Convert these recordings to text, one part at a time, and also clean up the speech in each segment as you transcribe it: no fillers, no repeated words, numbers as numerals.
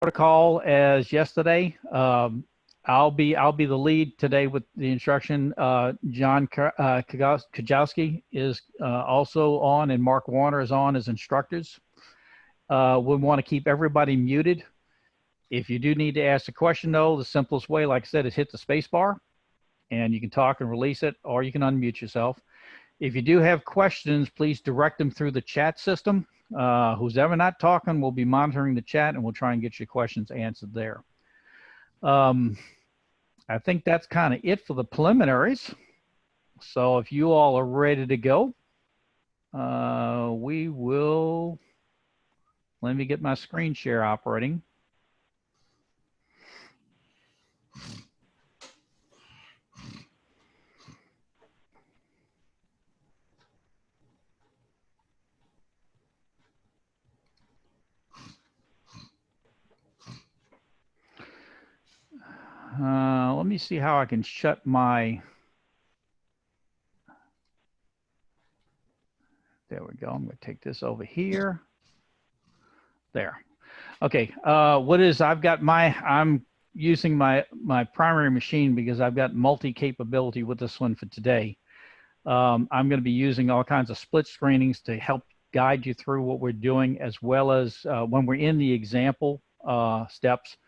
protocol as yesterday. I'll be the lead today with the instruction. John Kajowski is also on, and Mark Warner is on as instructors. We want to keep everybody muted. If you do need to ask a question, though, the simplest way, like I said, is hit the space bar, and you can talk and release it, or you can unmute yourself. If you do have questions, please direct them through the chat system. Who's ever not talking, we'll be monitoring the chat, and we'll try and get your questions answered there. I think that's kind of it for the preliminaries. So if you all are ready to go, we will, let me get my screen share operating. Let me see how I can shut my, there we go. I'm going to take this over here. There. Okay. What is, I've got I'm using my primary machine because I've got multi-capability with this one for today. I'm going to be using all kinds of split screenings to help guide you through what we're doing, as well as when we're in the example steps,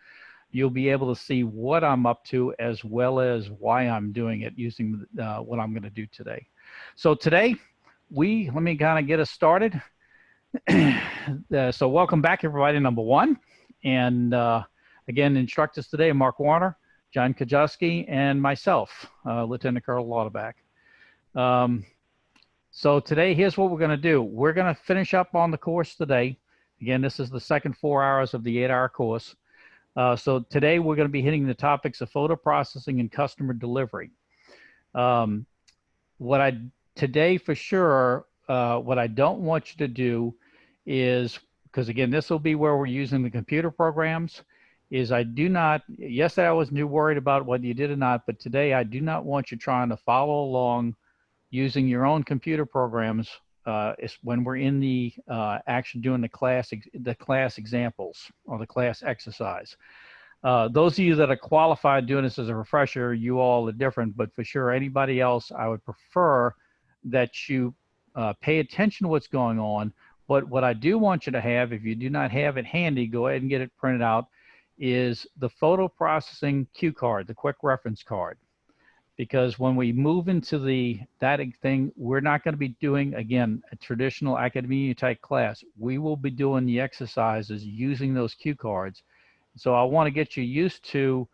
you'll be able to see what I'm up to as well as why I'm doing it using what I'm going to do today. So today, let me kind of get us started. So welcome back, everybody, number one. And again, instructors today, Mark Warner, John Kajowski, and myself, Lieutenant Colonel Lauterbach. So today, here's what we're going to do. We're going to finish up on the course today. Again, this is the second 4 hours of the 8-hour course. So today we're going to be hitting the topics of photo processing and customer delivery. Today for sure, what I don't want you to do is, because again, this will be where we're using the computer programs, is I do not, yesterday I was worried about whether you did or not, but today I do not want you trying to follow along using your own computer programs when we're in the actually doing the class examples or the class exercise. Those of you that are qualified doing this as a refresher, you all are different, but for sure anybody else, I would prefer that you pay attention to what's going on. But what I do want you to have, if you do not have it handy, go ahead and get it printed out, is the photo processing cue card, the quick reference card. Because when we move into that thing, we're not going to be doing, again, a traditional academia type class. We will be doing the exercises using those cue cards. So I want to get you used to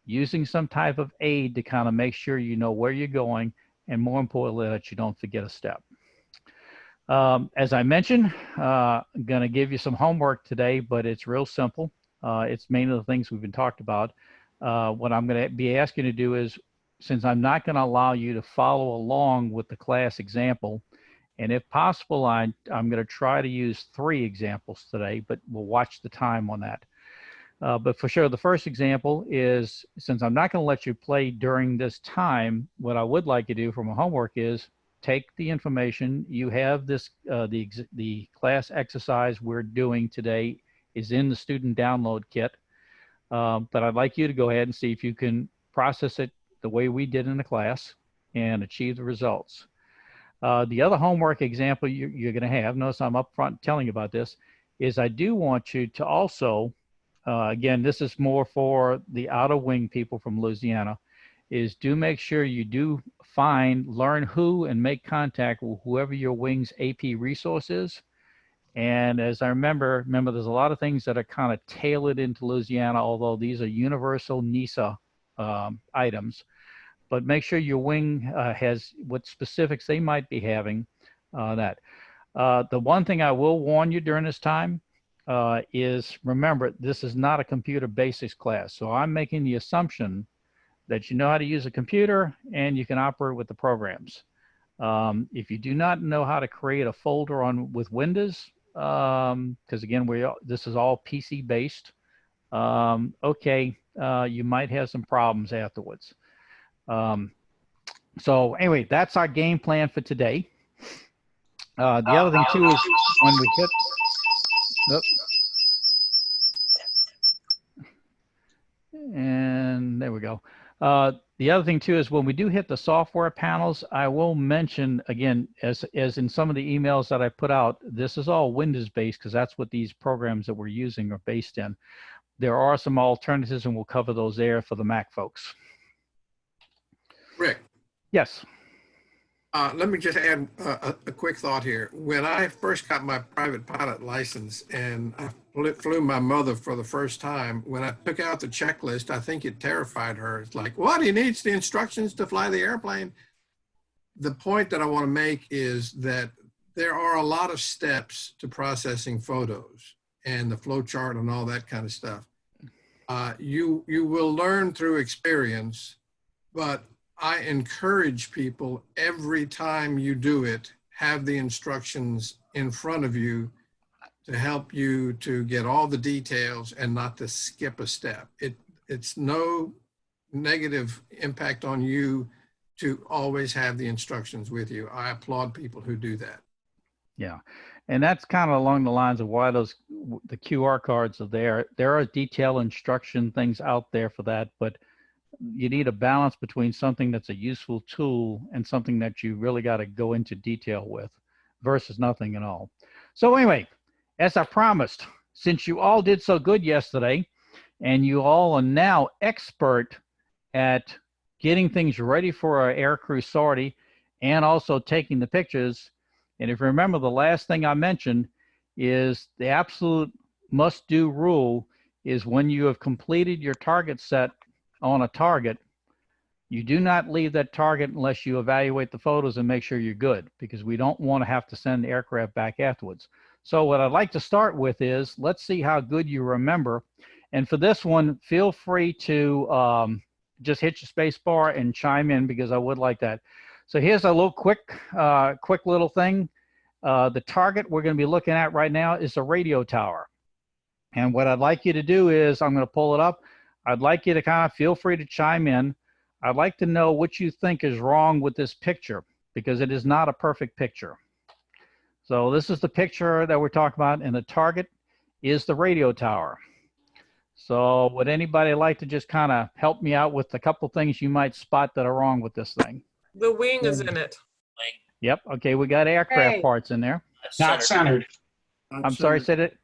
using some type of aid to kind of make sure you know where you're going, and more importantly, that you don't forget a step. As I mentioned, I'm going to give you some homework today, but it's real simple. It's mainly the things we've been talked about. What I'm going to be asking you to do is, since I'm not going to allow you to follow along with the class example, and if possible, I'm going to try to use 3 examples today, but we'll watch the time on that. But for sure, the first example is, since I'm not going to let you play during this time, what I would like you to do from a homework is take the information. You have this, the class exercise we're doing today is in the student download kit. But I'd like you to go ahead and see if you can process it the way we did in the class and achieve the results. The other homework example you're going to have, notice I'm up front telling you about this, is I do want you to also, again, this is more for the outer wing people from Louisiana, is do make sure you do learn who and make contact with whoever your wing's AP resource is. And as I remember, there's a lot of things that are kind of tailored into Louisiana, although these are universal NISA items. But make sure your wing has what specifics they might be having that. The one thing I will warn you during this time is, remember, this is not a computer basics class. So I'm making the assumption that you know how to use a computer and you can operate with the programs. If you do not know how to create a folder with Windows, because again, this is all PC based, okay, you might have some problems afterwards. So anyway, that's our game plan for today. The other thing too is when we hit, And there we go. The other thing too is when we do hit the software panels, I will mention again, as in some of the emails that I put out, this is all Windows based because that's what these programs that we're using are based in. There are some alternatives and we'll cover those there for the Mac folks. Rick. Yes. Let me just add a quick thought here. When I first got my private pilot license and I flew my mother for the first time, when I took out the checklist, I think it terrified her. It's like, what? He needs the instructions to fly the airplane. The point that I want to make is that there are a lot of steps to processing photos and the flow chart and all that kind of stuff. You will learn through experience, but I encourage people every time you do it, have the instructions in front of you to help you to get all the details and not to skip a step. It's no negative impact on you to always have the instructions with you. I applaud people who do that. Yeah. And that's kind of along the lines of why the QR cards are there. There are detailed instruction things out there for that, but you need a balance between something that's a useful tool and something that you really got to go into detail with versus nothing at all. So anyway, as I promised, since you all did so good yesterday and you all are now expert at getting things ready for our aircrew sortie and also taking the pictures. And if you remember, the last thing I mentioned is the absolute must-do rule is when you have completed your target set on a target, you do not leave that target unless you evaluate the photos and make sure you're good, because we don't want to have to send the aircraft back afterwards. So what I'd like to start with is, let's see how good you remember. And for this one, feel free to just hit your space bar and chime in, because I would like that. So here's a little quick little thing. The target we're going to be looking at right now is a radio tower. And what I'd like you to do is, I'm going to pull it up. I'd like you to kind of feel free to chime in. I'd like to know what you think is wrong with this picture, because it is not a perfect picture. So this is the picture that we're talking about, and the target is the radio tower. So would anybody like to just kind of help me out with a couple things you might spot that are wrong with this thing? The wing is in it. Yep. Okay, we got aircraft parts in there. Not centered. I'm sorry, said it?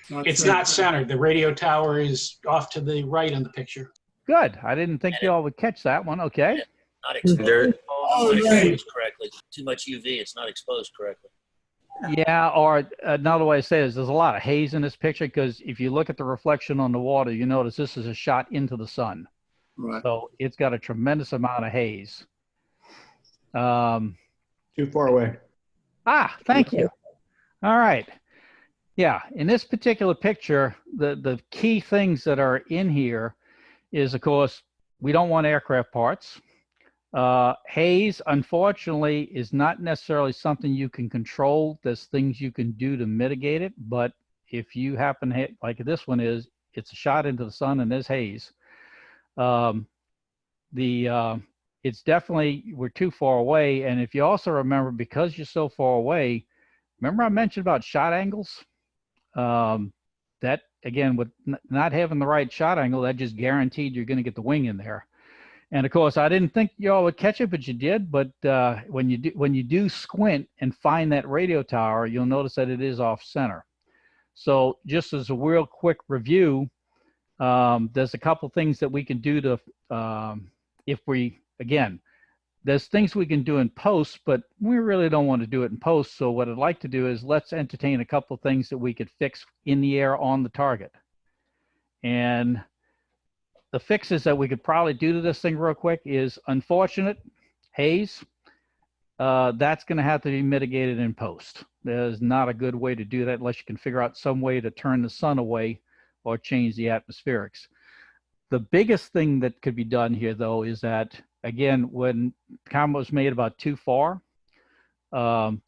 It's not centered. The radio tower is off to the right in the picture. Good. I didn't think you all would catch that one. Okay. Not exposed, exposed correctly. Too much UV. It's not exposed correctly. Yeah, or another way to say it is there's a lot of haze in this picture, because if you look at the reflection on the water, you notice this is a shot into the sun. Right. So it's got a tremendous amount of haze. Too far away. Thank you. All right. Yeah, in this particular picture, the key things that are in here is, of course, we don't want aircraft parts. Haze, unfortunately, is not necessarily something you can control. There's things you can do to mitigate it, but if you happen to hit, like this one is, it's a shot into the sun and there's haze. It's definitely, we're too far away. And if you also remember, because you're so far away, remember I mentioned about shot angles? That, again, with not having the right shot angle, that just guaranteed you're going to get the wing in there. And of course, I didn't think y'all would catch it, but you did. But when you do squint and find that radio tower, you'll notice that it is off center. So just as a real quick review, there's a couple things that we can do to, there's things we can do in post, but we really don't want to do it in post. So what I'd like to do is let's entertain a couple of things that we could fix in the air on the target. And the fixes that we could probably do to this thing real quick is, unfortunate haze. That's going to have to be mitigated in post. There's not a good way to do that unless you can figure out some way to turn the sun away or change the atmospherics. The biggest thing that could be done here, though, is that, again, when the camera was made about too far, and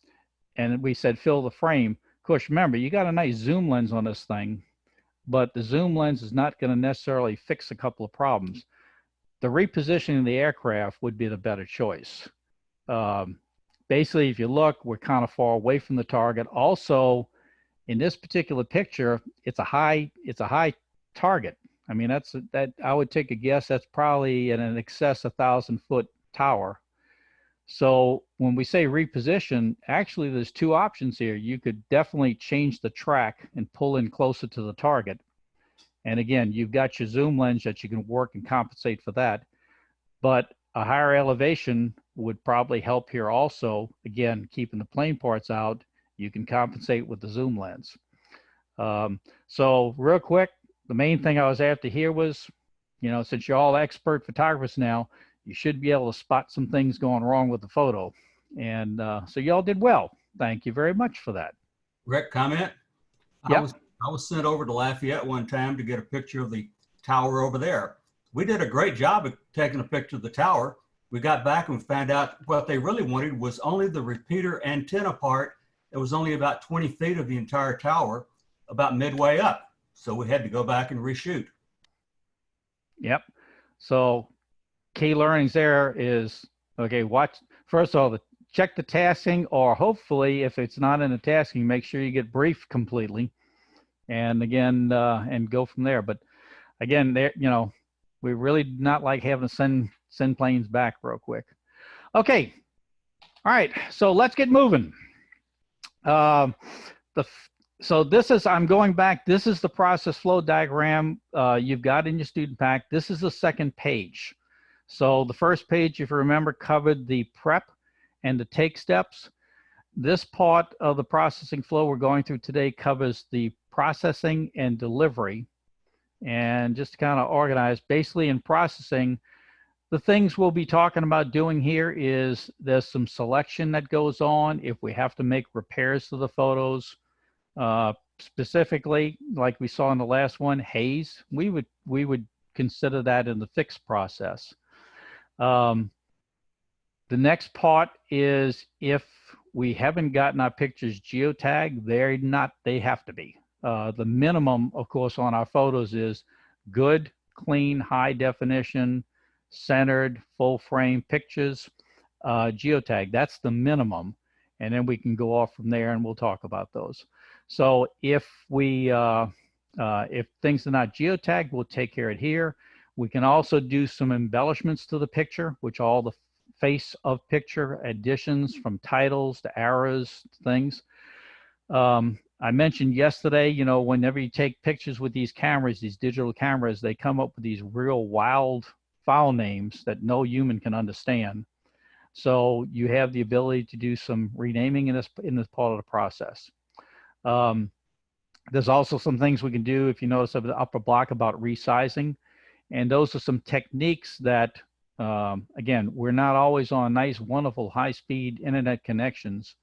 we said fill the frame, of course, remember, you got a nice zoom lens on this thing, but the zoom lens is not going to necessarily fix a couple of problems. The repositioning of the aircraft would be the better choice. Basically, if you look, we're kind of far away from the target. Also, in this particular picture, it's a high target. I mean, that I would take a guess that's probably in an excess of 1,000-foot tower. So when we say reposition, actually there's two options here. You could definitely change the track and pull in closer to the target. And again, you've got your zoom lens that you can work and compensate for that. But a higher elevation would probably help here also. Again, keeping the plane parts out, you can compensate with the zoom lens. So real quick, the main thing I was after here was, you know, since you're all expert photographers now, you should be able to spot some things going wrong with the photo. And so y'all did well. Thank you very much for that. Rick, comment? Yep. I was sent over to Lafayette one time to get a picture of the tower over there. We did a great job of taking a picture of the tower. We got back and found out what they really wanted was only the repeater antenna part. It was only about 20 feet of the entire tower, about midway up. So we had to go back and reshoot. Yep. So key learnings there is, okay, watch, first of all, check the tasking, or hopefully if it's not in the tasking, make sure you get briefed completely. And again, and go from there. But again, there, you know, we really do not like having to send planes back real quick. Okay. All right. So let's get moving. So this is, I'm going back. This is the process flow diagram you've got in your student pack. This is the second page. So the first page, if you remember, covered the prep and the take steps. This part of the processing flow we're going through today covers the processing and delivery. And just to kind of organize, basically in processing, the things we'll be talking about doing here is there's some selection that goes on if we have to make repairs to the photos. Specifically, like we saw in the last one, haze, we would consider that in the fix process. The next part is if we haven't gotten our pictures geotagged, they have to be. The minimum, of course, on our photos is good, clean, high definition, centered, full frame pictures, geotag. That's the minimum. And then we can go off from there and we'll talk about those. So if if things are not geotagged, we'll take care of it here. We can also do some embellishments to the picture, which are all the face of picture additions from titles to arrows, things. I mentioned yesterday, you know, whenever you take pictures with these cameras, these digital cameras, they come up with these real wild file names that no human can understand. So you have the ability to do some renaming in this part of the process. There's also some things we can do, if you notice up the upper block, about resizing. And those are some techniques that, again, we're not always on nice, wonderful, high-speed internet connections.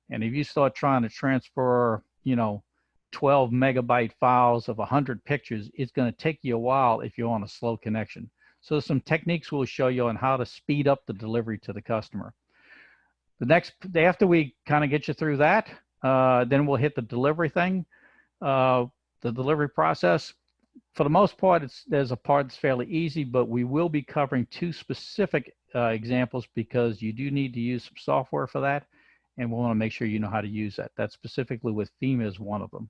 And if you start trying to transfer, you know, 12 megabyte files of 100 pictures, it's going to take you a while if you're on a slow connection. So some techniques we'll show you on how to speed up the delivery to the customer. After we kind of get you through that, then we'll hit the delivery thing, the delivery process. For the most part, there's a part that's fairly easy, but we will be covering two specific examples because you do need to use some software for that. And we want to make sure you know how to use that. That specifically with FEMA is one of them.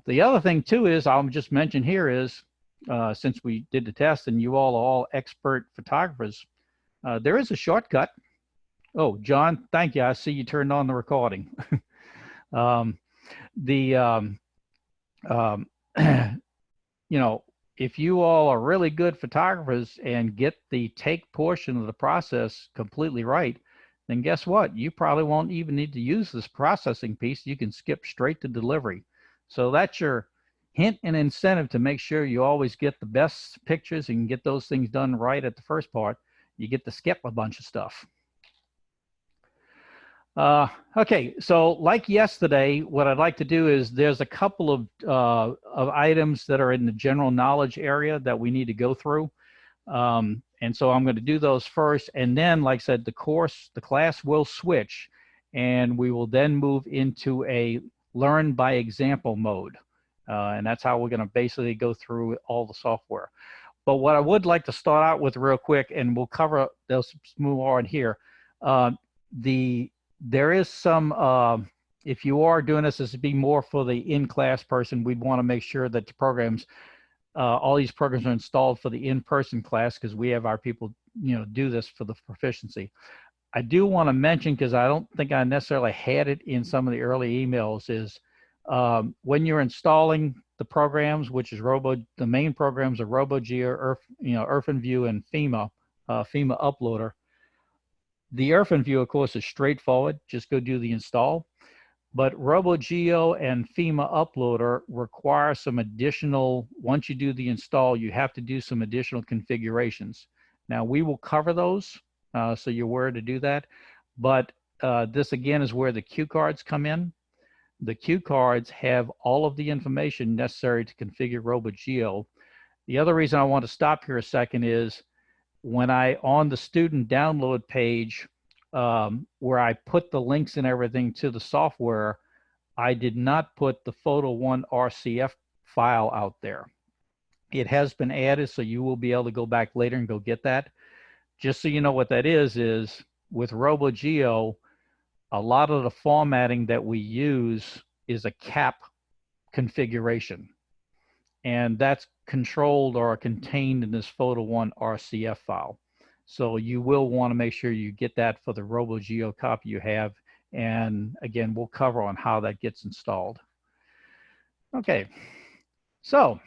The other thing too is, I'll just mention here is, since we did the test and you all are all expert photographers, there is a shortcut. Oh, John, thank you. I see you turned on the recording. You know, if you all are really good photographers and get the take portion of the process completely right, then guess what? You probably won't even need to use this processing piece. You can skip straight to delivery. So that's your hint and incentive to make sure you always get the best pictures and get those things done right at the first part. You get to skip a bunch of stuff. Okay, so like yesterday, what I'd like to do is there's a couple of items that are in the general knowledge area that we need to go through. And so I'm going to do those first. And then, like I said, the class will switch and we will then move into a learn by example mode. And that's how we're going to basically go through all the software. But what I would like to start out with real quick, and we'll cover those more on here. There is some, if you are doing this would be more for the in-class person, we'd want to make sure that the programs, all these programs are installed for the in-person class because we have our people, do this for the proficiency. I do want to mention, because I don't think I necessarily had it in some of the early emails, is when you're installing the programs, which is the main programs are RoboGeo, IrfanView, and FEMA Uploader. The IrfanView, of course, is straightforward. Just go do the install. But RoboGeo and FEMA Uploader require some additional, once you do the install, you have to do some additional configurations. Now, we will cover those, so you're aware to do that. But this, again, is where the cue cards come in. The cue cards have all of the information necessary to configure RoboGeo. The other reason I want to stop here a second is when on the student download page, where I put the links and everything to the software, I did not put the Photo One RCF file out there. It has been added, so you will be able to go back later and go get that. Just so you know what that is with RoboGeo, a lot of the formatting that we use is a CAP configuration. And that's controlled or contained in this Photo One RCF file. So you will want to make sure you get that for the RoboGeo copy you have. And again, we'll cover on how that gets installed. Okay, so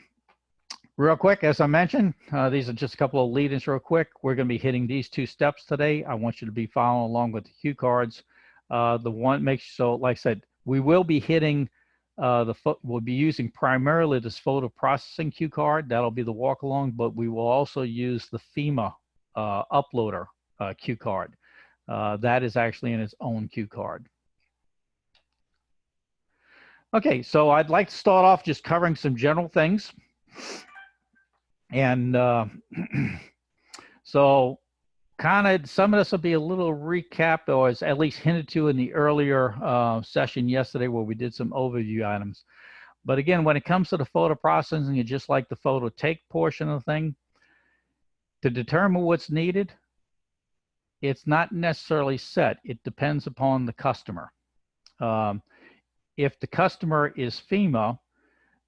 real quick, as I mentioned, these are just a couple of lead-ins real quick. We're going to be hitting these 2 steps today. I want you to be following along with the cue cards. Like I said, we will be hitting we'll be using primarily this photo processing cue card. That'll be the walk along, but we will also use the FEMA Uploader cue card. That is actually in its own cue card. Okay, so I'd like to start off just covering some general things. And so kind of some of this will be a little recap, or as at least hinted to in the earlier session yesterday where we did some overview items. But again, when it comes to the photo processing, it's just like the photo take portion of the thing. To determine what's needed, it's not necessarily set. It depends upon the customer. If the customer is FEMA,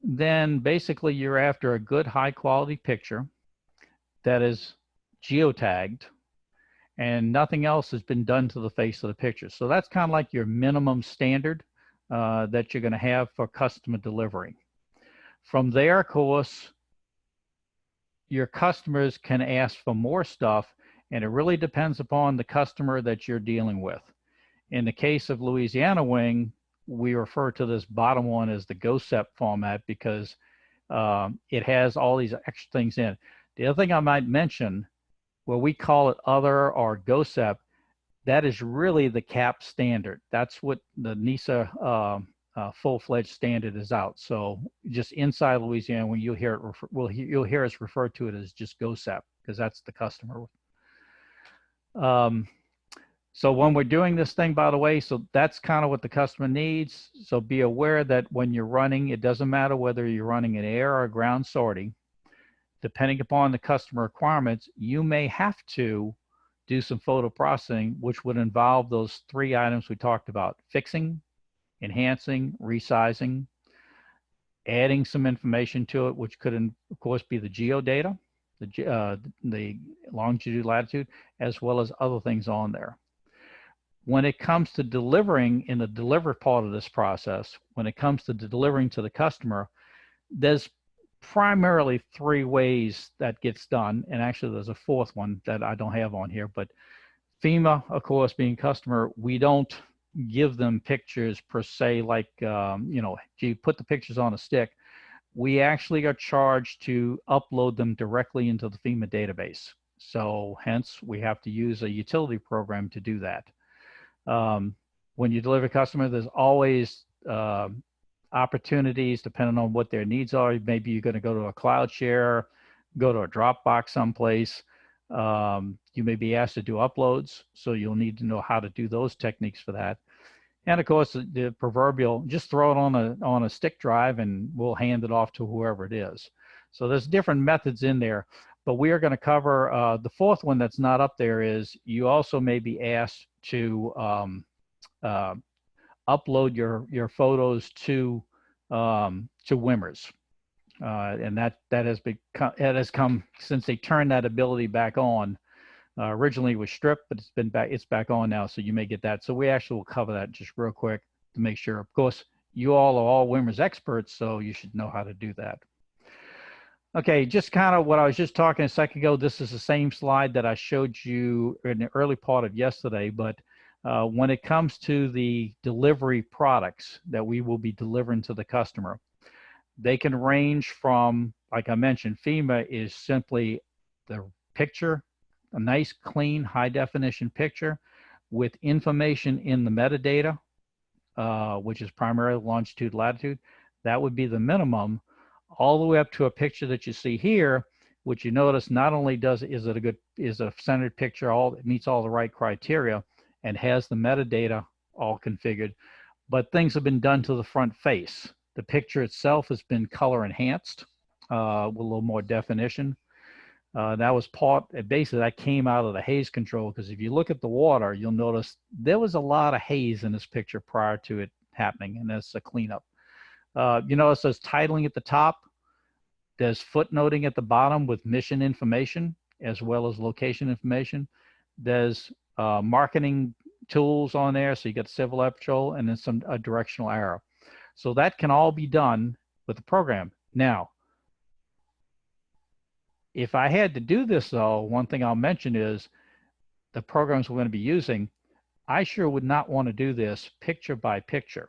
then basically you're after a good high quality picture that is geotagged and nothing else has been done to the face of the picture. So that's kind of like your minimum standard that you're going to have for customer delivery. From there, of course, your customers can ask for more stuff, and it really depends upon the customer that you're dealing with. In the case of Louisiana Wing, we refer to this bottom one as the GOSEP format because it has all these extra things in it. The other thing I might mention, where we call it other or GOSEP, that is really the CAP standard. That's what the NISA full-fledged standard is out. So just inside Louisiana, when you'll hear it, you'll hear us refer to it as just GOSEP because that's the customer. So when we're doing this thing, by the way, so that's kind of what the customer needs. So be aware that when you're running, it doesn't matter whether you're running an air or ground sorting. Depending upon the customer requirements, you may have to do some photo processing, which would involve those 3 items we talked about: fixing, enhancing, resizing, adding some information to it, which could, of course, be the geodata, the longitude, latitude, as well as other things on there. When it comes to delivering in the deliver part of this process, when it comes to delivering to the customer, there's primarily 3 ways that gets done. And actually there's a 4th one that I don't have on here, but FEMA, of course, being customer, we don't give them pictures per se, like, you put the pictures on a stick. We actually are charged to upload them directly into the FEMA database. So hence we have to use a utility program to do that. When you deliver a customer, there's always opportunities depending on what their needs are. Maybe you're going to go to a cloud share, go to a Dropbox someplace. You may be asked to do uploads, so you'll need to know how to do those techniques for that. And of course, the proverbial, just throw it on a stick drive and we'll hand it off to whoever it is. So there's different methods in there, but we are going to cover the 4th one that's not up there. Is you also may be asked to upload your photos to WIMMERS, And that has come since they turned that ability back on. Originally it was stripped, but it's back on now, so you may get that. So we actually will cover that just real quick to make sure. Of course, you all are all WIMRS experts, so you should know how to do that. Okay, just kind of what I was just talking a second ago. This is the same slide that I showed you in the early part of yesterday, but when it comes to the delivery products that we will be delivering to the customer, they can range from, like I mentioned, FEMA is simply the picture, a nice, clean, high definition picture with information in the metadata, which is primarily longitude, latitude. That would be the minimum, all the way up to a picture that you see here, which you notice not only is a centered picture, it meets all the right criteria and has the metadata all configured, but things have been done to the front face. The picture itself has been color enhanced with a little more definition. That was basically that came out of the haze control, because if you look at the water, you'll notice there was a lot of haze in this picture prior to it happening, and that's a cleanup. You notice there's titling at the top. There's footnoting at the bottom with mission information as well as location information. There's marketing tools on there, so you got Civil Air Patrol, and then a directional arrow. So that can all be done with the program. Now, if I had to do this though, one thing I'll mention is the programs we're going to be using, I sure would not want to do this picture by picture.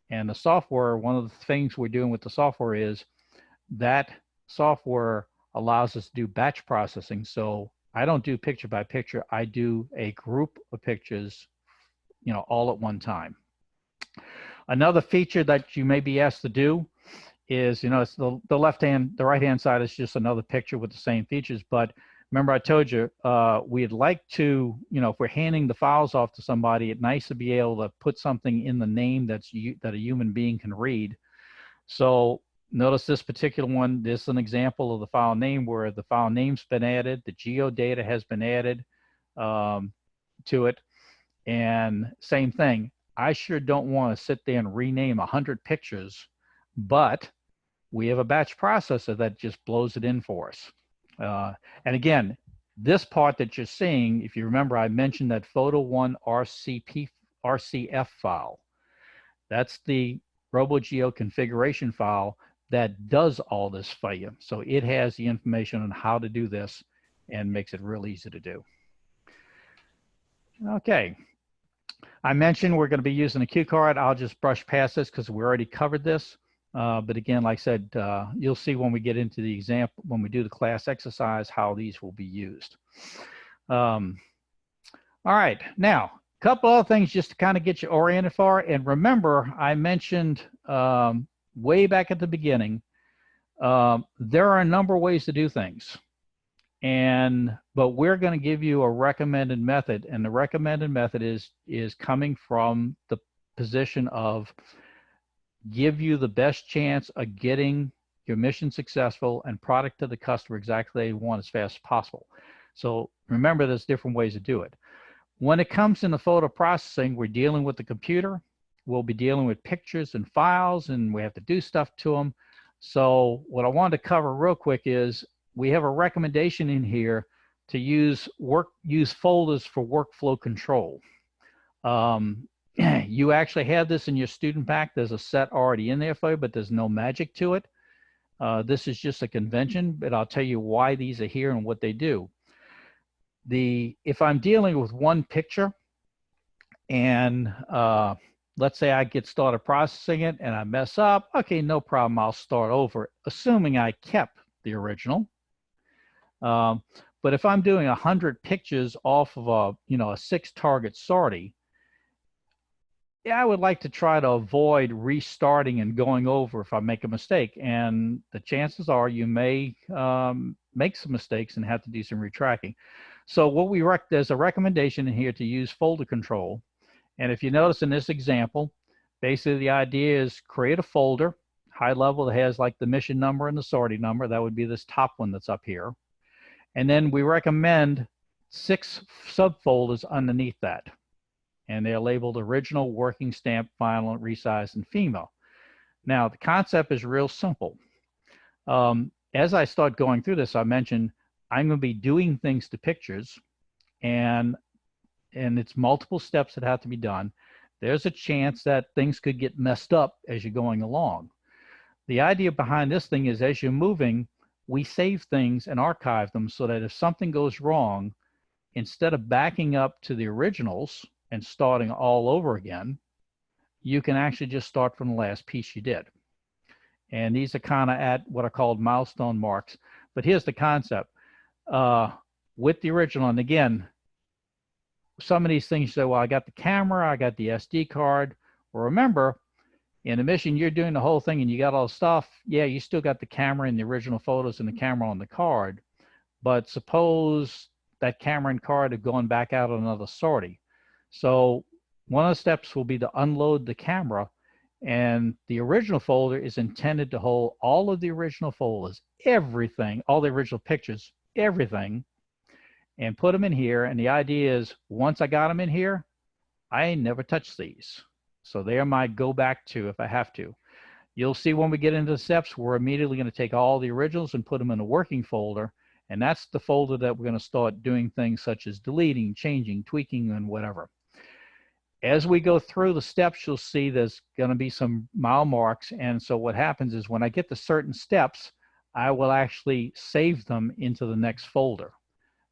And the software, one of the things we're doing with the software is that software allows us to do batch processing. So I don't do picture by picture. I do a group of pictures, all at one time. Another feature that you may be asked to do is, it's the right-hand side is just another picture with the same features. But remember I told you, we'd like to, if we're handing the files off to somebody, it's nice to be able to put something in the name that a human being can read. So notice this particular one, this is an example of the file name where the file name's been added, the geodata has been added to it. And same thing, I sure don't want to sit there and rename 100 pictures, but we have a batch processor that just blows it in for us. And again, this part that you're seeing, if you remember, I mentioned that Photo1 RCF file. That's the RoboGeo configuration file that does all this for you. So it has the information on how to do this and makes it real easy to do. Okay. I mentioned we're going to be using a cue card. I'll just brush past this because we already covered this. But again, like I said, you'll see when we get into the example, when we do the class exercise, how these will be used. All right, now, a couple other things just to kind of get you oriented for. And remember, I mentioned way back at the beginning, there are a number of ways to do things. But we're going to give you a recommended method, and the recommended method is coming from the position of give you the best chance of getting your mission successful and product to the customer exactly they want as fast as possible. So remember, there's different ways to do it. When it comes in the photo processing, we're dealing with the computer. We'll be dealing with pictures and files, and we have to do stuff to them. So what I wanted to cover real quick is we have a recommendation in here to use folders for workflow control. You actually have this in your student pack. There's a set already in there for you, but there's no magic to it. This is just a convention, but I'll tell you why these are here and what they do. If I'm dealing with one picture and let's say I get started processing it and I mess up, okay, no problem, I'll start over, assuming I kept the original. But if I'm doing 100 pictures off of a 6-target sortie, yeah, I would like to try to avoid restarting and going over if I make a mistake. And the chances are you may make some mistakes and have to do some retracking. So there's a recommendation in here to use folder control. And if you notice in this example, basically the idea is create a folder, high level, that has like the mission number and the sortie number. That would be this top one that's up here. And then we recommend 6 subfolders underneath that. And they're labeled original, working stamp, final, resized, and FEMA. Now, the concept is real simple. As I start going through this, I mentioned I'm going to be doing things to pictures, and it's multiple steps that have to be done. There's a chance that things could get messed up as you're going along. The idea behind this thing is as you're moving, we save things and archive them so that if something goes wrong, instead of backing up to the originals and starting all over again, you can actually just start from the last piece you did. And these are kind of at what are called milestone marks. But here's the concept. With the original, and again, some of these things you say, well, I got the camera, I got the SD card. Well, remember, in the mission, you're doing the whole thing and you got all the stuff. Yeah, you still got the camera and the original photos and the camera on the card. But suppose that camera and card have gone back out on another sortie. So one of the steps will be to unload the camera, and the original folder is intended to hold all of the original folders, everything, all the original pictures, everything, and put them in here. And the idea is once I got them in here, I never touch these. So they're my go back to if I have to. You'll see when we get into the steps, we're immediately going to take all the originals and put them in a working folder. And that's the folder that we're going to start doing things such as deleting, changing, tweaking, and whatever. As we go through the steps, you'll see there's going to be some mile marks. And so what happens is when I get to certain steps, I will actually save them into the next folder.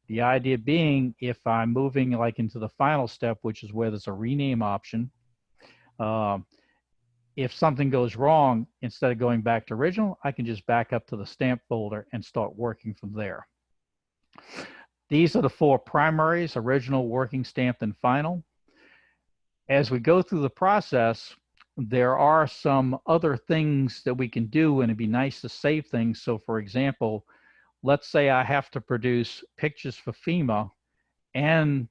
The idea being if I'm moving like into the final step, which is where there's a rename option, if something goes wrong, instead of going back to original, I can just back up to the stamp folder and start working from there. These are the four primaries: original, working, stamped, and final. As we go through the process, there are some other things that we can do, and it'd be nice to save things. So for example, let's say I have to produce pictures for FEMA and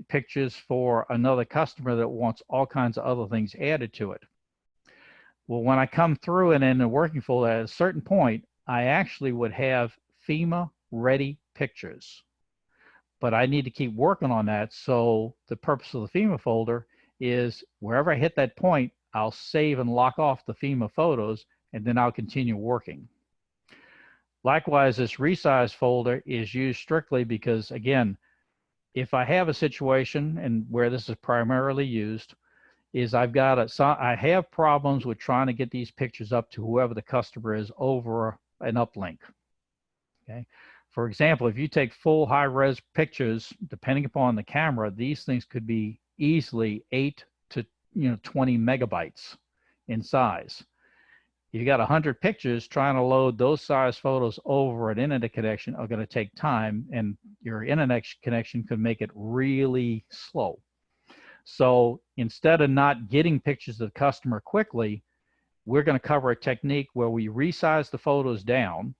pictures for another customer that wants all kinds of other things added to it. Well, when I come through and in the working folder, at a certain point, I actually would have FEMA ready pictures. But I need to keep working on that. So the purpose of the FEMA folder is wherever I hit that point, I'll save and lock off the FEMA photos, and then I'll continue working. Likewise, this resize folder is used strictly because, again, if I have a situation, and where this is primarily used, is I have problems with trying to get these pictures up to whoever the customer is over an uplink. Okay. For example, if you take full high-res pictures, depending upon the camera, these things could be easily 8 to 20 megabytes in size. You got 100 pictures, trying to load those size photos over an internet connection are going to take time, and your internet connection could make it really slow. So instead of not getting pictures of the customer quickly, we're going to cover a technique where we resize the photos down,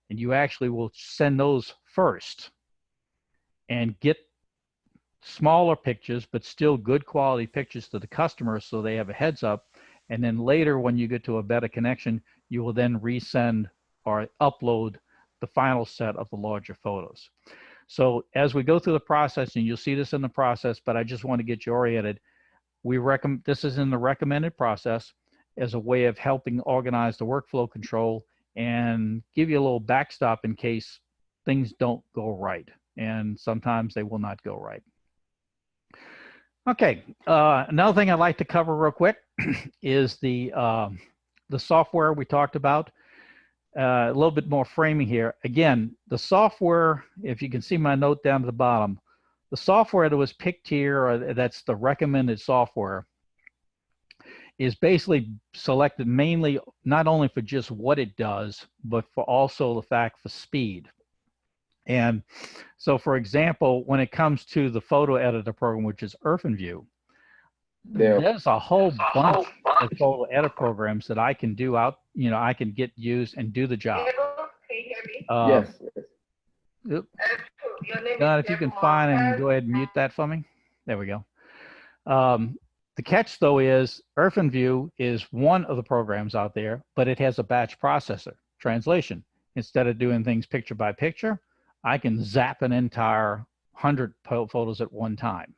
and you actually will send those first and get smaller pictures, but still good quality pictures to the customer so they have a heads up. And then later, when you get to a better connection, you will then resend or upload the final set of the larger photos. So as we go through the process, and you'll see this in the process, but I just want to get you oriented, this is in the recommended process as a way of helping organize the workflow control and give you a little backstop in case things don't go right. And sometimes they will not go right. Okay, another thing I'd like to cover real quick is the software we talked about. A little bit more framing here. Again, the software, if you can see my note down at the bottom, the software that was picked here, or that's the recommended software, is basically selected mainly not only for just what it does, but for also the fact for speed. And so, for example, when it comes to the photo editor program, which is OrphanView, there's a whole bunch of photo edit programs that I can do out, I can get used and do the job. Can you hear me? Yes. God, if you can find and go ahead and mute that for me. There we go. The catch, though, is OrphanView is one of the programs out there, but it has a batch processor translation. Instead of doing things picture by picture, I can zap an entire 100 photos at one time.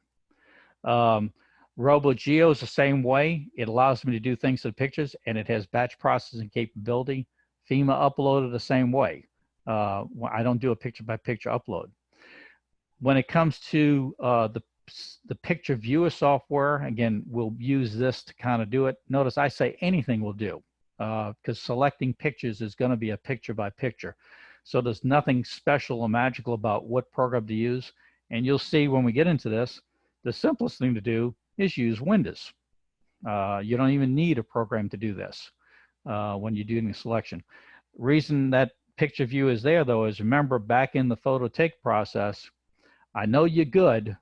RoboGeo is the same way. It allows me to do things with pictures, and it has batch processing capability. FEMA uploaded the same way. I don't do a picture-by-picture upload. When it comes to the picture viewer software, again, we'll use this to kind of do it. Notice I say anything will do, because selecting pictures is going to be a picture-by-picture. So there's nothing special or magical about what program to use. And you'll see when we get into this, the simplest thing to do is use Windows. You don't even need a program to do this when you're doing the selection. Reason that picture view is there, though, is remember back in the photo take process, I know you're good,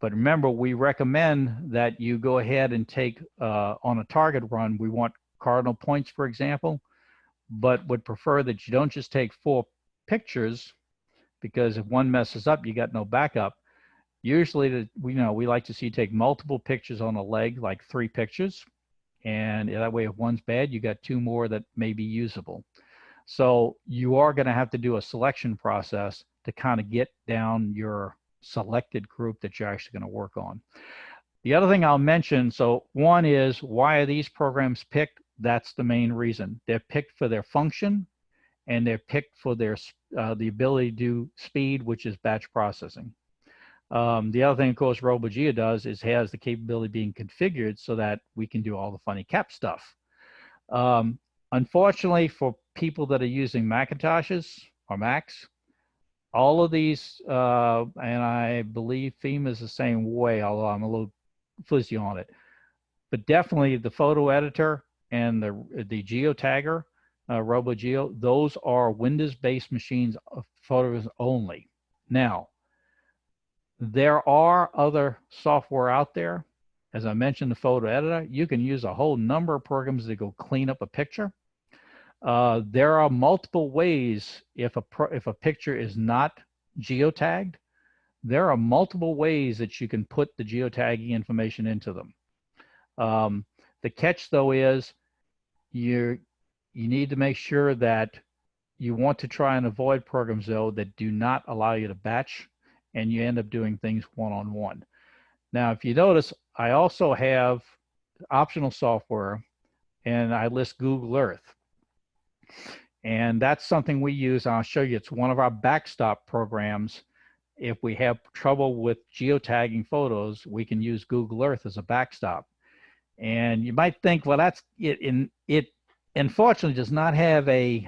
but remember we recommend that you go ahead and take on a target run, we want cardinal points, for example, but would prefer that you don't just take 4 pictures, because if one messes up, you got no backup. Usually, we like to see you take multiple pictures on a leg, like 3 pictures. And that way, if one's bad, you got 2 more that may be usable. So you are going to have to do a selection process to kind of get down your selected group that you're actually going to work on. The other thing I'll mention, so one is, why are these programs picked? That's the main reason. They're picked for their function, and they're picked for their the ability to do speed, which is batch processing. The other thing, of course, RoboGeo does is has the capability of being configured so that we can do all the funny cap stuff. Unfortunately, for people that are using Macintoshes or Macs, all of these, and I believe FEMA is the same way, although I'm a little fuzzy on it, but definitely the photo editor and the geotagger, RoboGeo, those are Windows-based machines, photos only. Now, there are other software out there. As I mentioned, the photo editor, you can use a whole number of programs to go clean up a picture. There are multiple ways, if a picture is not geotagged, there are multiple ways that you can put the geotagging information into them. The catch, though, is you need to make sure that you want to try and avoid programs, though, that do not allow you to batch, and you end up doing things one-on-one. Now, if you notice, I also have optional software, and I list Google Earth. And that's something we use. I'll show you. It's one of our backstop programs. If we have trouble with geotagging photos, we can use Google Earth as a backstop. And you might think, well, that's it. It unfortunately does not have a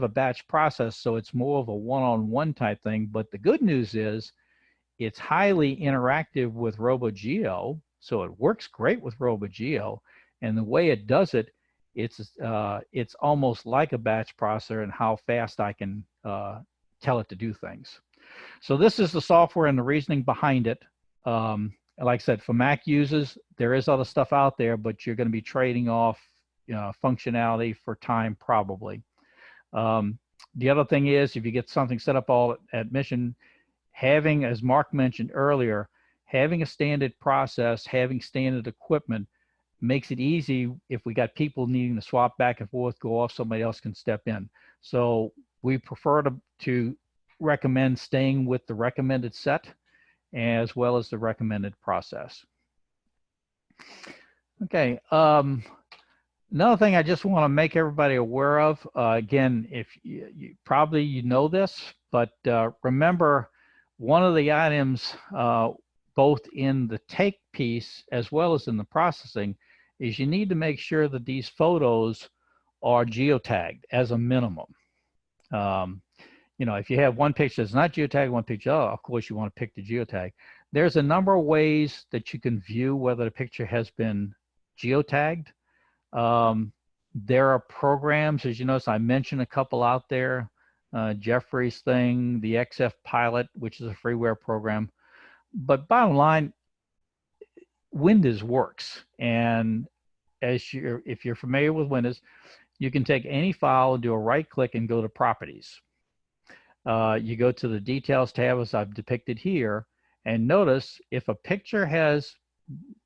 batch process, so it's more of a one-on-one type thing. But the good news is it's highly interactive with RoboGeo, so it works great with RoboGeo. And the way it does it, it's almost like a batch processor and how fast I can tell it to do things. So this is the software and the reasoning behind it. Like I said, for Mac users, there is other stuff out there, but you're going to be trading off functionality for time probably. The other thing is, if you get something set up all at Mission, having, as Mark mentioned earlier, having a standard process, having standard equipment makes it easy. If we got people needing to swap back and forth, go off, somebody else can step in. So we prefer to recommend staying with the recommended set as well as the recommended process. Okay. Another thing I just want to make everybody aware of, again, if you probably know this, but remember one of the items both in the take piece as well as in the processing is you need to make sure that these photos are geotagged as a minimum. If you have one picture that's not geotagged, one picture, of course you want to pick the geotag. There's a number of ways that you can view whether the picture has been geotagged. There are programs, as you notice, I mentioned a couple out there, Jeffrey's thing, the XF Pilot, which is a freeware program. But bottom line, Windows works. And if you're familiar with Windows, you can take any file, do a right click and go to properties. You go to the details tab as I've depicted here, and notice if a picture has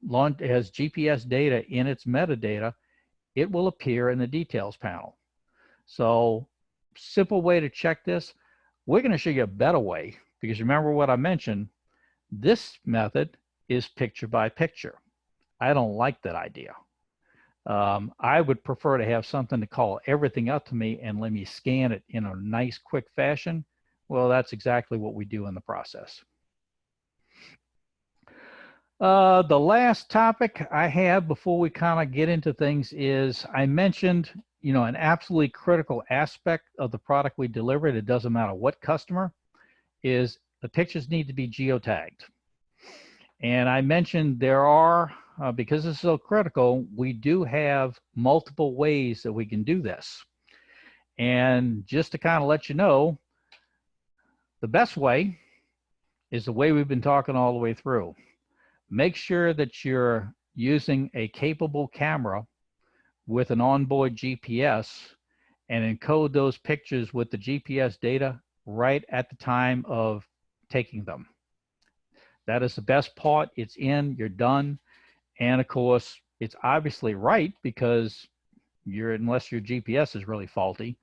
GPS data in its metadata, it will appear in the details panel. So simple way to check this. We're going to show you a better way, because remember what I mentioned, this method is picture by picture. I don't like that idea. I would prefer to have something to call everything up to me and let me scan it in a nice, quick fashion. Well, that's exactly what we do in the process. The last topic I have before we kind of get into things is I mentioned, you know, an absolutely critical aspect of the product we delivered, it doesn't matter what customer, is the pictures need to be geotagged. And I mentioned there are, because it's so critical, we do have multiple ways that we can do this. And just to kind of let you know, the best way is the way we've been talking all the way through. Make sure that you're using a capable camera with an onboard GPS and encode those pictures with the GPS data right at the time of taking them. That is the best part. It's in, you're done. And of course, it's obviously right because unless your GPS is really faulty,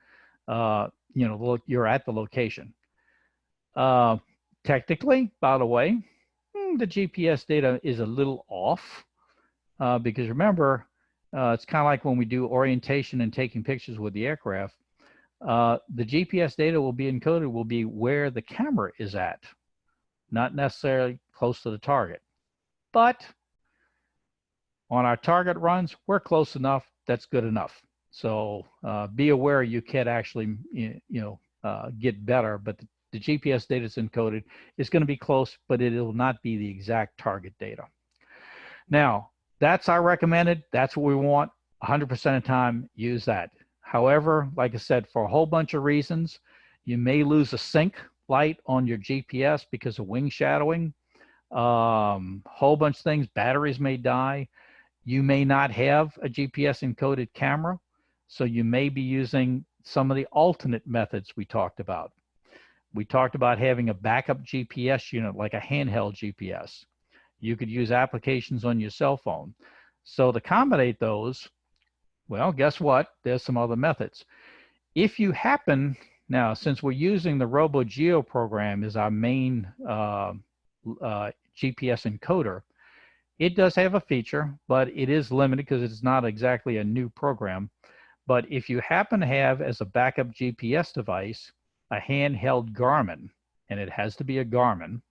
you know, you're at the location. Technically, by the way, the GPS data is a little off because remember, it's kind of like when we do orientation and taking pictures with the aircraft. The GPS data will be encoded, will be where the camera is at, not necessarily close to the target. But on our target runs, we're close enough. That's good enough. So be aware you can actually, get better, but the GPS data is encoded. It's going to be close, but it will not be the exact target data. Now, that's our recommended. That's what we want. 100% of the time, use that. However, like I said, for a whole bunch of reasons, you may lose a sync light on your GPS because of wing shadowing. Whole bunch of things. Batteries may die. You may not have a GPS encoded camera, so you may be using some of the alternate methods we talked about. We talked about having a backup GPS unit, like a handheld GPS. You could use applications on your cell phone. So to accommodate those, well, guess what? There's some other methods. If you happen, now, since we're using the RoboGeo program as our main GPS encoder, it does have a feature, but it is limited because it's not exactly a new program. But if you happen to have as a backup GPS device, a handheld Garmin, and it has to be a Garmin,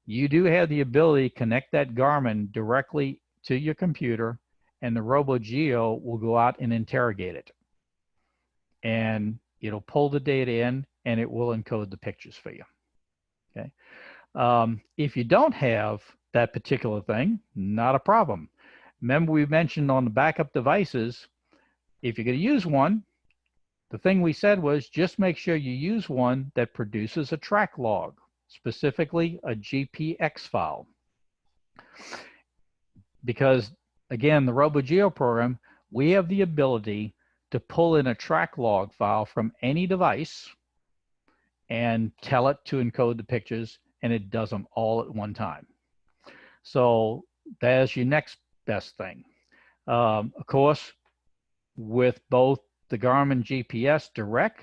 you do have the ability to connect that Garmin directly to your computer, and the RoboGeo will go out and interrogate it. And it'll pull the data in, and it will encode the pictures for you. Okay. If you don't have that particular thing, not a problem. Remember we mentioned on the backup devices, if you're going to use one, the thing we said was just make sure you use one that produces a track log, specifically a GPX file. Because again, the RoboGeo program, we have the ability to pull in a track log file from any device and tell it to encode the pictures, and it does them all at one time. So that's your next best thing. Of course, with both the Garmin GPS Direct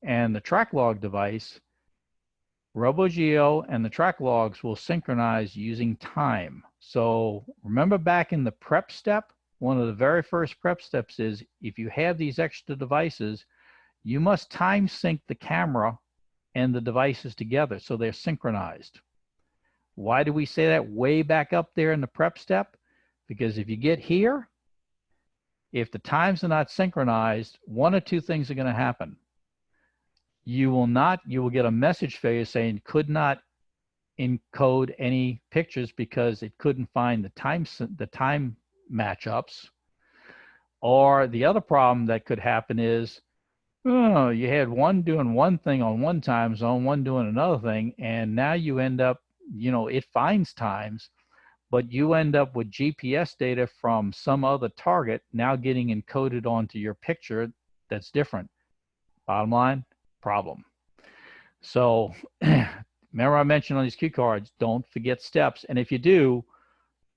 and the track log device, RoboGeo and the track logs will synchronize using time. So remember back in the prep step, one of the very first prep steps is if you have these extra devices, you must time sync the camera and the devices together so they're synchronized. Why do we say that way back up there in the prep step? Because if you get here, if the times are not synchronized, one or two things are going to happen. You will get a message failure saying could not encode any pictures because it couldn't find the time matchups. Or the other problem that could happen is, oh, you had one doing one thing on one time zone, one doing another thing, and now you end up, it finds times, but you end up with GPS data from some other target now getting encoded onto your picture that's different. Bottom line, problem. So remember I mentioned on these cue cards, don't forget steps. And if you do,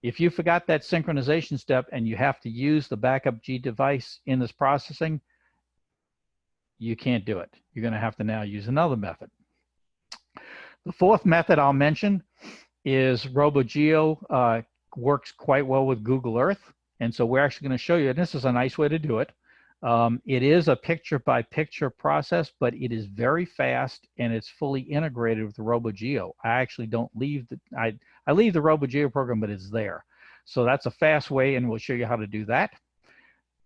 if you forgot that synchronization step and you have to use the backup G device in this processing, you can't do it. You're going to have to now use another method. The fourth method I'll mention is RoboGeo works quite well with Google Earth. And so we're actually going to show you, and this is a nice way to do it. It is a picture-by-picture process, but it is very fast and it's fully integrated with the RoboGeo. I actually don't leave I leave the RoboGeo program, but it's there. So that's a fast way, and we'll show you how to do that.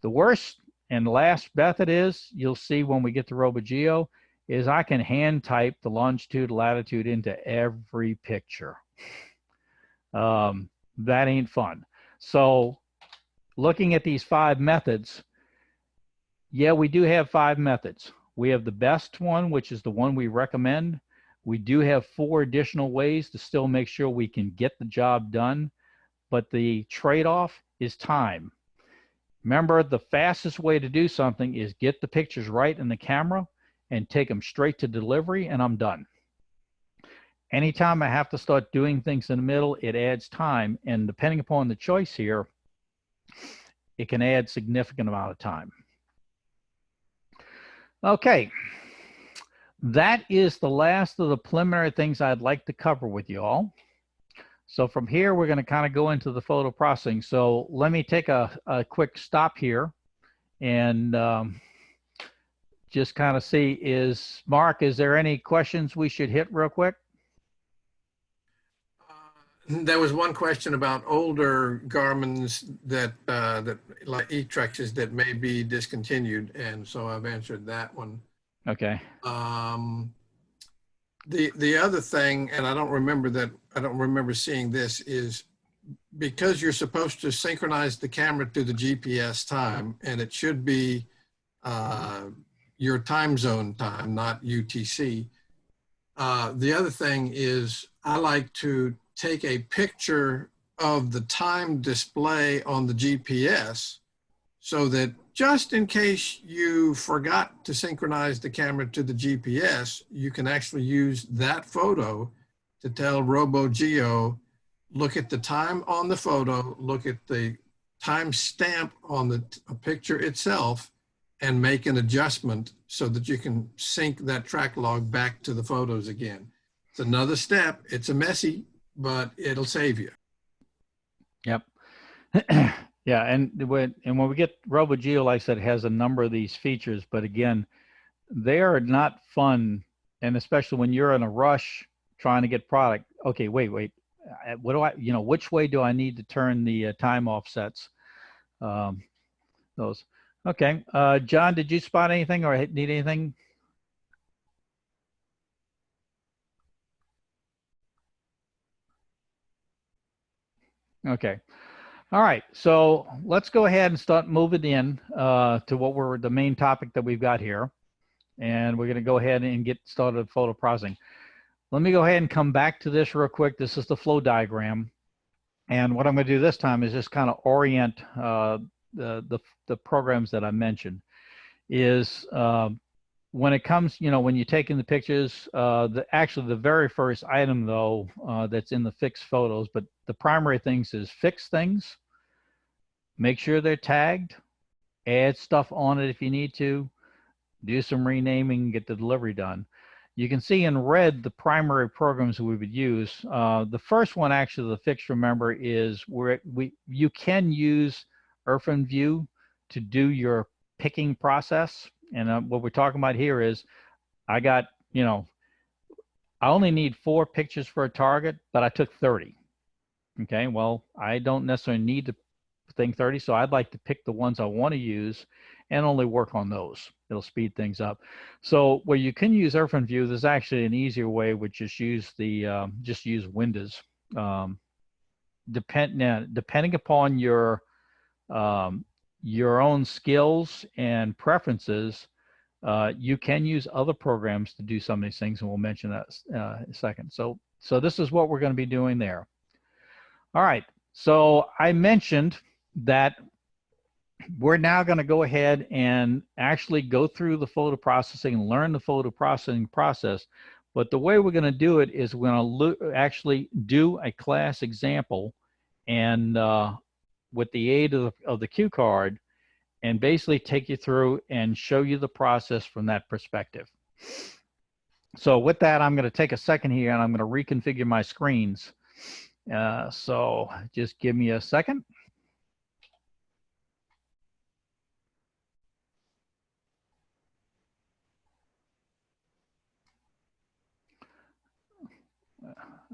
The worst and last method is, you'll see when we get to RoboGeo, is I can hand type the longitude, latitude into every picture. That ain't fun. So looking at these 5 methods, yeah, we do have 5 methods. We have the best one, which is the one we recommend. We do have 4 additional ways to still make sure we can get the job done, but the trade-off is time. Remember, the fastest way to do something is get the pictures right in the camera and take them straight to delivery, and I'm done. Anytime I have to start doing things in the middle, it adds time, and depending upon the choice here, it can add significant amount of time. Okay, that is the last of the preliminary things I'd like to cover with you all. So from here, we're going to kind of go into the photo processing. So let me take a quick stop here and just kind of see, Mark, is there any questions we should hit real quick? There was one question about older Garmin's that like eTrexes that may be discontinued, and so I've answered that one. Okay. The other thing, and I don't remember seeing this, is because you're supposed to synchronize the camera to the GPS time, and it should be your time zone time, not UTC. The other thing is I like to take a picture of the time display on the GPS so that just in case you forgot to synchronize the camera to the GPS, you can actually use that photo to tell RoboGeo, look at the time on the photo, look at the time stamp on the picture itself, and make an adjustment so that you can sync that track log back to the photos again. It's another step. It's a messy, but it'll save you. Yep. Yeah, and when we get RoboGeo, like I said, has a number of these features, but again, they are not fun, and especially when you're in a rush trying to get product. Okay, wait, what do I, which way do I need to turn the time offsets? Those. Okay, John, did you spot anything or need anything? Okay. All right, so let's go ahead and start moving in to the main topic that we've got here. And we're gonna go ahead and get started with photo processing. Let me go ahead and come back to this real quick. This is the flow diagram. And what I'm gonna do this time is just kind of orient the programs that I mentioned. Is when it comes, when you're taking the pictures, actually the very first item though, that's in the fixed photos, but the primary things is fix things, make sure they're tagged, add stuff on it if you need to, do some renaming, get the delivery done. You can see in red the primary programs we would use. The first one, actually, the fix, remember, is where you can use IrfanView to do your picking process. And what we're talking about here is I got, I only need 4 pictures for a target, but I took 30. Okay, well, I don't necessarily need to think 30, so I'd like to pick the ones I want to use and only work on those. It'll speed things up. So where you can use IrfanView, there's actually an easier way, which is use Windows. Depending upon your own skills and preferences, you can use other programs to do some of these things, and we'll mention that in a second. So this is what we're going to be doing there. All right, so I mentioned that we're now going to go ahead and actually go through the photo processing and learn the photo processing process. But the way we're going to do it is we're going to actually do a class example, and with the aid of the cue card, and basically take you through and show you the process from that perspective. So with that, I'm going to take a second here and I'm going to reconfigure my screens. So just give me a second.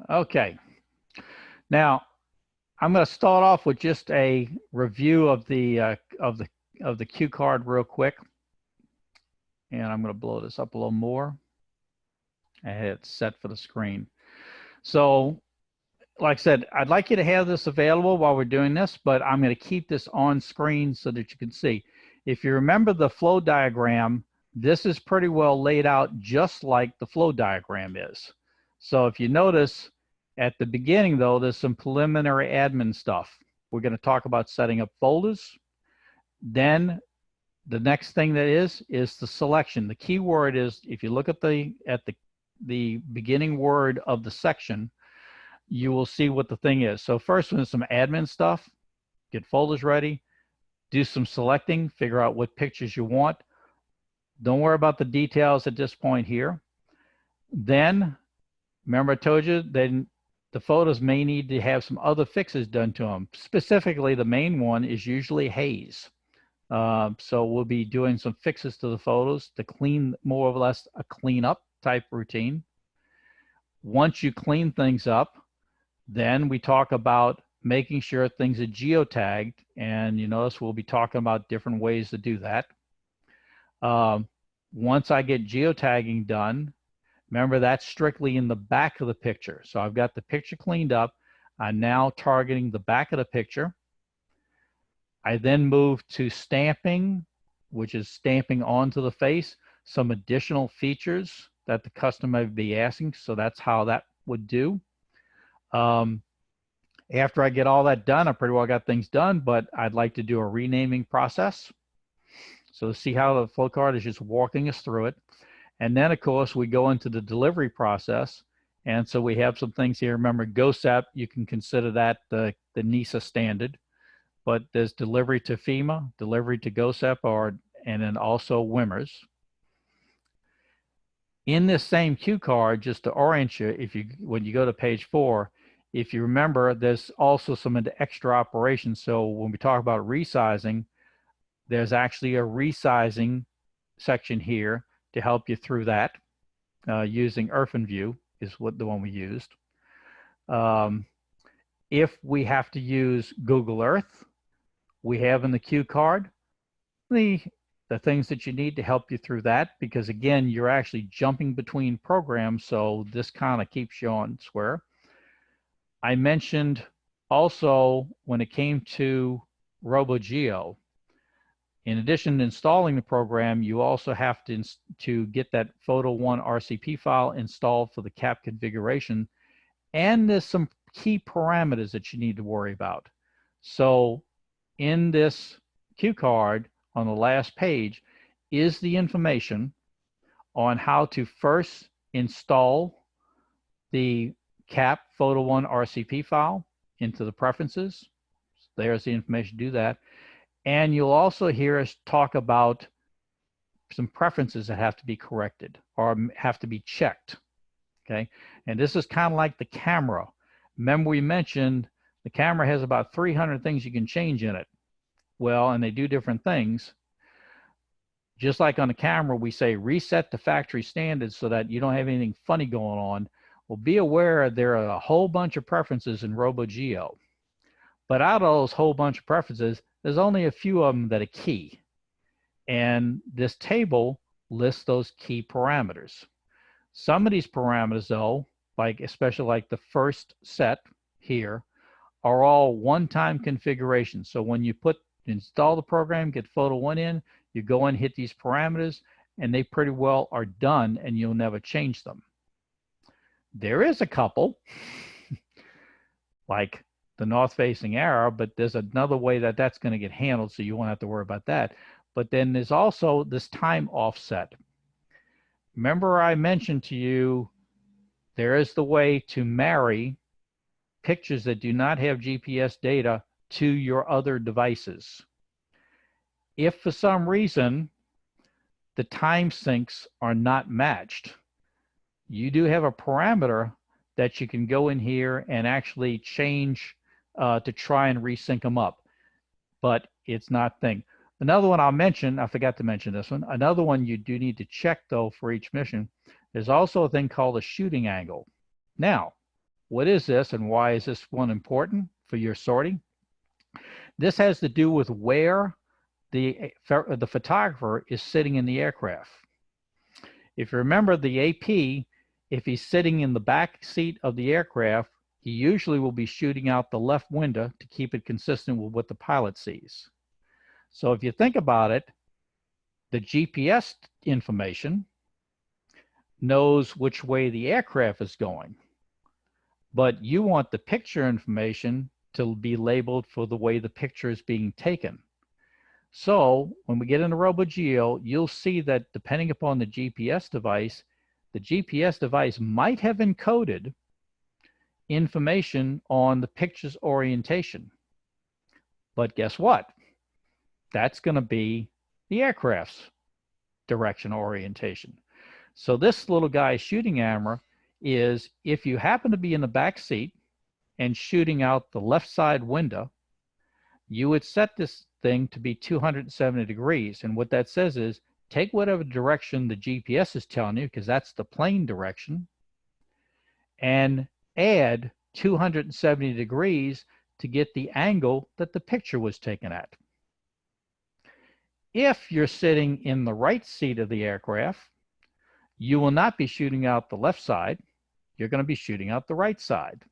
Okay. Now, I'm going to start off with just a review of the cue card real quick, and I'm going to blow this up a little more. I had it set for the screen. So, like I said, I'd like you to have this available while we're doing this, but I'm going to keep this on screen so that you can see. If you remember the flow diagram, this is pretty well laid out just like the flow diagram is. So if you notice at the beginning, though, there's some preliminary admin stuff. We're going to talk about setting up folders. Then the next thing that is the selection. The key word is, if you look at the beginning word of the section, you will see what the thing is. So first one is some admin stuff. Get folders ready. Do some selecting. Figure out what pictures you want. Don't worry about the details at this point here. Then, remember I told you, then the photos may need to have some other fixes done to them. Specifically, the main one is usually haze. So we'll be doing some fixes to the photos to clean, more or less a cleanup type routine. Once you clean things up, then we talk about making sure things are geotagged, and you notice we'll be talking about different ways to do that. Once I get geotagging done, remember that's strictly in the back of the picture. So I've got the picture cleaned up. I'm now targeting the back of the picture. I then move to stamping, which is stamping onto the face, some additional features that the customer may be asking. So that's how that would do. After I get all that done, I pretty well got things done, but I'd like to do a renaming process. So see how the flow card is just walking us through it. And then, of course, we go into the delivery process. And so we have some things here. Remember, GOSAP, you can consider that the NISA standard. But there's delivery to FEMA, delivery to GOSAP, and then also WIMRS. In this same cue card, just to orient you, when you go to page 4, if you remember, there's also some extra operations. So when we talk about resizing, there's actually a resizing section here to help you through that. Using IrfanView is the one we used. If we have to use Google Earth, we have in the cue card the things that you need to help you through that, because again, you're actually jumping between programs, so this kind of keeps you on square. I mentioned also when it came to RoboGeo, in addition to installing the program, you also have to get that Photo 1 RCP file installed for the CAP configuration, and there's some key parameters that you need to worry about. So in this cue card on the last page is the information on how to first install the CAP Photo 1 RCP file into the preferences. There's the information to do that. And you'll also hear us talk about some preferences that have to be corrected or have to be checked, okay? And this is kind of like the camera. Remember we mentioned the camera has about 300 things you can change in it. Well, and they do different things. Just like on the camera, we say reset to factory standards so that you don't have anything funny going on. Well, be aware there are a whole bunch of preferences in RoboGeo. But out of those whole bunch of preferences, there's only a few of them that are key. And this table lists those key parameters. Some of these parameters, though, especially like the first set here, are all one-time configurations. So when you install the program, get Photo 1 in, you go and hit these parameters, and they pretty well are done, and you'll never change them. There is a couple, like the north-facing arrow, but there's another way that that's going to get handled, so you won't have to worry about that. But then there's also this time offset. Remember I mentioned to you, there is the way to marry pictures that do not have GPS data to your other devices. If for some reason the time syncs are not matched, you do have a parameter that you can go in here and actually change to try and resync them up, but it's not thing. Another one I'll mention, I forgot to mention this one, another one you do need to check though for each mission, there's also a thing called a shooting angle. Now, what is this and why is this one important for your sorting? This has to do with where the photographer is sitting in the aircraft. If you remember the AP, if he's sitting in the back seat of the aircraft, he usually will be shooting out the left window to keep it consistent with what the pilot sees. So if you think about it, the GPS information knows which way the aircraft is going, but you want the picture information to be labeled for the way the picture is being taken. So when we get into RoboGeo, you'll see that depending upon the GPS device might have encoded information on the picture's orientation. But guess what? That's going to be the aircraft's direction orientation. So this little guy's shooting camera is, if you happen to be in the back seat and shooting out the left side window, you would set this thing to be 270 degrees. And what that says is, take whatever direction the GPS is telling you, because that's the plane direction, and add 270 degrees to get the angle that the picture was taken at. If you're sitting in the right seat of the aircraft, you will not be shooting out the left side. You're going to be shooting out the right side.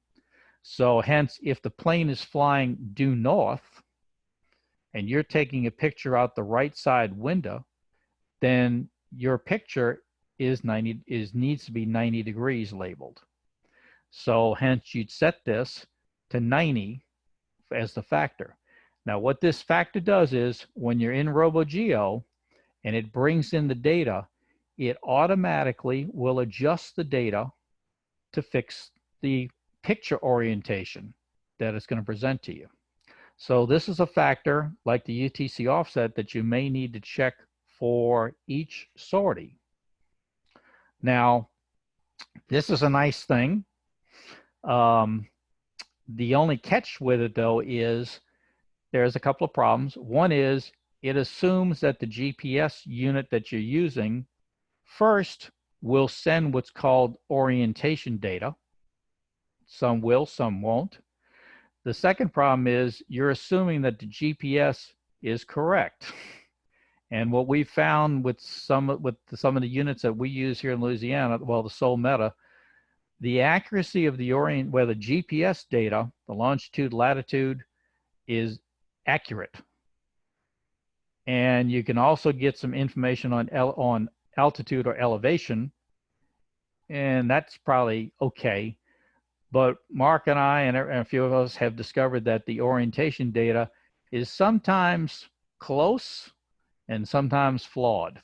So hence, if the plane is flying due north and you're taking a picture out the right side window, then your picture needs to be 90 degrees labeled. So hence you'd set this to 90 as the factor. Now what this factor does is, when you're in RoboGeo and it brings in the data, it automatically will adjust the data to fix the picture orientation that it's going to present to you. So this is a factor like the UTC offset that you may need to check for each sortie. Now, this is a nice thing. The only catch with it, though, is there's a couple of problems. One is it assumes that the GPS unit that you're using first will send what's called orientation data. Some will, some won't. The second problem is you're assuming that the GPS is correct. And what we found with some of the units that we use here in Louisiana, well, the Sol Meta, the accuracy of the GPS data, the longitude, latitude, is accurate. And you can also get some information on altitude or elevation, and that's probably okay. But Mark and I and a few of us have discovered that the orientation data is sometimes close and sometimes flawed.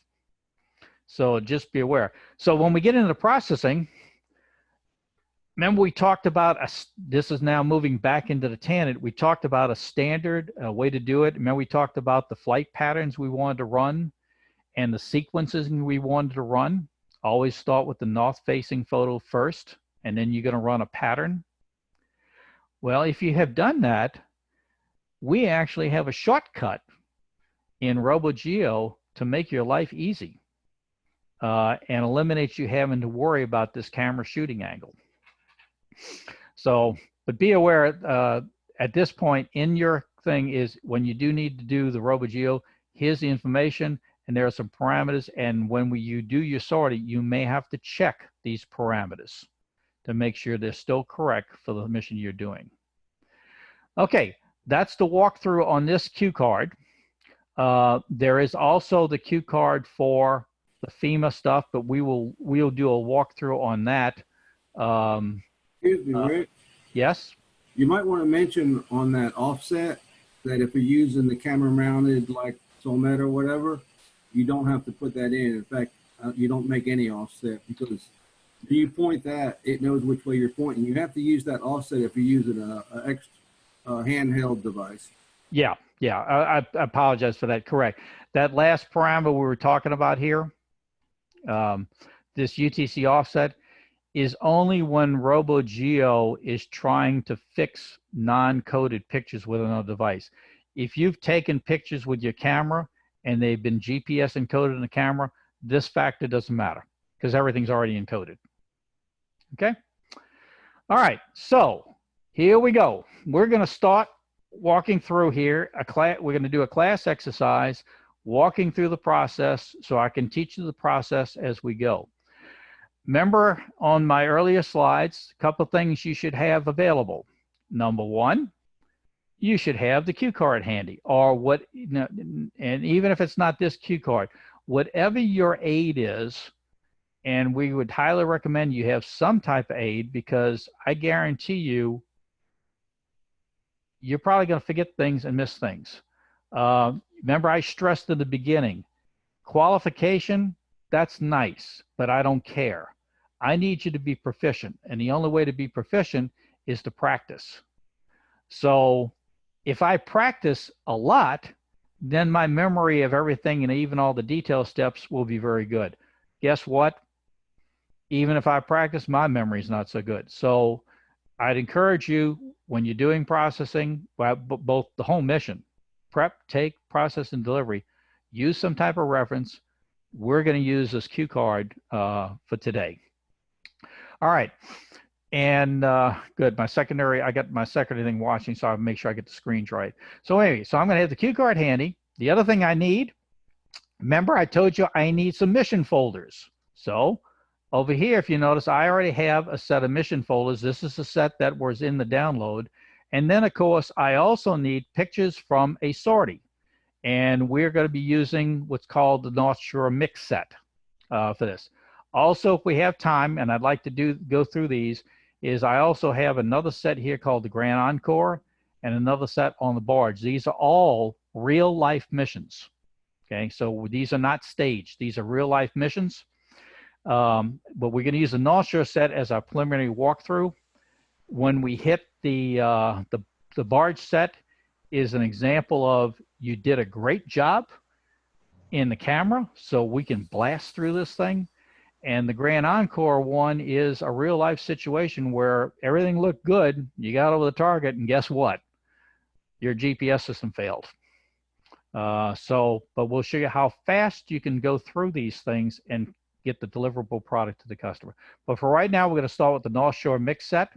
So just be aware. So when we get into processing, remember we talked about, this is now moving back into the tangent, we talked about a standard way to do it. Remember we talked about the flight patterns we wanted to run and the sequences we wanted to run. Always start with the north-facing photo first, and then you're going to run a pattern. Well, if you have done that, we actually have a shortcut in RoboGeo to make your life easy and eliminate you having to worry about this camera shooting angle. So, but be aware at this point in your thing is when you do need to do the RoboGeo, here's the information and there are some parameters. And when you do your sortie, you may have to check these parameters to make sure they're still correct for the mission you're doing. Okay, that's the walkthrough on this cue card. There is also the cue card for the FEMA stuff, but we'll do a walkthrough on that. Excuse me, Rick. Yes? You might want to mention on that offset that if you're using the camera mounted like Sol Meta or whatever, you don't have to put that in. In fact, you don't make any offset, because if you point that, it knows which way you're pointing. You have to use that offset if you're using a handheld device. Yeah. I apologize for that. Correct. That last parameter we were talking about here, this UTC offset, is only when RoboGeo is trying to fix non-coded pictures with another device. If you've taken pictures with your camera and they've been GPS encoded in the camera, this factor doesn't matter because everything's already encoded. Okay? All right, so here we go. We're going to start walking through here. We're going to do a class exercise, walking through the process so I can teach you the process as we go. Remember on my earlier slides, a couple of things you should have available. Number one, you should have the cue card handy, or what, you know, and even if it's not this cue card, whatever your aid is, and we would highly recommend you have some type of aid, because I guarantee you, you're probably going to forget things and miss things. Remember, I stressed in the beginning, qualification, that's nice, but I don't care. I need you to be proficient, and the only way to be proficient is to practice. So if I practice a lot, then my memory of everything and even all the detail steps will be very good. Guess what? Even if I practice, my memory is not so good. So I'd encourage you, when you're doing processing, both the whole mission, prep, take, process, and delivery, use some type of reference. We're going to use this cue card for today. All right. And good, I got my secondary thing watching, so I'll make sure I get the screens right. So anyway, so I'm going to have the cue card handy. The other thing I need, remember I told you I need some mission folders. So over here, if you notice, I already have a set of mission folders. This is the set that was in the download. And then, of course, I also need pictures from a sortie. And we're going to be using what's called the North Shore Mix Set for this. Also, if we have time, and I'd like to go through these, is I also have another set here called the Grand Encore and another set on the barge. These are all real-life missions. Okay, so these are not staged. These are real-life missions. But we're going to use the North Shore set as our preliminary walkthrough. When we hit the barge set is an example of you did a great job in the camera, so we can blast through this thing. And the Grand Encore one is a real life situation where everything looked good. You got over the target, and guess what? Your GPS system failed. But we'll show you how fast you can go through these things and get the deliverable product to the customer. But for right now, we're going to start with the North Shore Mix Set.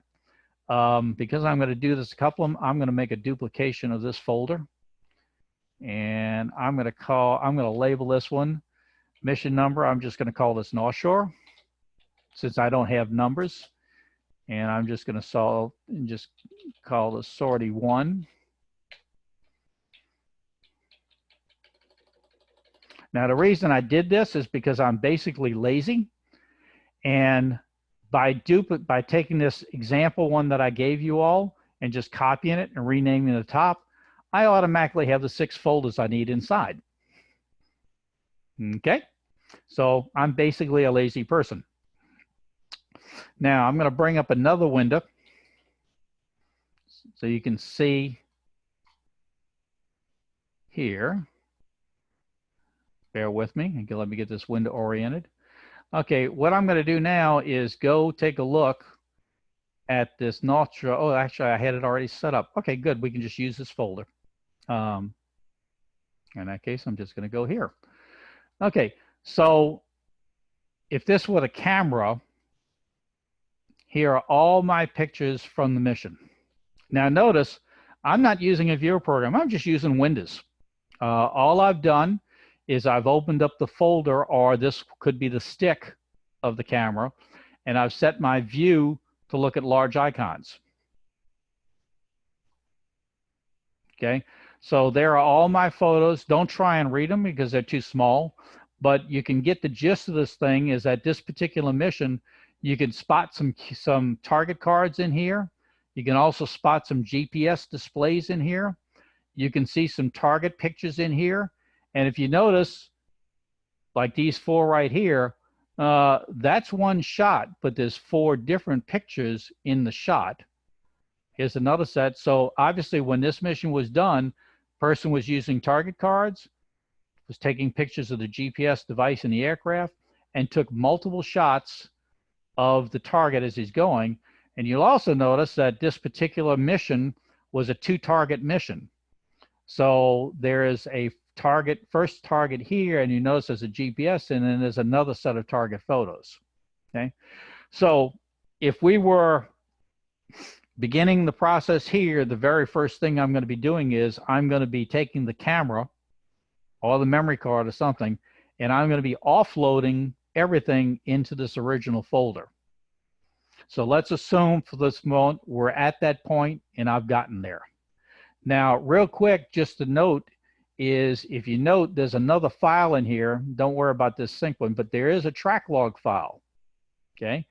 Because I'm going to do this a couple of them, I'm going to make a duplication of this folder. And I'm going to label this one mission number. I'm just going to call this North Shore, since I don't have numbers. And I'm just going to call this sortie 1. Now, the reason I did this is because I'm basically lazy. And by taking this example one that I gave you all and just copying it and renaming the top, I automatically have the 6 folders I need inside. Okay, so I'm basically a lazy person. Now I'm going to bring up another window so you can see here. Bear with me and let me get this window oriented. Okay, what I'm going to do now is go take a look at this North Shore. Oh, actually, I had it already set up. Okay, good. We can just use this folder. In that case, I'm just going to go here. Okay, so if this were the camera, here are all my pictures from the mission. Now, notice I'm not using a viewer program. I'm just using Windows. All I've done is I've opened up the folder, or this could be the stick of the camera, and I've set my view to look at large icons. Okay, so there are all my photos. Don't try and read them because they're too small, but you can get the gist of this thing is that this particular mission, you can spot some target cards in here. You can also spot some GPS displays in here. You can see some target pictures in here. And if you notice, like these 4 right here, that's one shot, but there's 4 different pictures in the shot. Here's another set. So obviously when this mission was done, person was using target cards, was taking pictures of the GPS device in the aircraft, and took multiple shots of the target as he's going. And you'll also notice that this particular mission was a 2-target mission. So there is a first target here, and you notice there's a GPS, and then there's another set of target photos. Okay, so if we were beginning the process here, the very first thing I'm going to be doing is I'm going to be taking the camera or the memory card or something, and I'm going to be offloading everything into this original folder. So let's assume for this moment we're at that point and I've gotten there. Now, real quick, just to note is, if you note, there's another file in here. Don't worry about this sync one, but there is a track log file. Okay.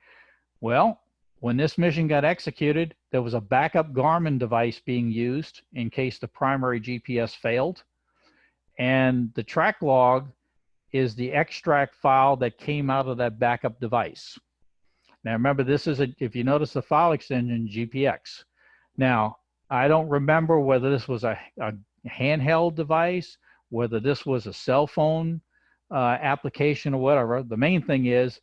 Well, when this mission got executed, there was a backup Garmin device being used in case the primary GPS failed. And the track log is the extract file that came out of that backup device. Now remember, this is if you notice the file extension, GPX. Now, I don't remember whether this was a handheld device, whether this was a cell phone application or whatever. The main thing is,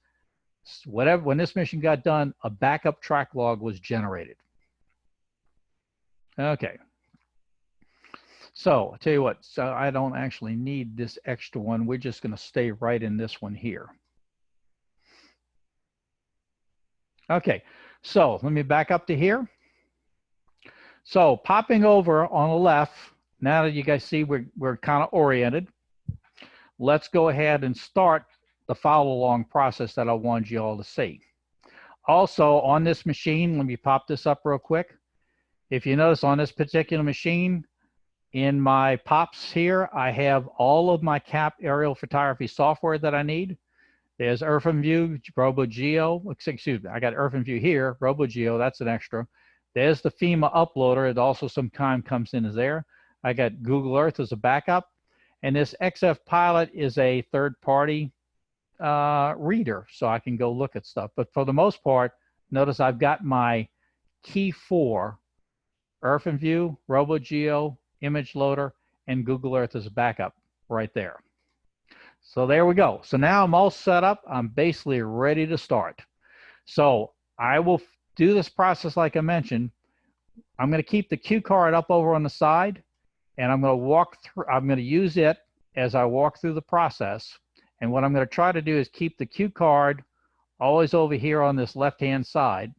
when this mission got done, a backup track log was generated. Okay. So I'll tell you what, so I don't actually need this extra one. We're just going to stay right in this one here. Okay, so let me back up to here. So popping over on the left, now that you guys see we're kind of oriented, let's go ahead and start the follow along process that I wanted you all to see. Also on this machine, let me pop this up real quick. If you notice on this particular machine, in my POPs here, I have all of my CAP aerial photography software that I need. There's EarthInView, RoboGeo, excuse me, I got EarthInView here, RoboGeo, that's an extra. There's the FEMA uploader, it also sometimes comes in as there. I got Google Earth as a backup. And this XF Pilot is a third-party reader, so I can go look at stuff. But for the most part, notice I've got my key 4, EarthInView, RoboGeo, Image Loader, and Google Earth as a backup right there. So there we go. So now I'm all set up. I'm basically ready to start. So I will do this process like I mentioned. I'm going to keep the cue card up over on the side, and I'm going to walk through. I'm going to use it as I walk through the process. And what I'm going to try to do is keep the cue card always over here on this left-hand side.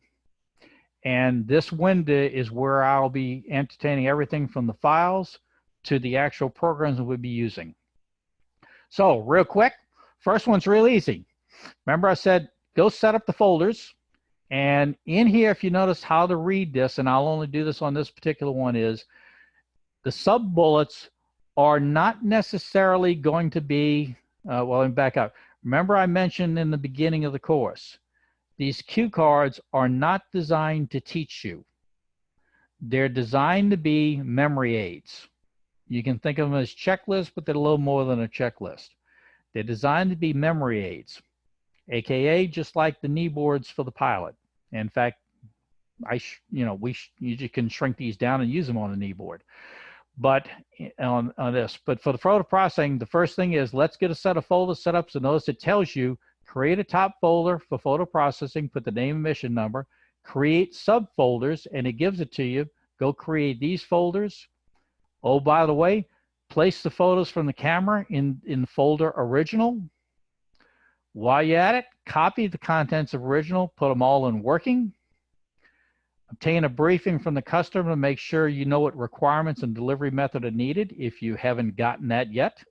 And this window is where I'll be entertaining everything from the files to the actual programs that we'll be using. So real quick, first one's real easy. Remember I said, go set up the folders. And in here, if you notice how to read this, and I'll only do this on this particular one, is the sub-bullets are not necessarily going to be, well, let me back up. Remember I mentioned in the beginning of the course, these cue cards are not designed to teach you. They're designed to be memory aids. You can think of them as checklists, but they're a little more than a checklist. They're designed to be memory aids, AKA just like the knee boards for the pilot. In fact, you can shrink these down and use them on a knee board. But on this, but for the photo processing, the first thing is let's get a set of folders set up. So notice it tells you create a top folder for photo processing, put the name and mission number, create subfolders, and it gives it to you. Go create these folders. Oh, by the way, place the photos from the camera in the folder original. While you're at it, copy the contents of original, put them all in working. Obtain a briefing from the customer to make sure you know what requirements and delivery method are needed if you haven't gotten that yet.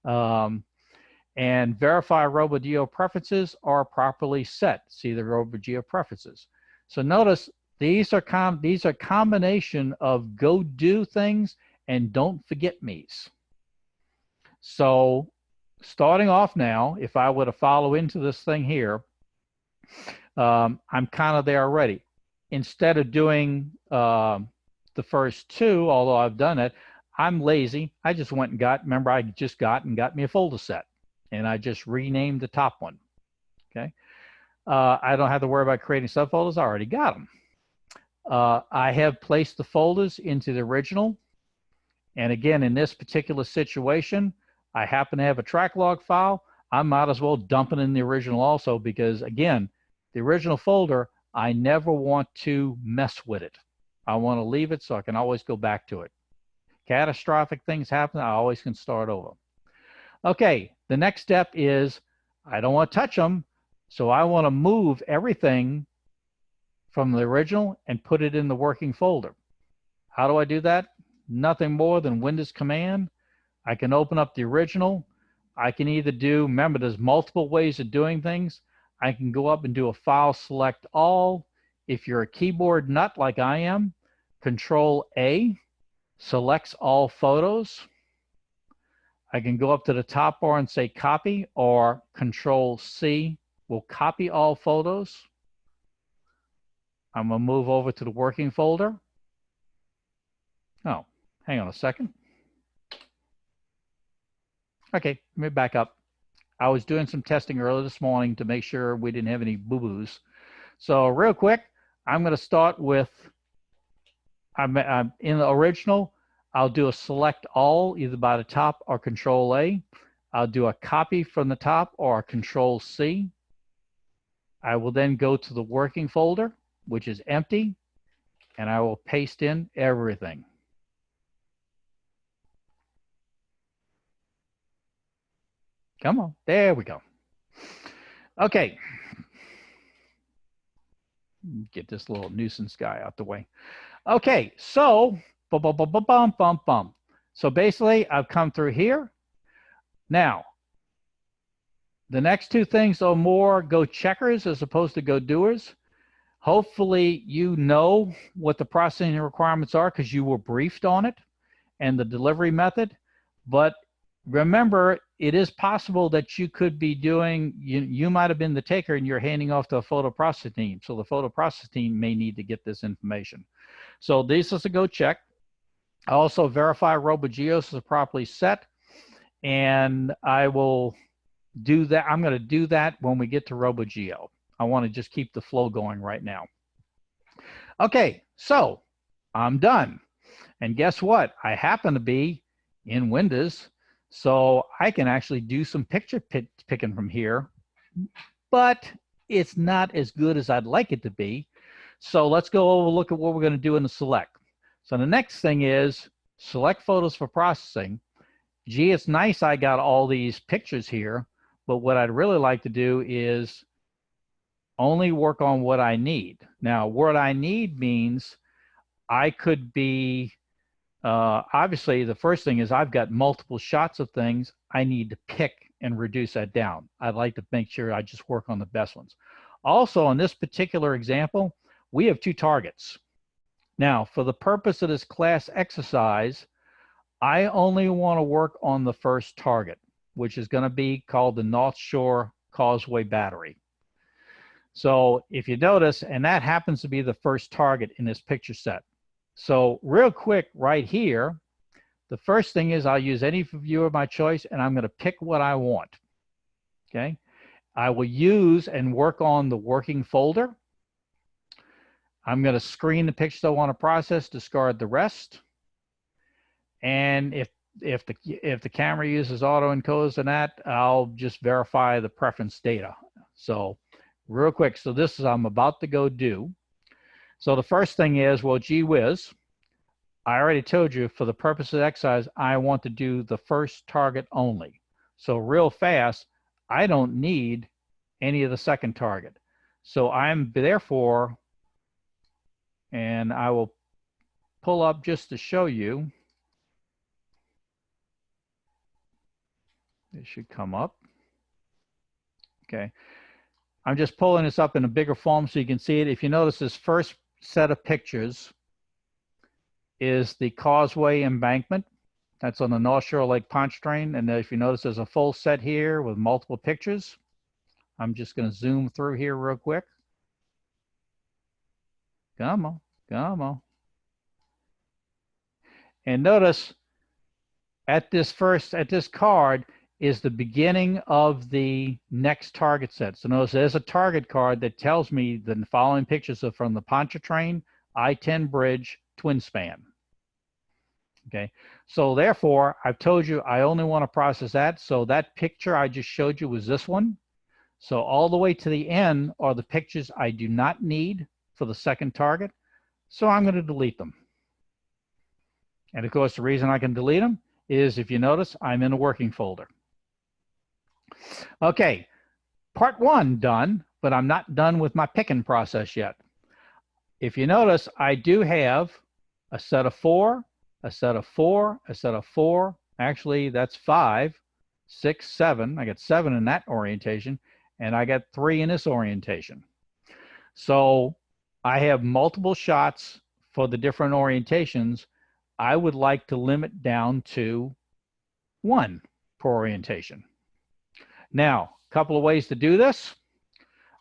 And verify RoboGeo preferences are properly set. See the RoboGeo preferences. So notice these are combination of go do things and don't forget me's. So starting off now, if I were to follow into this thing here, I'm kind of there already. Instead of doing the first two, although I've done it, I'm lazy. I just went and got me a folder set. And I just renamed the top one, okay? I don't have to worry about creating subfolders. I already got them. I have placed the folders into the original. And again, in this particular situation, I happen to have a track log file. I might as well dump it in the original also because, again, the original folder, I never want to mess with it. I want to leave it so I can always go back to it. Catastrophic things happen, I always can start over. Okay, the next step is I don't want to touch them, so I want to move everything from the original and put it in the working folder. How do I do that? Nothing more than Windows Command. I can open up the original. I can either do, remember there's multiple ways of doing things. I can go up and do a file select all. If you're a keyboard nut like I am, Control A selects all photos. I can go up to the top bar and say copy, or Control C will copy all photos. I'm gonna move over to the working folder. Oh, hang on a second. Okay, let me back up. I was doing some testing earlier this morning to make sure we didn't have any boo-boos. So real quick, I'm gonna start with, I'm in the original, I'll do a select all either by the top or Control A. I'll do a copy from the top or Control C. I will then go to the working folder, which is empty, and I will paste in everything. Come on, there we go. Okay. Get this little nuisance guy out the way. Okay, so, So basically, I've come through here. Now, the next two things are more go checkers as opposed to go doers. Hopefully, you know what the processing requirements are because you were briefed on it and the delivery method. But remember, it is possible that you could be doing, you might have been the taker and you're handing off to a photo processing team. So the photo processing team may need to get this information. So this is a go check. I also verify RoboGeos is properly set, and I will do that. I'm going to do that when we get to RoboGeo. I want to just keep the flow going right now. Okay, so I'm done. And guess what? I happen to be in Windows, so I can actually do some picture picking from here, but it's not as good as I'd like it to be. So let's go over look at what we're going to do in the select. So the next thing is select photos for processing. Gee, it's nice I got all these pictures here, but what I'd really like to do is only work on what I need. Now, what I need means I could be, obviously the first thing is I've got multiple shots of things. I need to pick and reduce that down. I'd like to make sure I just work on the best ones. Also, in this particular example, we have two targets. Now, for the purpose of this class exercise, I only want to work on the first target, which is going to be called the North Shore Causeway Battery. So if you notice, and that happens to be the first target in this picture set. So real quick right here, the first thing is I'll use any view of my choice, and I'm going to pick what I want. Okay. I will use and work on the working folder. I'm going to screen the pictures I want to process, discard the rest. And if the camera uses auto encodes and that, I'll just verify the preference data. So real quick, so this is I'm about to go do. So the first thing is, well, gee whiz, I already told you for the purpose of the exercise, I want to do the first target only. So real fast, I don't need any of the second target. So I'm therefore, and I will pull up just to show you. It should come up. Okay. I'm just pulling this up in a bigger form so you can see it. If you notice, this first set of pictures is the Causeway embankment. That's on the North Shore Lake Pontchartrain. And if you notice, there's a full set here with multiple pictures. I'm just going to zoom through here real quick. Come on, come on. And notice at this card is the beginning of the next target set. So notice there's a target card that tells me the following pictures are from the Pontchartrain, I-10 bridge, twin span. Okay, so therefore I've told you I only want to process that. So that picture I just showed you was this one. So all the way to the end are the pictures I do not need for the second target. So I'm going to delete them. And of course, the reason I can delete them is if you notice, I'm in a working folder. Okay, part one done, but I'm not done with my picking process yet. if you notice, I do have a set of 4, a set of 4, a set of 4. Actually, that's 5, 6, 7. I got 7 in that orientation, and I got 3 in this orientation. So I have multiple shots for the different orientations. I would like to limit down to 1 per orientation. Now, a couple of ways to do this.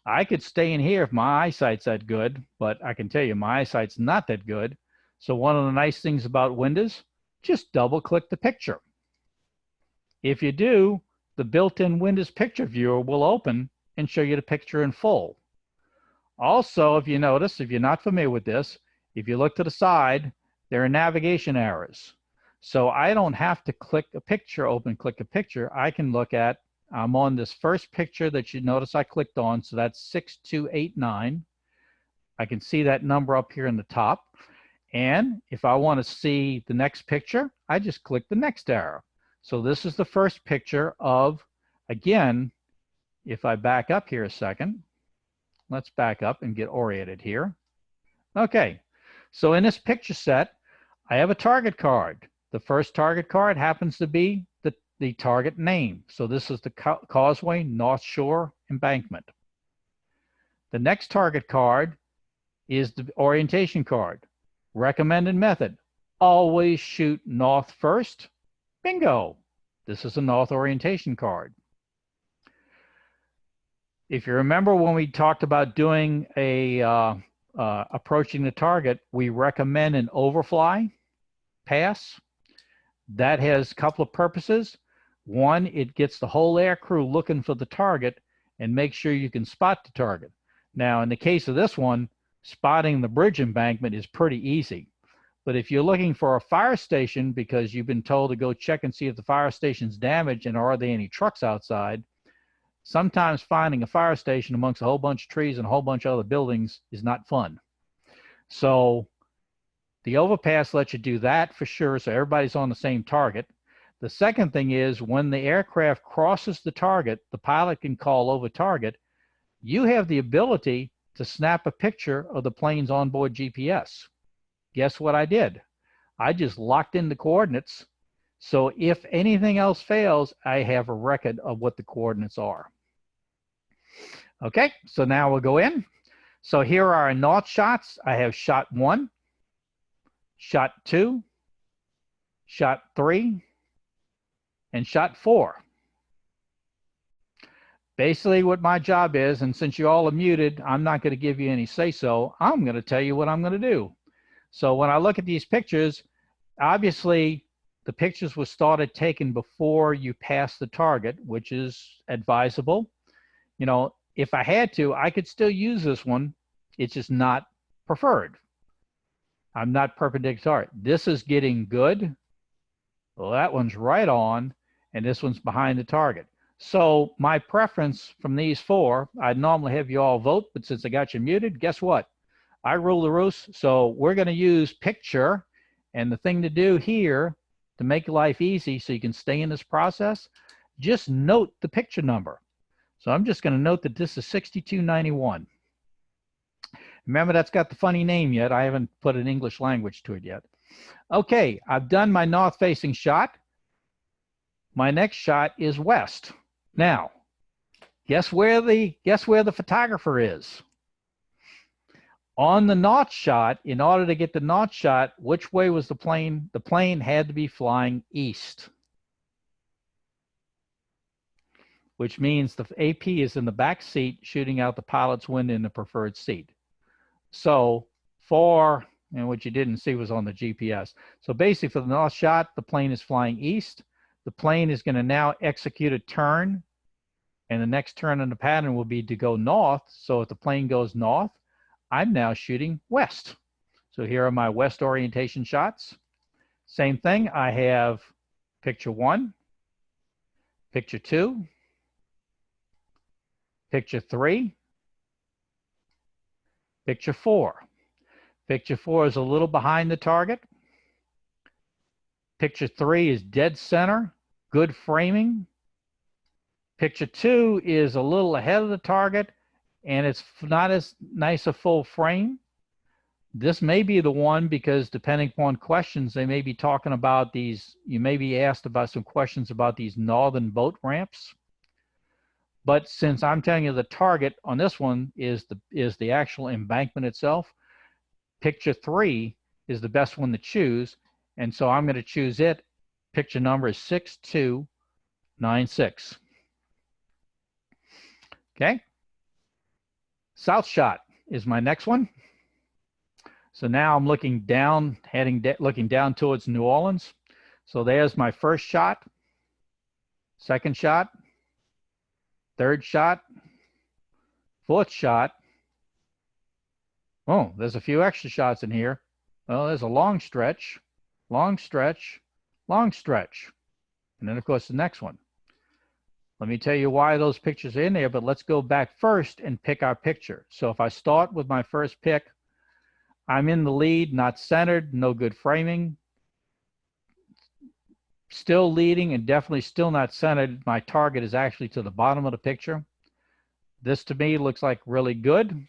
I could stay in here if my eyesight's that good, but I can tell you my eyesight's not that good. So one of the nice things about Windows, just double click the picture. If you do, the built-in Windows picture viewer will open and show you the picture in full. Also, if you notice, if you're not familiar with this, if you look to the side, there are navigation arrows. So I don't have to click a picture, click a picture. I can look at, I'm on this first picture that you notice I clicked on, so that's 6289. I can see that number up here in the top. And if I want to see the next picture, I just click the next arrow. So this is the first picture of, again, if I back up here a second, let's back up and get oriented here. Okay, so in this picture set, I have a target card. The first target card happens to be the target name. So this is the Causeway North Shore Embankment. The next target card is the orientation card. Recommended method, always shoot north first. Bingo, this is a north orientation card. If you remember when we talked about doing a approaching the target, we recommend an overfly pass. That has a couple of purposes. One, it gets the whole air crew looking for the target and make sure you can spot the target. Now, in the case of this one, spotting the bridge embankment is pretty easy. But if you're looking for a fire station because you've been told to go check and see if the fire station's damaged and are there any trucks outside, sometimes finding a fire station amongst a whole bunch of trees and a whole bunch of other buildings is not fun. So the overpass lets you do that for sure, so everybody's on the same target. The second thing is when the aircraft crosses the target, the pilot can call over target. You have the ability to snap a picture of the plane's onboard GPS. Guess what I did? I just locked in the coordinates. So if anything else fails, I have a record of what the coordinates are. Okay, so now we'll go in. So here are our north shots. I have shot 1, shot 2, shot 3, and shot 4. Basically what my job is, and since you all are muted, I'm not going to give you any say-so. I'm going to tell you what I'm going to do. So when I look at these pictures, obviously the pictures were started taken before you pass the target, which is advisable. You know, if I had to, I could still use this one. It's just not preferred. I'm not perpendicular. This is getting good. Well, that one's right on, and this one's behind the target. So my preference from these 4, I'd normally have you all vote, but since I got you muted, guess what? I rule the roost. So we're going to use picture, and the thing to do here to make life easy so you can stay in this process, just note the picture number. So I'm just going to note that this is 6291. Remember, that's got the funny name yet. I haven't put an English language to it yet. Okay, I've done my north-facing shot. My next shot is west. Now, guess where the photographer is? On the north shot, in order to get the north shot, which way was the plane? The plane had to be flying east, which means the AP is in the back seat shooting out the pilot's window in the preferred seat. So and what you didn't see was on the GPS. So basically for the north shot, the plane is flying east. The plane is going to now execute a turn, and the next turn in the pattern will be to go north. So if the plane goes north, I'm now shooting west. So here are my west orientation shots. Same thing, I have picture 1, picture 2, picture 3, picture 4. Picture 4 is a little behind the target. Picture 3 is dead center, good framing. Picture 2 is a little ahead of the target, and it's not as nice a full frame. this may be the one because depending upon questions, they may be talking about these, you may be asked about some questions about these northern boat ramps. But since I'm telling you the target on this one is the actual embankment itself, picture 3 is the best one to choose. And so I'm going to choose it. Picture number is 6296. Okay. South shot is my next one. So now I'm looking down, looking down towards New Orleans. So there's my first shot, second shot, third shot, fourth shot. Oh, there's a few extra shots in here. Well, there's a long stretch, long stretch, long stretch. And then, of course, the next one. Let me tell you why those pictures are in there, but let's go back first and pick our picture. So if I start with my first pick, I'm in the lead, not centered, no good framing. Still leading and definitely still not centered. My target is actually to the bottom of the picture. This to me looks like really good.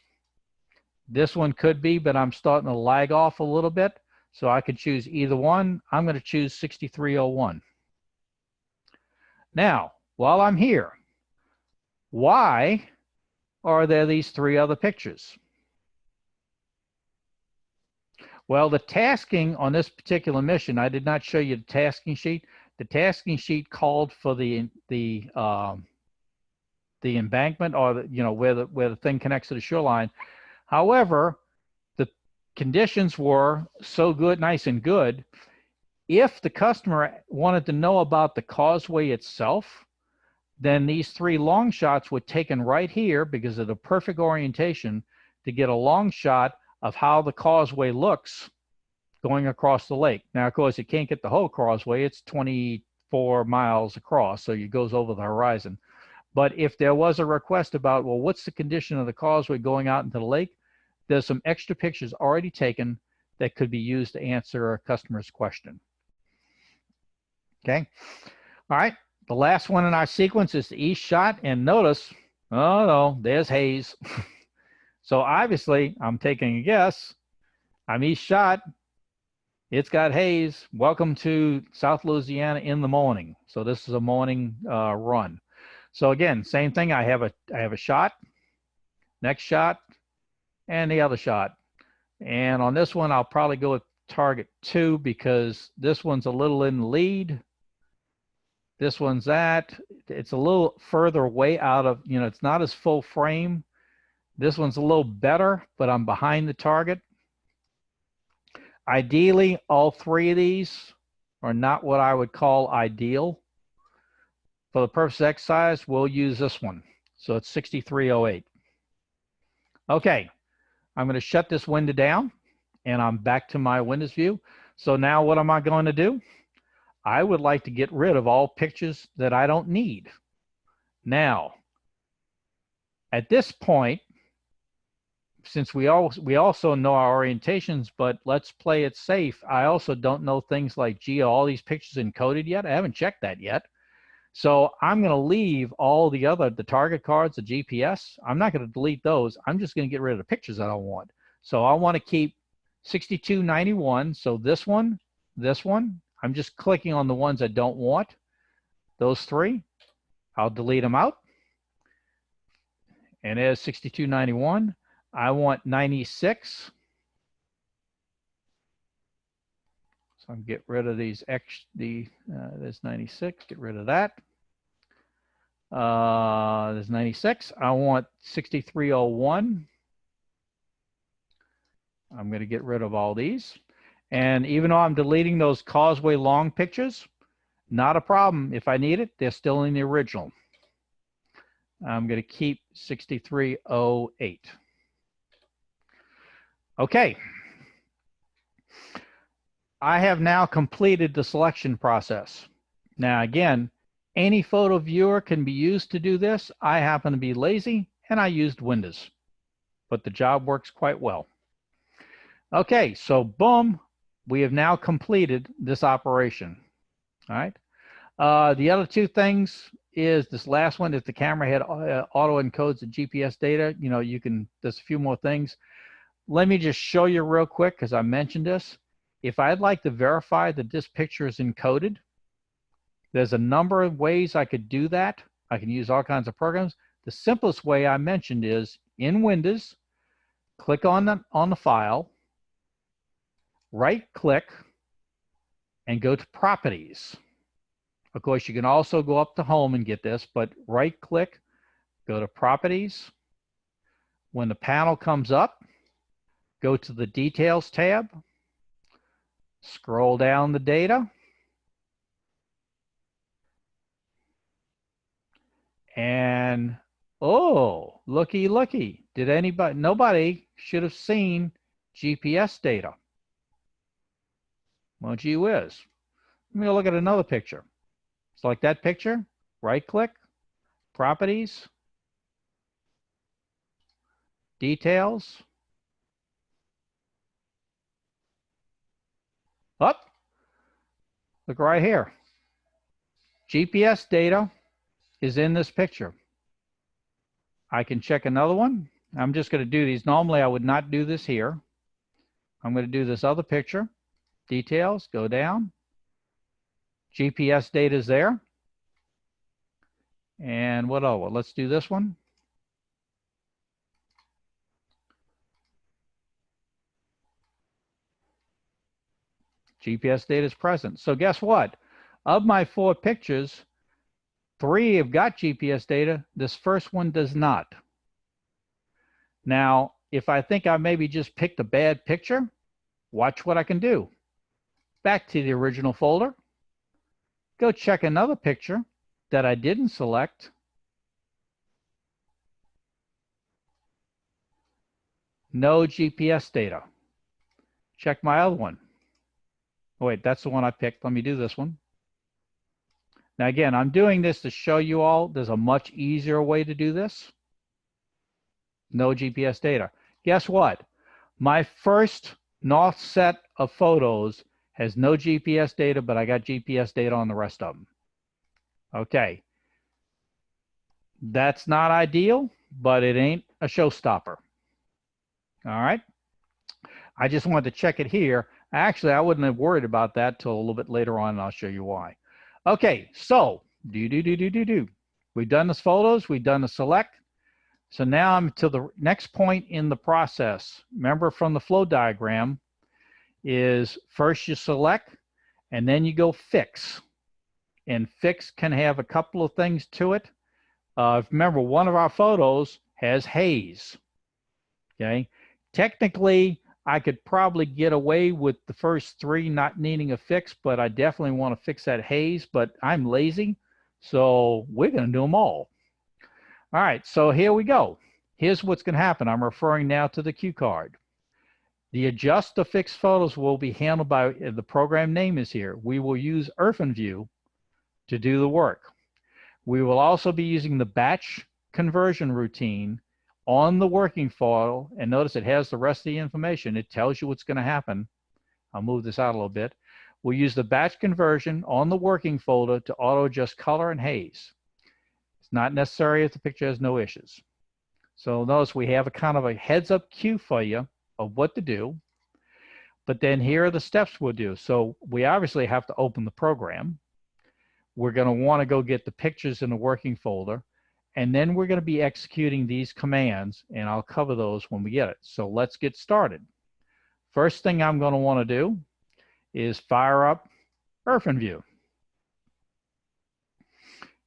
This one could be, but I'm starting to lag off a little bit. So I could choose either one. I'm going to choose 6301. Now, while I'm here, why are there these 3 other pictures? Well, the tasking on this particular mission, I did not show you the tasking sheet. The tasking sheet called for the embankment, or where the thing connects to the shoreline. However, the conditions were so good, nice and good. If the customer wanted to know about the causeway itself, then these 3 long shots were taken right here because of the perfect orientation to get a long shot of how the causeway looks going across the lake. Now, of course, you can't get the whole causeway. It's 24 miles across, so it goes over the horizon. But if there was a request about, well, what's the condition of the causeway going out into the lake, there's some extra pictures already taken that could be used to answer a customer's question. Okay. All right. The last one in our sequence is the east shot. And notice, oh no, there's haze. So obviously, I'm taking a guess. I'm east shot. It's got haze. Welcome to South Louisiana in the morning. So this is a morning run. So again, same thing. I have a shot, next shot, and the other shot. And on this one, I'll probably go with target 2 because this one's a little in the lead. This one's it's a little further away out of, it's not as full frame. This one's a little better, but I'm behind the target. Ideally, all 3 of these are not what I would call ideal. For the purpose of exercise, we'll use this one. So it's 6308. Okay, I'm going to shut this window down, and I'm back to my Windows view. So now what am I going to do? I would like to get rid of all pictures that I don't need. Now, at this point, since we also know our orientations, but let's play it safe. I also don't know things like, gee, are all these pictures encoded yet? I haven't checked that yet. So I'm going to leave all the target cards, the GPS. I'm not going to delete those. I'm just going to get rid of the pictures I don't want. So I want to keep 6291. So this one, I'm just clicking on the ones I don't want. Those 3, I'll delete them out. And there's 6291. I want 96. So I'm get rid of these there's 96, get rid of that. There's 96. I want 6301. I'm going to get rid of all these. And even though I'm deleting those causeway long pictures, not a problem. If I need it, they're still in the original. I'm going to keep 6308. Okay. I have now completed the selection process. Now, again, any photo viewer can be used to do this. I happen to be lazy, and I used Windows, but the job works quite well. Okay, so boom, we have now completed this operation. All right. The other 2 things is this last one, if the camera head auto encodes the GPS data, there's a few more things. let me just show you real quick because I mentioned this. If I'd like to verify that this picture is encoded, there's a number of ways I could do that. I can use all kinds of programs. The simplest way I mentioned is in Windows, click on the file, right click, and go to Properties. Of course, you can also go up to Home and get this, but right click, go to Properties. When the panel comes up, go to the Details tab, scroll down the data, and oh, looky. Did nobody should have seen GPS data. Well, gee whiz. Let me go look at another picture. Select that picture, right click, Properties, Details. Up. Look right here. GPS data is in this picture. I can check another one. I'm just going to do these. Normally, I would not do this here. I'm going to do this other picture. Details, go down. GPS data is there. And what else? Well, let's do this one. GPS data is present. So guess what? Of my 4 pictures, 3 have got GPS data. This first one does not. Now, if I think I maybe just picked a bad picture, watch what I can do. Back to the original folder. Go check another picture that I didn't select. No GPS data. Check my other one. Oh, wait, that's the one I picked. Let me do this one. Now, again, I'm doing this to show you all there's a much easier way to do this. No GPS data. Guess what? My first north set of photos has no GPS data, but I got GPS data on the rest of them. Okay. That's not ideal, but it ain't a showstopper. All right. I just wanted to check it here. Actually, I wouldn't have worried about that till a little bit later on, and I'll show you why. Okay, so we've done the photos, we've done the select. So now I'm to the next point in the process. Remember from the flow diagram is first you select and then you go fix. And fix can have a couple of things to it. Remember, one of our photos has haze. Okay, technically, I could probably get away with the first 3 not needing a fix, but I definitely want to fix that haze, but I'm lazy, so we're going to do them all. All right, so here we go. Here's what's going to happen. I'm referring now to the cue card. The adjust to fix photos will be handled by, the program name is here. We will use OrphanView to do the work. We will also be using the batch conversion routine on the working file, and notice it has the rest of the information. It tells you what's going to happen. I'll move this out a little bit. We'll use the batch conversion on the working folder to auto adjust color and haze. It's not necessary if the picture has no issues. So notice we have a kind of a heads up cue for you of what to do, but then here are the steps we'll do. So we obviously have to open the program. We're going to want to go get the pictures in the working folder. And then we're going to be executing these commands, and I'll cover those when we get it. So let's get started. First thing I'm going to want to do is fire up OrphanView.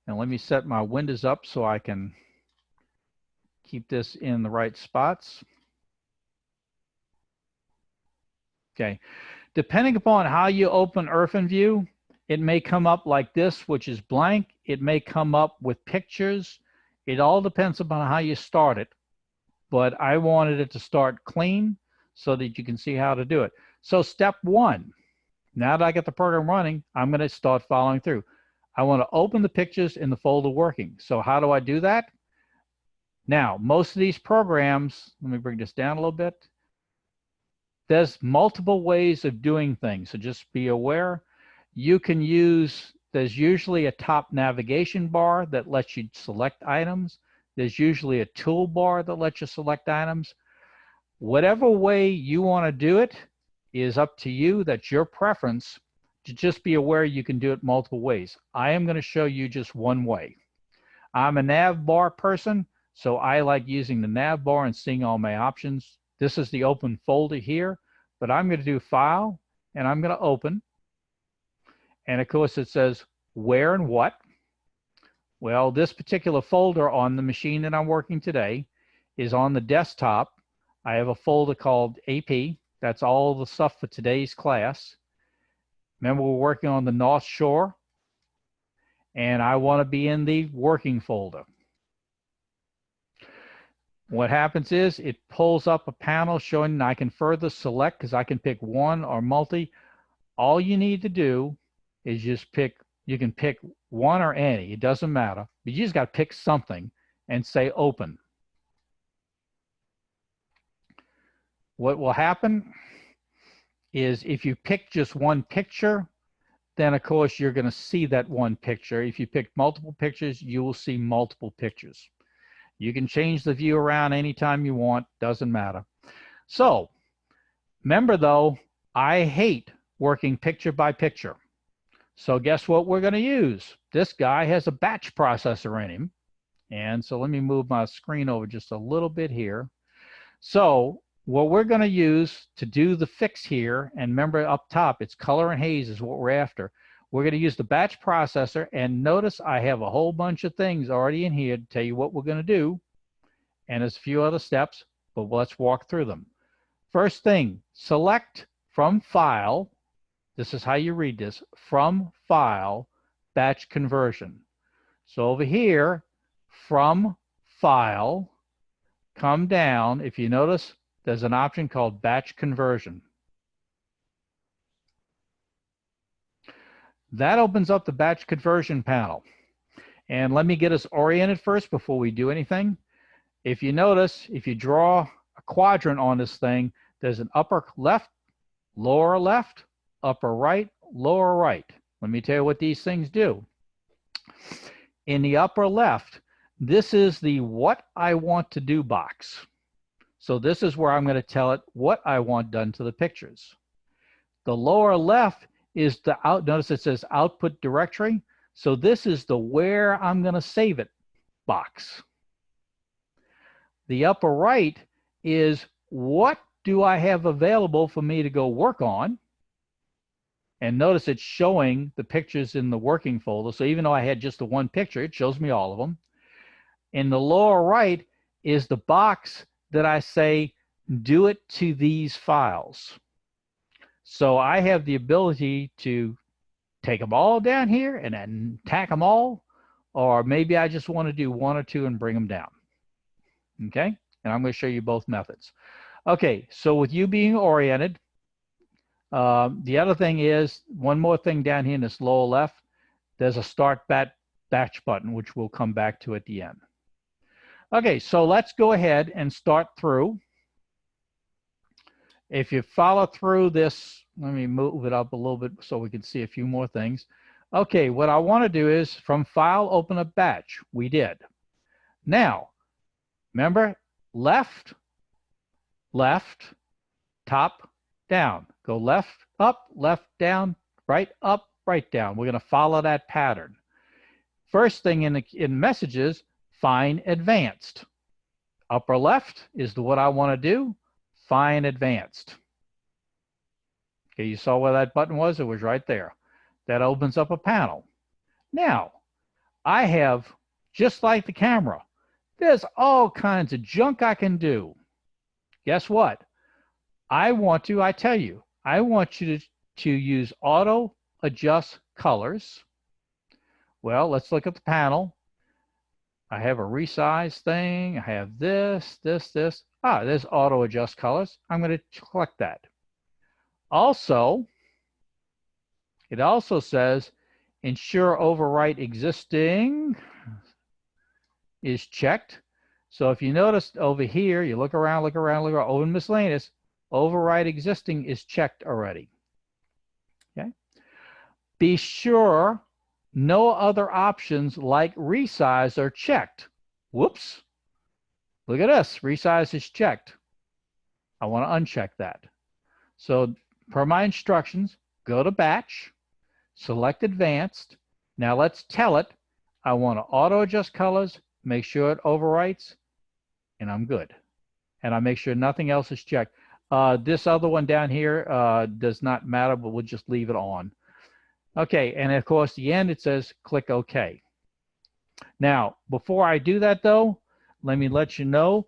And let me set my windows up so I can keep this in the right spots. Okay. Depending upon how you open OrphanView, it may come up like this, which is blank. It may come up with pictures. It all depends upon how you start it, but I wanted it to start clean so that you can see how to do it. So step 1, now that I get the program running, I'm going to start following through. I want to open the pictures in the folder working. So how do I do that? Now, most of these programs, let me bring this down a little bit. There's multiple ways of doing things, so just be aware. You can use, there's usually a top navigation bar that lets you select items. There's usually a toolbar that lets you select items. Whatever way you want to do it is up to you. That's your preference. To just be aware you can do it multiple ways. I am going to show you just one way. I'm a nav bar person, so I like using the nav bar and seeing all my options. This is the open folder here, but I'm going to do File, and I'm going to Open. And of course it says where and what. Well, this particular folder on the machine that I'm working today is on the desktop. I have a folder called AP. That's all the stuff for today's class. Remember, we're working on the North Shore, and I want to be in the working folder. What happens is it pulls up a panel showing I can further select because I can pick one or multi. All you need to do is just pick, you can pick one or any, it doesn't matter, but you just got to pick something and say open. What will happen is if you pick just one picture, then of course you're going to see that one picture. If you pick multiple pictures, you will see multiple pictures. You can change the view around anytime you want, doesn't matter. So remember though, I hate working picture by picture. So guess what we're going to use? This guy has a batch processor in him. And so let me move my screen over just a little bit here. So what we're going to use to do the fix here, and remember up top, it's color and haze is what we're after. We're going to use the batch processor, and notice I have a whole bunch of things already in here to tell you what we're going to do. And there's a few other steps, but let's walk through them. First thing, select from File. This is how you read this, from File, Batch Conversion. So over here, from File, come down. If you notice, there's an option called Batch Conversion. That opens up the Batch Conversion panel. And let me get us oriented first before we do anything. If you notice, if you draw a quadrant on this thing, there's an upper left, lower left, upper right, lower right. Let me tell you what these things do. In the upper left, this is the what I want to do box. So this is where I'm going to tell it what I want done to the pictures. The lower left is the notice it says output directory. So this is the where I'm going to save it box. The upper right is what do I have available for me to go work on? And notice it's showing the pictures in the working folder. So even though I had just the one picture, it shows me all of them. In the lower right is the box that I say, do it to these files. So I have the ability to take them all down here and then tack them all, or maybe I just want to do one or two and bring them down. Okay, and I'm going to show you both methods. Okay, so with you being oriented, the other thing is, one more thing down here in this lower left, there's a Start Batch button, which we'll come back to at the end. Okay, so let's go ahead and start through. If you follow through this, let me move it up a little bit so we can see a few more things. Okay, what I want to do is from File, open a batch. We did. Now, remember, left, left, top, down. Go left, down, right, up, right, down. We're going to follow that pattern. First thing in messages, find advanced. Upper left is what I want to do. Find advanced. Okay, you saw where that button was? It was right there. That opens up a panel. Now, I have, just like the camera, there's all kinds of junk I can do. Guess what? I tell you, I want you to use auto adjust colors. Well, let's look at the panel. I have a resize thing. I have this. There's auto adjust colors. I'm going to click that. Also, it also says ensure overwrite existing is checked. So if you notice over here, you look around, open miscellaneous, override existing is checked already. Okay. Be sure no other options like resize are checked. Whoops. Look at this. Resize is checked. I want to uncheck that. So per my instructions, go to batch, select advanced. Now let's tell it, I want to auto adjust colors, make sure it overwrites, and I'm good. And I make sure nothing else is checked. This other one down here does not matter, but we'll just leave it on. Okay, and of course, the end, it says click OK. Now, before I do that though, let me let you know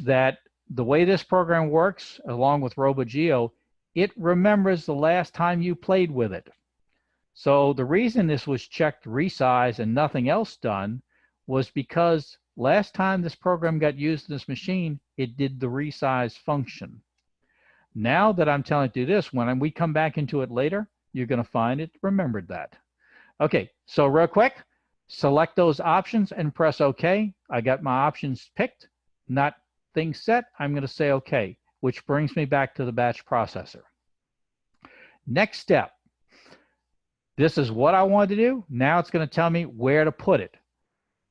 that the way this program works, along with RoboGeo, it remembers the last time you played with it. So the reason this was checked resize and nothing else done was because last time this program got used in this machine, it did the resize function. Now that I'm telling it to do this, when we come back into it later, you're going to find it remembered that. Okay, so real quick, select those options and press OK. I got my options picked, not things set. I'm going to say OK, which brings me back to the batch processor. Next step. This is what I want to do. Now it's going to tell me where to put it.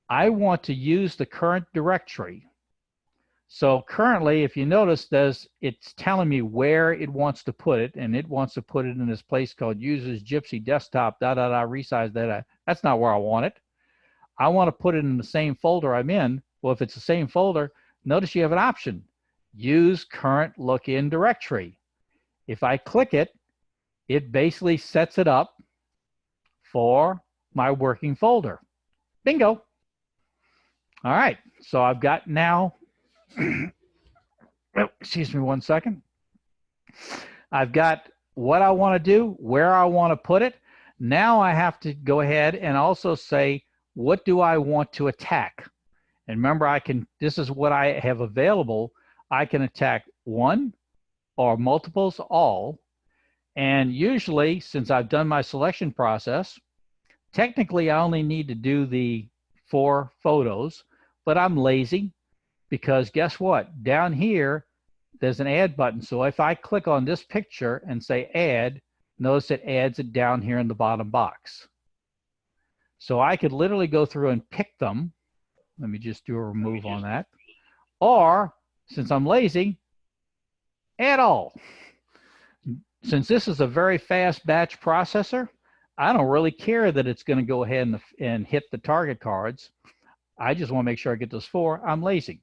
I want to use the current directory. So currently, if you notice, it's telling me where it wants to put it, and it wants to put it in this place called users gypsy desktop resize data. That's not where I want it. I want to put it in the same folder I'm in. Well, if it's the same folder, notice you have an option, use current look-in directory. If I click it, it basically sets it up for my working folder. Bingo. All right, so I've got now, oh, excuse me 1 second. I've got what I want to do, where I want to put it. Now I have to go ahead and also say, what do I want to attack? And remember, this is what I have available. I can attack one or multiples, all. And usually, since I've done my selection process, technically I only need to do the 4 photos, but I'm lazy because guess what? Down here, there's an add button. So if I click on this picture and say add, notice it adds it down here in the bottom box. So I could literally go through and pick them. Let me just do a remove on that. Or, since I'm lazy, add all. Since this is a very fast batch processor, I don't really care that it's going to go ahead and hit the target cards. I just want to make sure I get those 4. I'm lazy.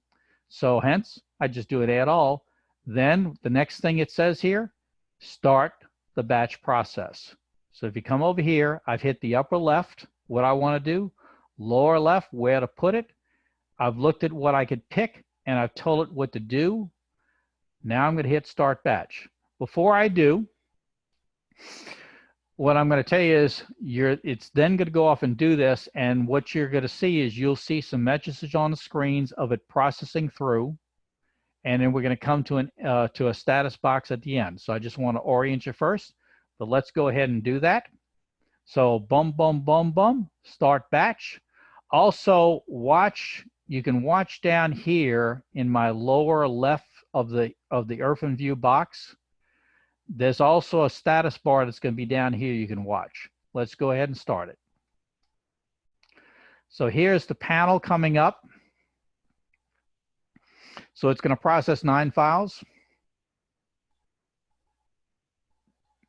So hence, I just do it add all. Then the next thing it says here, start the batch process. So if you come over here, I've hit the upper left, what I want to do, lower left, where to put it. I've looked at what I could pick and I've told it what to do. Now I'm going to hit start batch. Before I do, what I'm going to tell you is it's then going to go off and do this, and what you're going to see is you'll see some messages on the screens of it processing through, and then we're going to come to a status box at the end. So I just want to orient you first, but let's go ahead and do that. So boom, boom, boom, boom, start batch. Also you can watch down here in my lower left of the OpenView box. There's also a status bar that's going to be down here you can watch. Let's go ahead and start it. So here's the panel coming up. So it's going to process 9 files.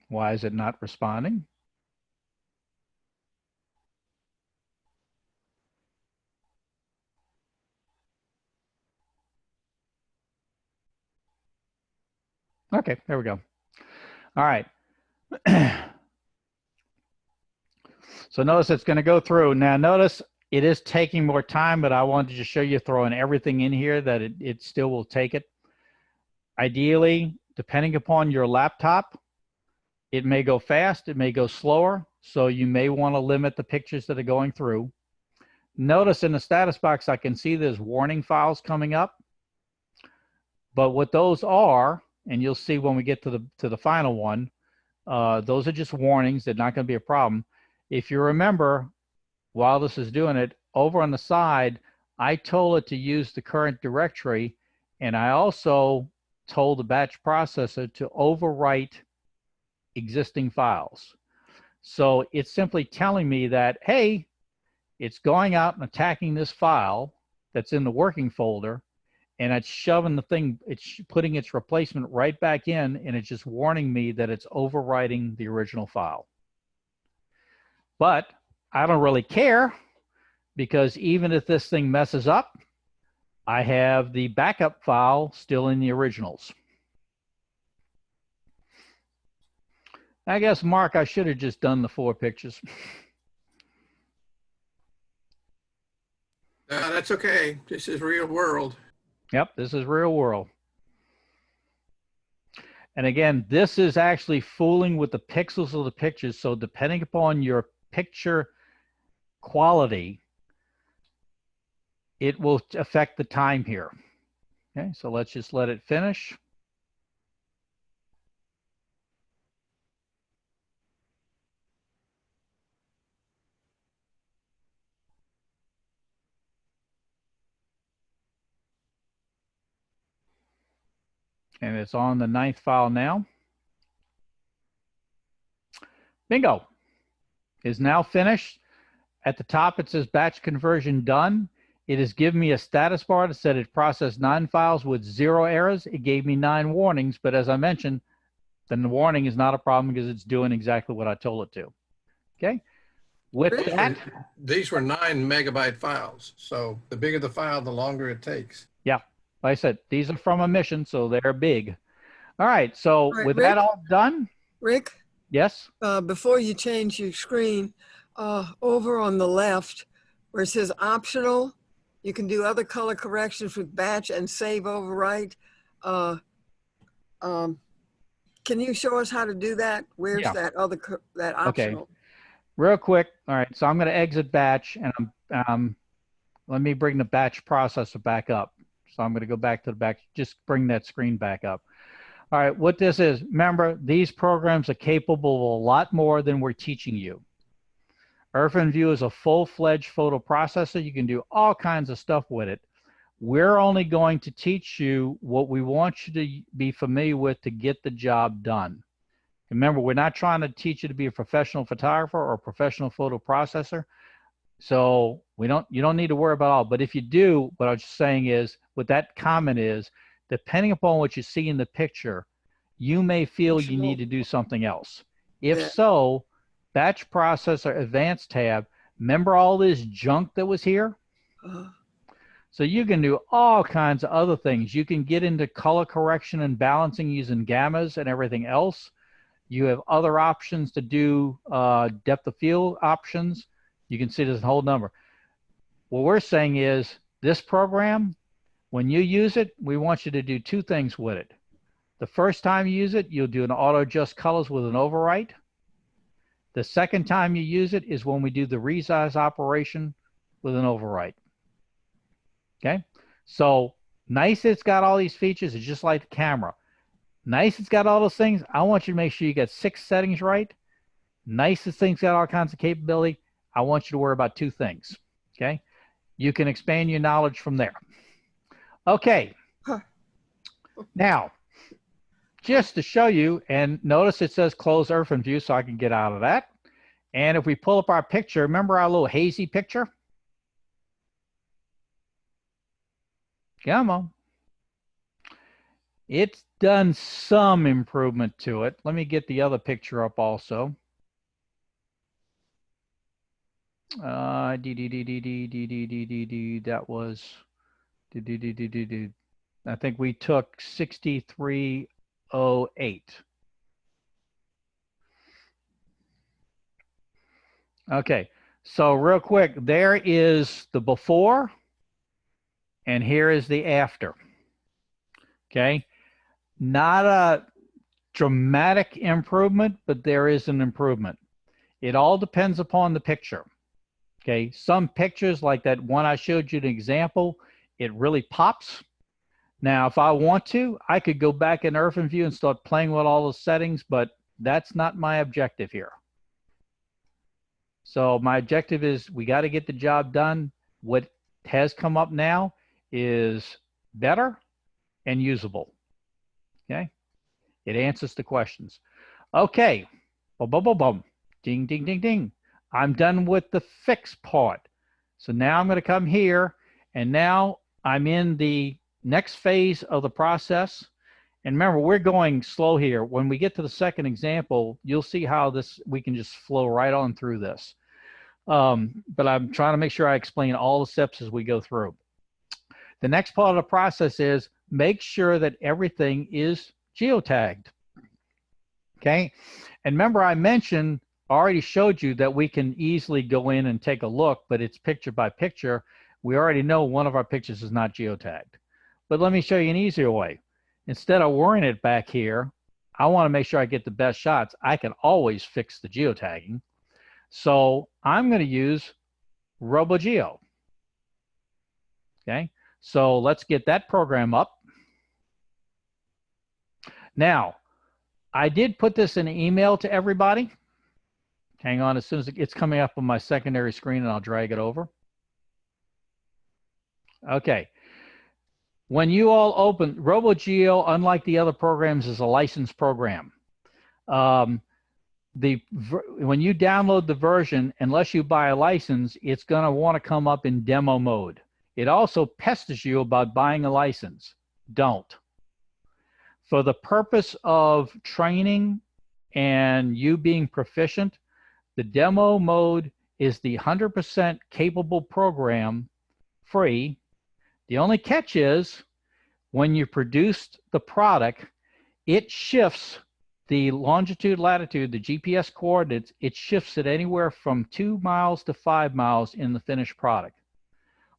Why is it not responding? Okay, there we go. All right. So notice it's going to go through. Now notice it is taking more time, but I wanted to show you throwing everything in here that it still will take it. Ideally, depending upon your laptop, it may go fast, it may go slower, so you may want to limit the pictures that are going through. Notice in the status box, I can see there's warning files coming up. But what those are, and you'll see when we get to the final one, those are just warnings. They're not going to be a problem. If you remember, while this is doing it, over on the side, I told it to use the current directory, and I also told the batch processor to overwrite existing files. So it's simply telling me that, hey, it's going out and attacking this file that's in the working folder, and it's shoving the thing, it's putting its replacement right back in, and it's just warning me that it's overwriting the original file. But I don't really care, because even if this thing messes up, I have the backup file still in the originals. I guess, Mark, I should have just done the 4 pictures. That's okay. This is real world. Yep, this is real world. And again, this is actually fooling with the pixels of the pictures. So depending upon your picture quality, it will affect the time here. Okay, so let's just let it finish. And it's on the 9th file now. Bingo. Is now finished. At the top, it says batch conversion done. It has given me a status bar that said it processed 9 files with 0 errors. It gave me 9 warnings, but as I mentioned, then the warning is not a problem because it's doing exactly what I told it to. Okay. With that, These were 9 megabyte files. So the bigger the file, the longer it takes. yeah, like I said, these are from a mission, so they're big. All right. So All right, with Rick? that all done, Rick, yes. before you change your screen, over on the left where it says optional, you can do other color corrections with batch and save overwrite. Can you show us how to do that? Where's Yeah. that other, that optional? Real quick. All right. So I'm going to exit batch, and let me bring the batch processor back up. So I'm going to go back to the back, just bring that screen back up. All right. What this is, remember, these programs are capable of a lot more than we're teaching you. IrfanView is a full-fledged photo processor. You can do all kinds of stuff with it. We're only going to teach you what we want you to be familiar with to get the job done. Remember, we're not trying to teach you to be a professional photographer or a professional photo processor. So you don't need to worry about all. But if you do, what I was just saying is, what that comment is, depending upon what you see in the picture, you may feel you need to do something else. If Yeah. so, batch processor advanced tab, remember all this junk that was here? So you can do all kinds of other things. You can get into color correction and balancing using gammas and everything else. You have other options to do depth of field options. You can see there's a whole number. What we're saying is this program, when you use it, we want you to do 2 things with it. The first time you use it, you'll do an auto adjust colors with an overwrite. The second time you use it is when we do the resize operation with an overwrite. Okay, so nice it's got all these features. It's just like the camera. Nice it's got all those things. I want you to make sure you get 6 settings right. Nice this thing's got all kinds of capability. I want you to worry about 2 things. Okay, you can expand your knowledge from there. Okay, now just to show you, and notice it says close IrfanView, so I can get out of that. And if we pull up our picture, remember our little hazy picture? Come on. It's done some improvement to it. Let me get the other picture up also. That was, I think we took 6308. Okay, so real quick, there is the before, and here is the after. Okay, not a dramatic improvement, but there is an improvement. It all depends upon the picture. Okay, some pictures like that one I showed you an example, it really pops. Now, if I want to, I could go back in IrfanView and start playing with all the settings, but that's not my objective here. So my objective is we got to get the job done. What has come up now is better and usable. Okay, it answers the questions. Okay, boom, boom, boom, boom, ding, ding, ding, ding. I'm done with the fix part. So now I'm going to come here, and now I'm in the next phase of the process, and remember, we're going slow here. When we get to the second example, you'll see how we can just flow right on through this. But I'm trying to make sure I explain all the steps as we go through. The next part of the process is make sure that everything is geotagged. Okay. And remember, I already showed you that we can easily go in and take a look, but it's picture by picture. We already know one of our pictures is not geotagged. But let me show you an easier way. Instead of worrying it back here, I want to make sure I get the best shots. I can always fix the geotagging. So I'm going to use RoboGeo. Okay. So let's get that program up. Now, I did put this in an email to everybody. Hang on, as soon as it's coming up on my secondary screen, and I'll drag it over. Okay. When you all open, RoboGeo, unlike the other programs, is a licensed program. When you download the version, unless you buy a license, it's going to want to come up in demo mode. It also pesters you about buying a license. Don't. For the purpose of training and you being proficient, the demo mode is the 100% capable program, free. The only catch is when you produced the product, it shifts the longitude, latitude, the GPS coordinates, it shifts it anywhere from 2 miles to 5 miles in the finished product.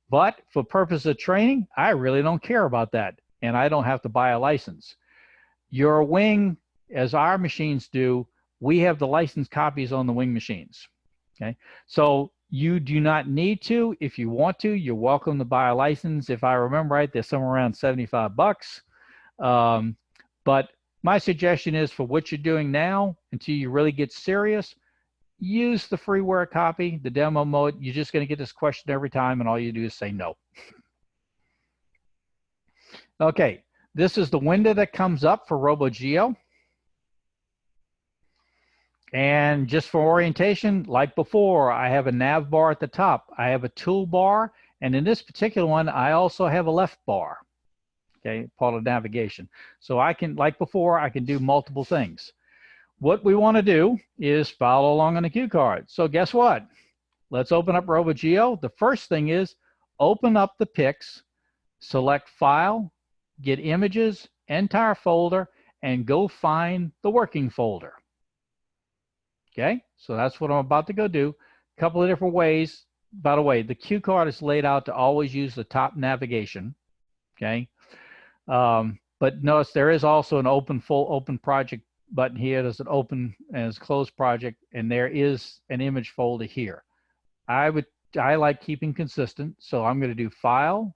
But for purpose of training, I really don't care about that, and I don't have to buy a license. Your wing, as our machines do, we have the licensed copies on the wing machines. Okay, so you do not need to. If you want to, you're welcome to buy a license. If I remember right, they're somewhere around 75 bucks. But my suggestion is, for what you're doing now, until you really get serious, use the freeware copy, the demo mode. You're just going to get this question every time, and all you do is say no. Okay, this is the window that comes up for RoboGeo. And just for orientation, like before, I have a nav bar at the top. I have a toolbar, and in this particular one, I also have a left bar. Okay, part of navigation. So I can, like before, I can do multiple things. What we want to do is follow along on the cue card. So guess what? Let's open up RoboGeo. The first thing is open up the pics, select File, get Images, Entire Folder, and go find the working folder. Okay, so that's what I'm about to go do. A couple of different ways. By the way, the cue card is laid out to always use the top navigation. Okay, but notice there is also an open project button here. There's an open and it's closed project, and there is an image folder here. I like keeping consistent, so I'm going to do File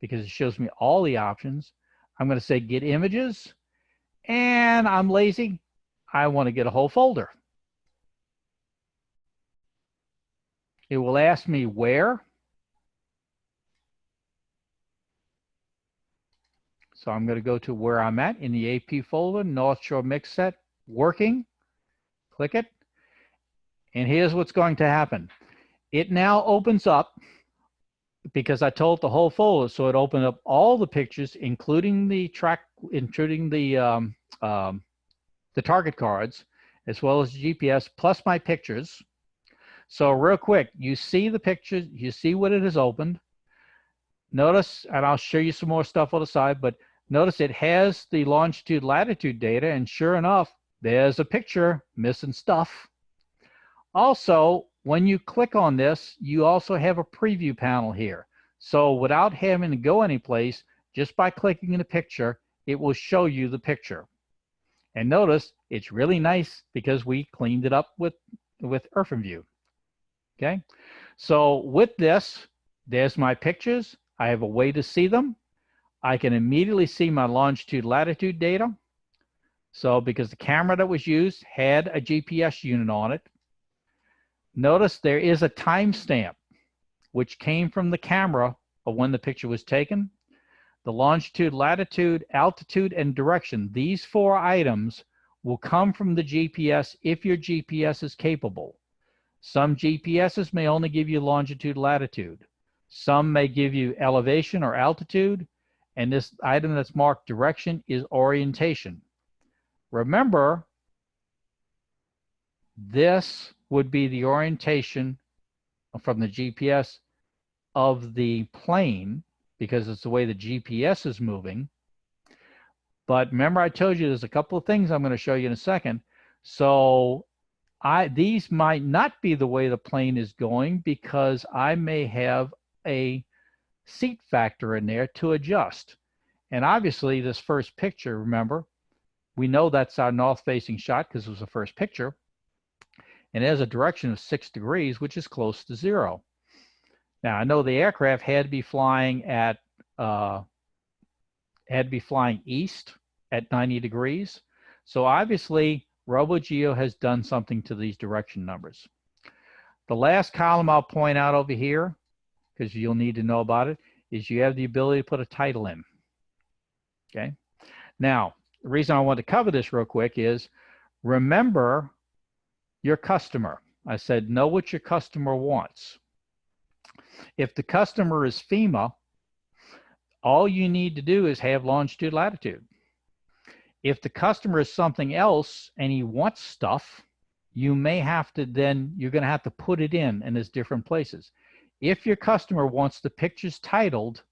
because it shows me all the options. I'm going to say Get Images, and I'm lazy. I want to get a whole folder. It will ask me where. So I'm going to go to where I'm at in the AP folder, North Shore Mix Set, working. Click it. And here's what's going to happen. It now opens up, because I told the whole folder, so it opened up all the pictures, including the target cards, as well as GPS, plus my pictures. So real quick, you see the pictures, you see what it has opened. Notice, and I'll show you some more stuff on the side, but notice it has the longitude, latitude data, and sure enough, there's a picture missing stuff. Also, when you click on this, you also have a preview panel here. So without having to go anyplace, just by clicking in the picture, it will show you the picture. And notice, it's really nice because we cleaned it up with OrphanView. Okay, so with this, there's my pictures. I have a way to see them. I can immediately see my longitude, latitude data. So because the camera that was used had a GPS unit on it. Notice there is a timestamp which came from the camera of when the picture was taken. The longitude, latitude, altitude, and direction, these 4 items will come from the GPS if your GPS is capable. Some GPSs may only give you longitude, latitude. Some may give you elevation or altitude, And this item that's marked direction is orientation. Remember, this would be the orientation from the GPS of the plane, because it's the way the GPS is moving. But remember, I told you there's a couple of things I'm going to show you in a second. So these might not be the way the plane is going, because I may have a seat factor in there to adjust. And obviously this first picture, remember, we know that's our north-facing shot because it was the first picture. And it has a direction of 6 degrees, which is close to 0. Now, I know the aircraft had to be flying at east at 90 degrees. So obviously, RoboGeo has done something to these direction numbers. The last column I'll point out over here, because you'll need to know about it, is you have the ability to put a title in. Okay. Now, the reason I want to cover this real quick is, remember your customer. I said, know what your customer wants. If the customer is FEMA, all you need to do is have longitude, latitude. If the customer is something else and he wants stuff, you may have to you're going to have to put it in, and there's different places. If your customer wants the pictures titled,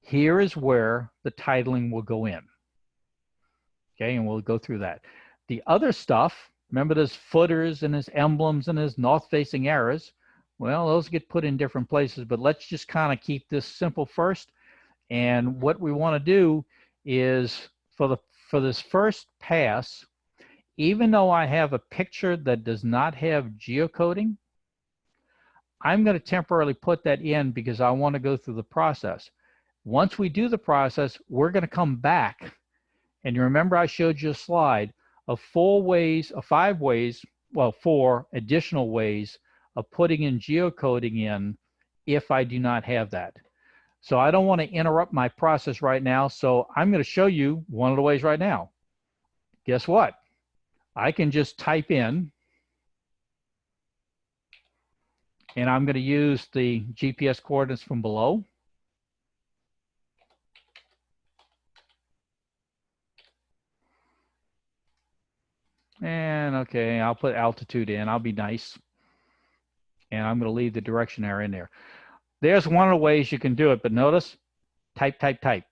here is where the titling will go in. Okay, and we'll go through that. The other stuff, remember there's footers and there's emblems and there's north-facing arrows. Well, those get put in different places, but let's just kind of keep this simple first. And what we want to do is, for this first pass, even though I have a picture that does not have geocoding, I'm going to temporarily put that in because I want to go through the process. Once we do the process, we're going to come back. And you remember I showed you a slide of 4 additional ways of putting in geocoding in if I do not have that. So I don't want to interrupt my process right now. So I'm going to show you one of the ways right now. Guess what? I can just type in, and I'm going to use the GPS coordinates from below. And okay, I'll put altitude in. I'll be nice. And I'm going to leave the direction arrow in there. There's one of the ways you can do it, but notice, type, type, type.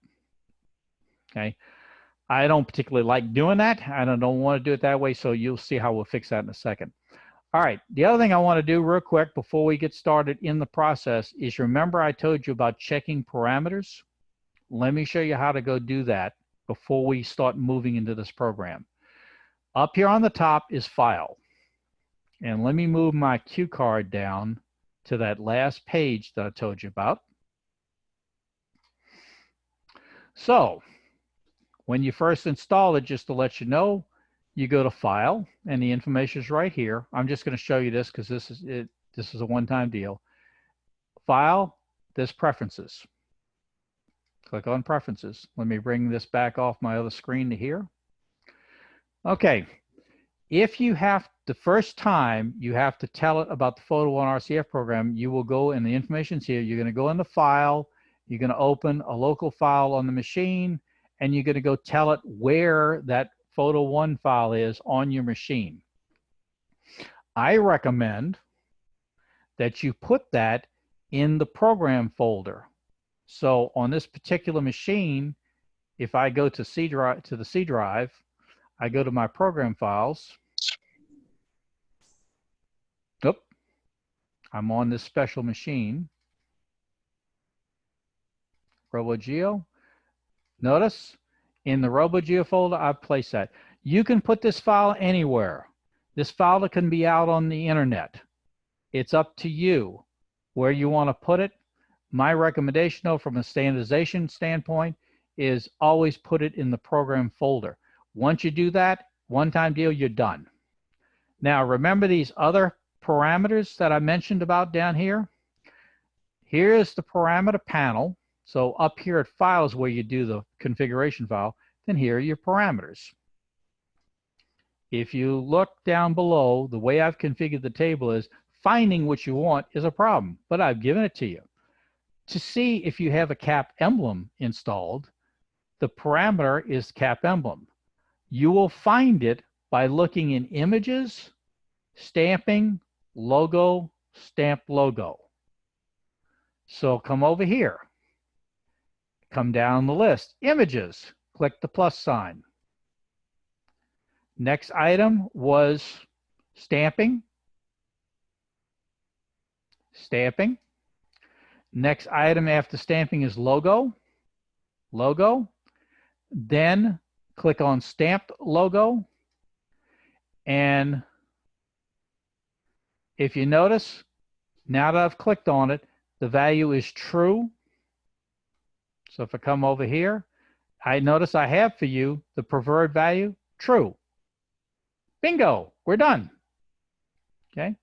Okay. I don't particularly like doing that. I don't want to do it that way, so you'll see how we'll fix that in a second. All right, the other thing I want to do real quick before we get started in the process is, remember I told you about checking parameters? Let me show you how to go do that before we start moving into this program. Up here on the top is File. And let me move my cue card down to that last page that I told you about. So, when you first install it, just to let you know, you go to File, and the information is right here. I'm just going to show you this because this is a one-time deal. File, there's Preferences. Click on Preferences. Let me bring this back off my other screen to here. Okay, if you have, the first time you have to tell it about the Photo One RCF program, you will go, and the information's here, you're going to go into File, you're going to open a local file on the machine, and you're going to go tell it where that Photo One file is on your machine. I recommend that you put that in the program folder. So on this particular machine, if I go to the C drive, I go to my program files. Oop, I'm on this special machine. RoboGeo. Notice in the RoboGeo folder, I've placed that. You can put this file anywhere. This file can be out on the internet. It's up to you where you want to put it. My recommendation, though, from a standardization standpoint, is always put it in the program folder. Once you do that, one-time deal, you're done. Now, remember these other parameters that I mentioned about down here? Here's the parameter panel. So up here at Files where you do the configuration file, then here are your parameters. If you look down below, the way I've configured the table is finding what you want is a problem, but I've given it to you. to see if you have a cap emblem installed, the parameter is cap emblem. You will find it by looking in images, stamping, logo, stamp logo. So come over here, come down the list, images, click the plus sign. Next item was stamping. Stamping. Next item after stamping is logo. Logo. Then click on stamped logo. And if you notice, now that I've clicked on it, the value is true. So if I come over here, I notice I have for you the preferred value, true. Bingo, we're done. Okay.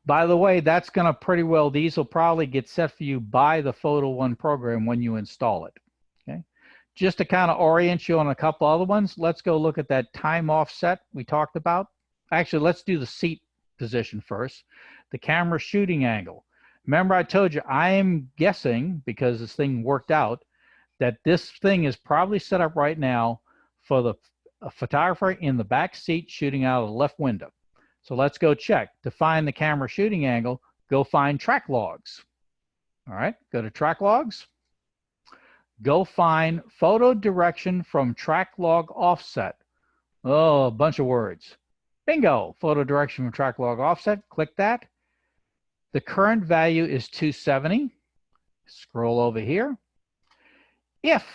By the way, that's going to pretty well, these will probably get set for you by the Photo One program when you install it. Okay. Just to kind of orient you on a couple other ones, let's go look at that time offset we talked about. Actually, let's do the seat position first. The camera shooting angle. Remember I told you, I am guessing, because this thing worked out, that this thing is probably set up right now for the photographer in the back seat shooting out of the left window. So let's go check. To find the camera shooting angle, go find track logs. All right, go to track logs. Go find photo direction from track log offset. Oh, a bunch of words. Bingo, photo direction from track log offset. Click that. The current value is 270. Scroll over here. If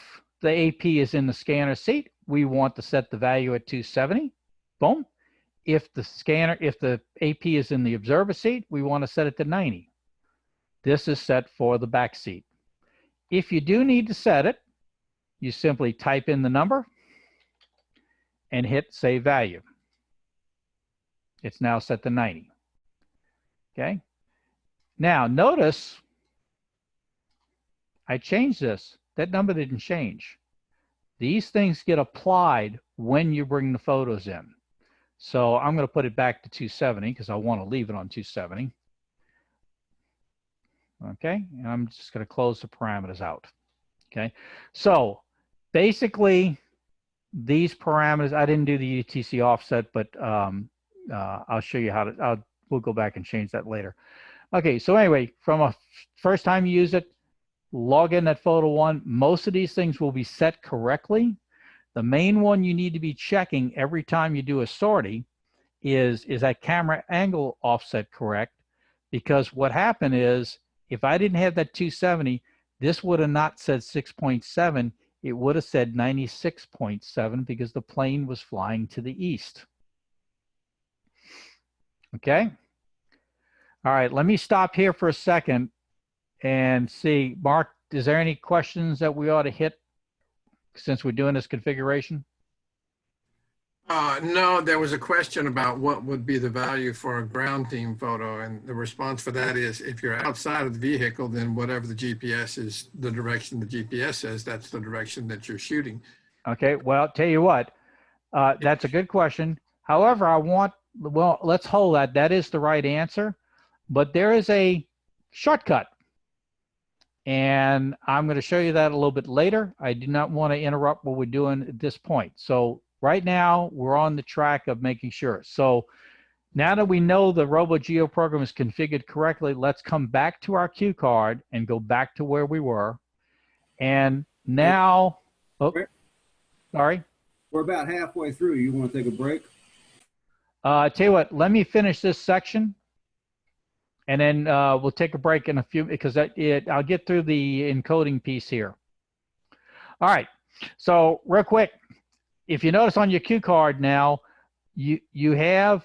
the AP is in the scanner seat, we want to set the value at 270. Boom. If the AP is in the observer seat, we want to set it to 90. This is set for the back seat. If you do need to set it, you simply type in the number and hit save value. It's now set to 90. Okay. Now notice I changed this. That number didn't change. These things get applied when you bring the photos in. So I'm going to put it back to 270 because I want to leave it on 270. Okay, and I'm just going to close the parameters out. Okay, so basically these parameters, I didn't do the UTC offset, but I'll show you how to, we'll go back and change that later. Okay, so anyway, from a first time you use it, log in at Photo One. Most of these things will be set correctly. The main one you need to be checking every time you do a sortie is that camera angle offset correct? Because what happened is, if I didn't have that 270, this would have not said 6.7. It would have said 96.7 because the plane was flying to the east. Okay? All right, let me stop here for a second and see, Mark, is there any questions that we ought to hit since we're doing this configuration? No, there was a question about what would be the value for a ground team photo. And the response for that is, if you're outside of the vehicle, then whatever the GPS is, the direction the GPS says, that's the direction that you're shooting. Okay, well, tell you what, that's a good question. However, well, let's hold that. That is the right answer, but there is a shortcut. And I'm going to show you that a little bit later. I do not want to interrupt what we're doing at this point. So right now we're on the track of making sure. So now that we know the RoboGeo program is configured correctly, let's come back to our cue card and go back to where we were. And now, oh, sorry. We're about halfway through. You want to take a break? Tell you what, let me finish this section. And then we'll take a break in a few, because I'll get through the encoding piece here. All right, so real quick, if you notice on your cue card now, you have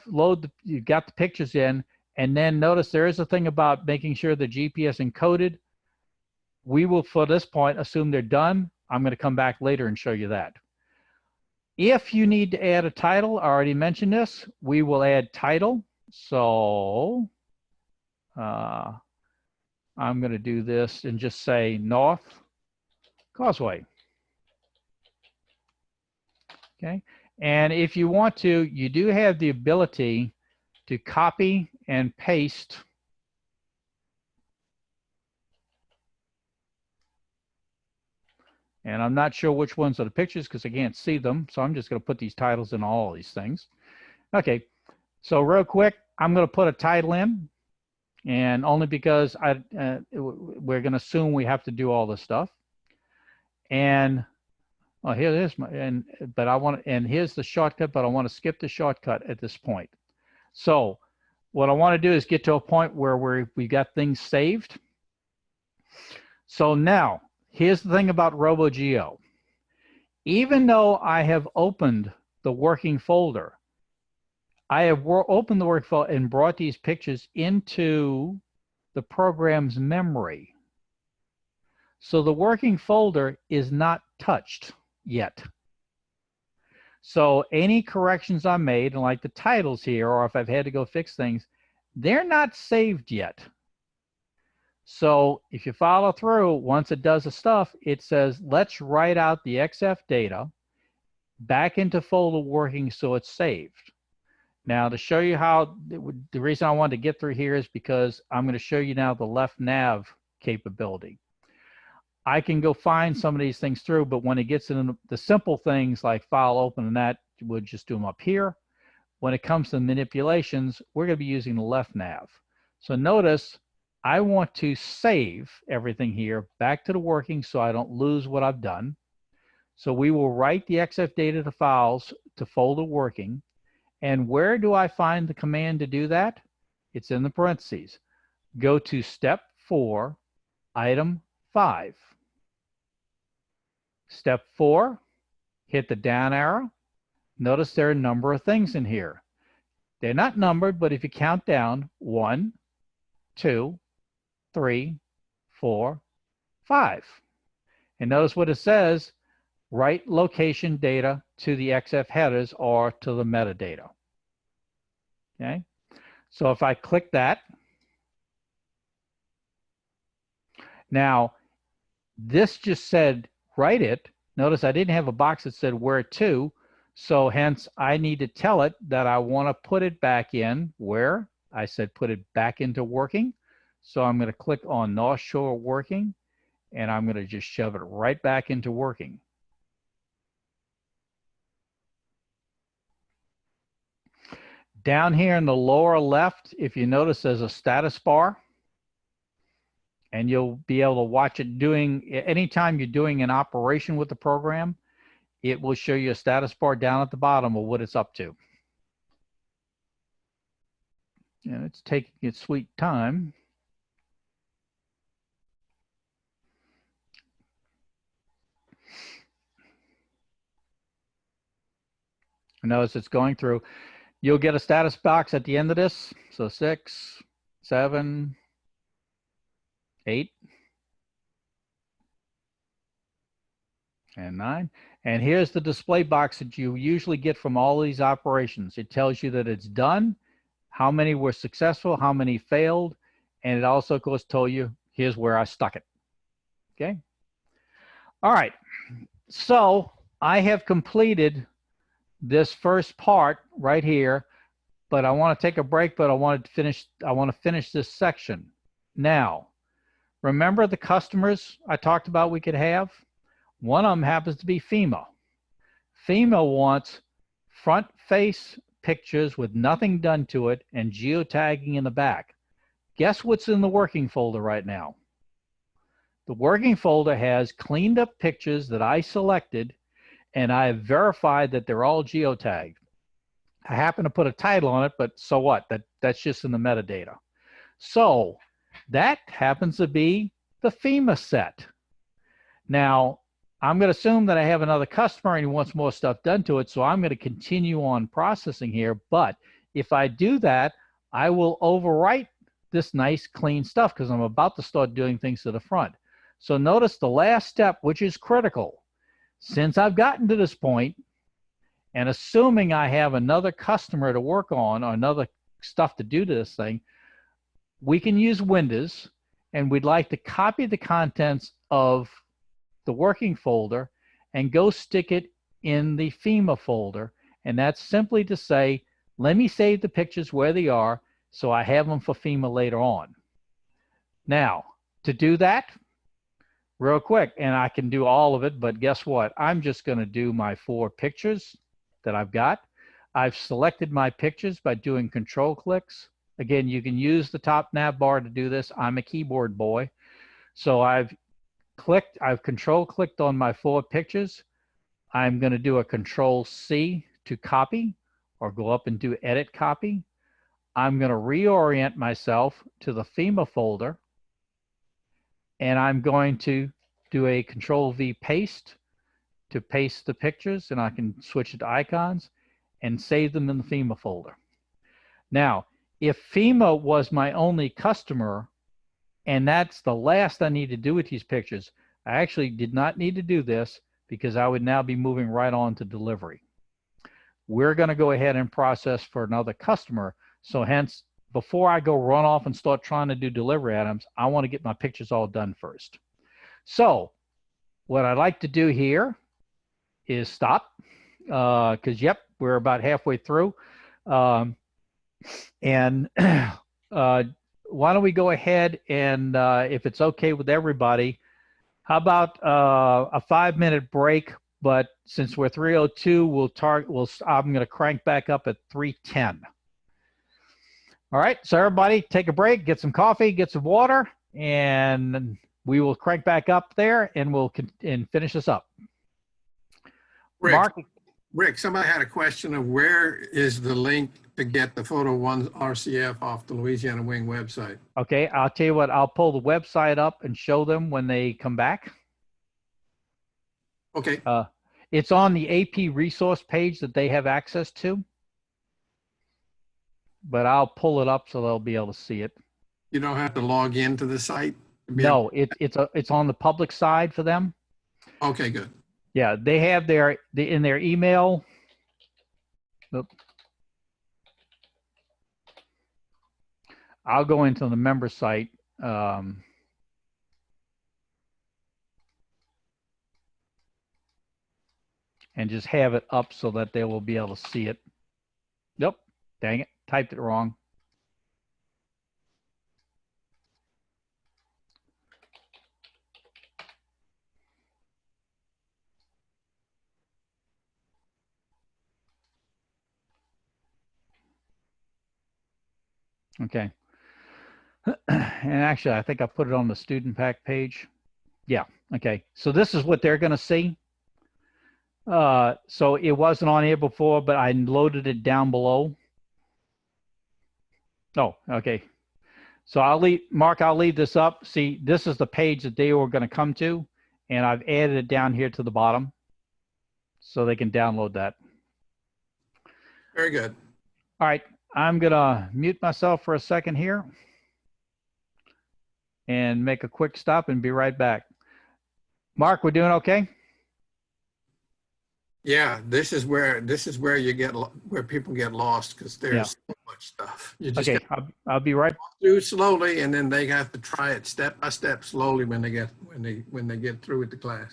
you've got the pictures in, and then notice there is a thing about making sure the GPS encoded. We will, for this point, assume they're done. I'm going to come back later and show you that. If you need to add a title, I already mentioned this, we will add title. So I'm going to do this and just say North Causeway. Okay. And if you want to, you do have the ability to copy and paste And I'm not sure which ones are the pictures because I can't see them. So I'm just going to put these titles in all of these things. Okay. So real quick, I'm going to put a title in, and only because we're going to assume we have to do all this stuff. And oh, here it is. And here's the shortcut, but I want to skip the shortcut at this point. So what I want to do is get to a point where we got things saved. So now, here's the thing about RoboGeo. Even though I have opened the working folder, I have opened the working folder and brought these pictures into the program's memory. So the working folder is not touched yet. So any corrections I made, and like the titles here, or if I've had to go fix things, they're not saved yet. So if you follow through, once it does the stuff, it says, let's write out the XF data back into folder working so it's saved. Now, to show you how, the reason I wanted to get through here is because I'm going to show you now the left nav capability. I can go find some of these things through, but when it gets into the simple things like file open and that, we'll just do them up here. When it comes to manipulations, we're going to be using the left nav. So notice, I want to save everything here back to the working so I don't lose what I've done. So we will write the XF data to files to folder working. And where do I find the command to do that? It's in the parentheses. Go to step 4, item 5. Step 4, hit the down arrow. Notice there are a number of things in here. They're not numbered, but if you count down, 1, 2, 3, 4, 5. And notice what it says, write location data to the XF headers or to the metadata. Okay, so if I click that, now this just said write it. Notice I didn't have a box that said where to, so hence I need to tell it that I want to put it back in where I said put it back into working. So I'm going to click on North Shore working, and I'm going to just shove it right back into working. Down here in the lower left, if you notice, there's a status bar, and you'll be able to watch it doing, anytime you're doing an operation with the program, it will show you a status bar down at the bottom of what it's up to. And it's taking its sweet time. Notice it's going through. You'll get a status box at the end of this. So 6, 7, 8, and 9. And here's the display box that you usually get from all these operations. It tells you that it's done, how many were successful, how many failed, and it also, of course, told you here's where I stuck it. Okay. All right. So I have completed this first part right here, but I want to take a break, but I want to finish this section. Now, remember the customers I talked about we could have? One of them happens to be FEMA. FEMA wants front face pictures with nothing done to it and geotagging in the back. Guess what's in the working folder right now? The working folder has cleaned up pictures that I selected, and I have verified that they're all geotagged. I happen to put a title on it, but so what? That's just in the metadata. So that happens to be the FEMA set. Now, I'm going to assume that I have another customer and he wants more stuff done to it, so I'm going to continue on processing here. But if I do that, I will overwrite this nice clean stuff because I'm about to start doing things to the front. So notice the last step, which is critical. Since I've gotten to this point, and assuming I have another customer to work on or another stuff to do to this thing, we can use Windows, and we'd like to copy the contents of the working folder and go stick it in the FEMA folder. And that's simply to say, let me save the pictures where they are so I have them for FEMA later on. Now, to do that, real quick, and I can do all of it, but guess what? I'm just going to do my 4 pictures that I've got. I've selected my pictures by doing control clicks. Again, you can use the top nav bar to do this. I'm a keyboard boy. So I've control clicked on my 4 pictures. I'm going to do a control C to copy, or go up and do edit copy. I'm going to reorient myself to the FEMA folder, and I'm going to do a control V paste to paste the pictures, and I can switch it to icons and save them in the FEMA folder. Now, if FEMA was my only customer, and that's the last I need to do with these pictures, I actually did not need to do this because I would now be moving right on to delivery. We're going to go ahead and process for another customer. So hence, before I go run off and start trying to do delivery items, I want to get my pictures all done first. So what I'd like to do here is stop, because yep, we're about halfway through. And why don't we go ahead and, if it's okay with everybody, how about a 5-minute break? But since we're 3:02, I'm going to crank back up at 3:10. All right, so everybody take a break, get some coffee, get some water, and we will crank back up there, and we'll finish this up. Mark? Rick, somebody had a question of where is the link to get the Photo One RCF off the Louisiana Wing website? Okay, I'll tell you what, I'll pull the website up and show them when they come back. Okay. It's on the AP resource page that they have access to, but I'll pull it up so they'll be able to see it. You don't have to log into the site? No, it's on the public side for them. Okay, good. Yeah, they have in their email. Oop. I'll go into the member site. And just have it up so that they will be able to see it. Nope, dang it, typed it wrong. Okay. And actually, I think I put it on the student pack page. Yeah, okay. So this is what they're going to see. So it wasn't on here before, but I loaded it down below. Oh, okay. So Mark, I'll leave this up. See, this is the page that they were going to come to, and I've added it down here to the bottom so they can download that. Very good. All right, I'm going to mute myself for a second here and make a quick stop and be right back. Mark, we're doing okay? Yeah, this is where you get where people get lost because there's so much stuff. You just Okay, I'll be right. through slowly, and then they have to try it step by step, slowly when they get through with the class.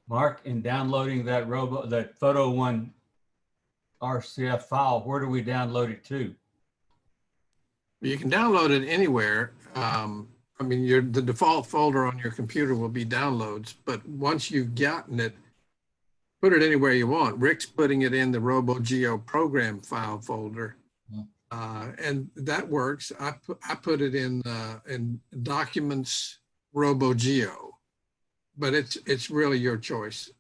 Mark, in downloading that Photo One RCF file, where do we download it to? You can download it anywhere. I mean, the default folder on your computer will be downloads, but once you've gotten it, put it anywhere you want. Rick's putting it in the RoboGeo program file folder, and that works. I put it in Documents RoboGeo, but it's really your choice.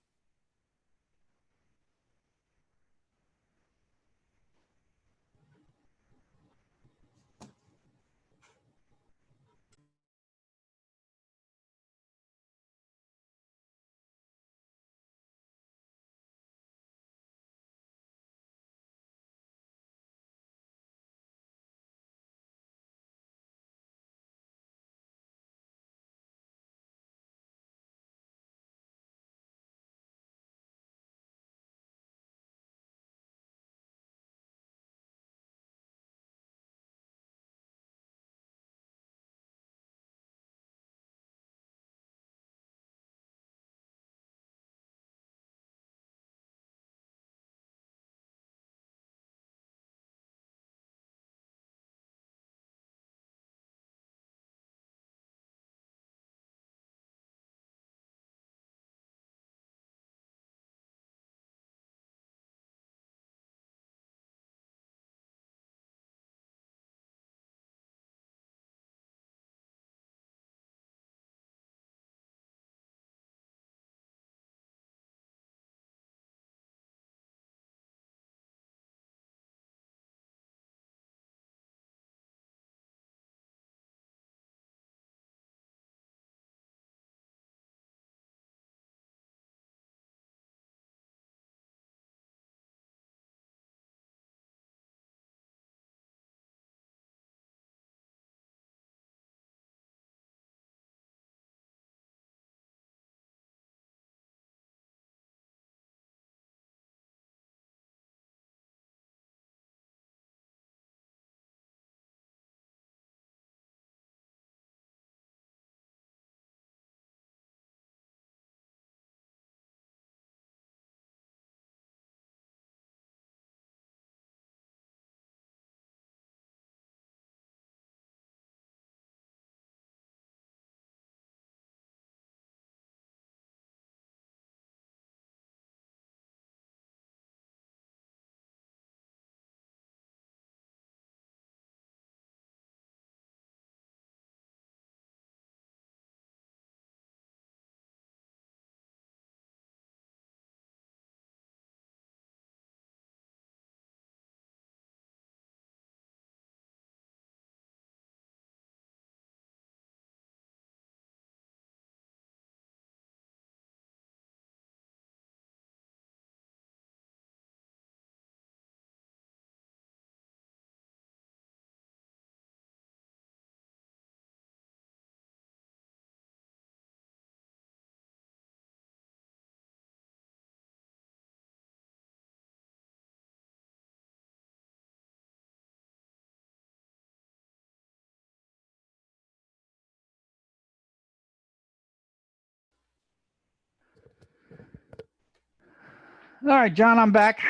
All right, John, I'm back.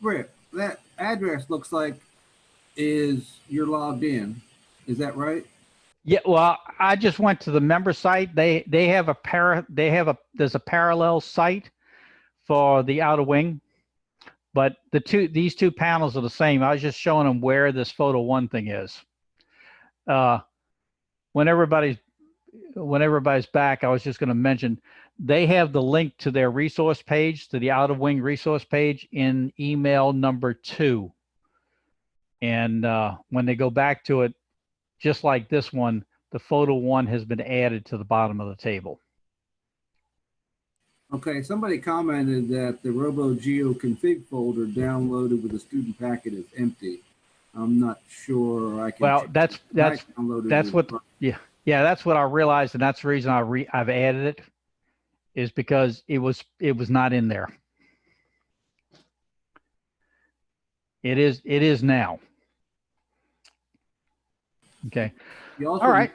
Rick, that address looks like is you're logged in. Is that right? Yeah, well, I just went to the member site. They have there's a parallel site for the outer wing, but these two panels are the same. I was just showing them where this photo one thing is. When everybody's back, I was just going to mention they have the link to their resource page, to the outer wing resource page in email number 2. And when they go back to it, just like this one, the photo one has been added to the bottom of the table. Okay, somebody commented that the RoboGeo config folder downloaded with the student packet is empty. I'm not sure I can. Well, check. that's what, yeah, that's what I realized, and that's the reason I've added it, is because it was not in there. It is now. Okay. Also, all right.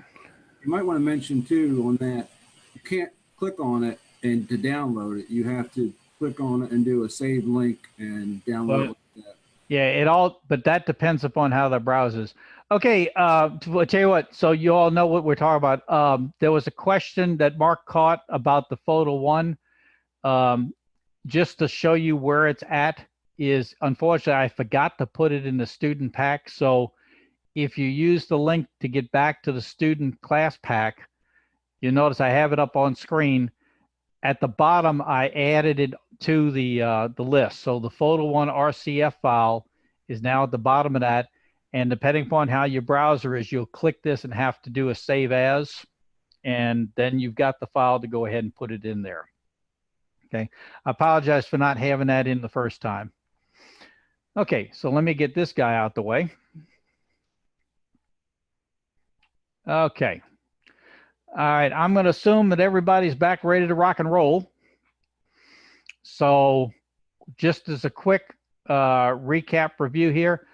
You might want to mention too on that, you can't click on it and to download it. You have to click on it and do a save link and download that. Yeah, but that depends upon how the browsers. Okay, I'll tell you what, so you all know what we're talking about. There was a question that Mark caught about the photo one. Just to show you where it's at is, unfortunately, I forgot to put it in the student pack. So if you use the link to get back to the student class pack, you notice I have it up on screen. At the bottom, I added it to the list. So the photo one RCF file is now at the bottom of that. And depending upon how your browser is, you'll click this and have to do a save as, and then you've got the file to go ahead and put it in there. Okay, I apologize for not having that in the first time. Okay, so let me get this guy out the way. Okay. All right, I'm going to assume that everybody's back ready to rock and roll. So just as a quick recap review here,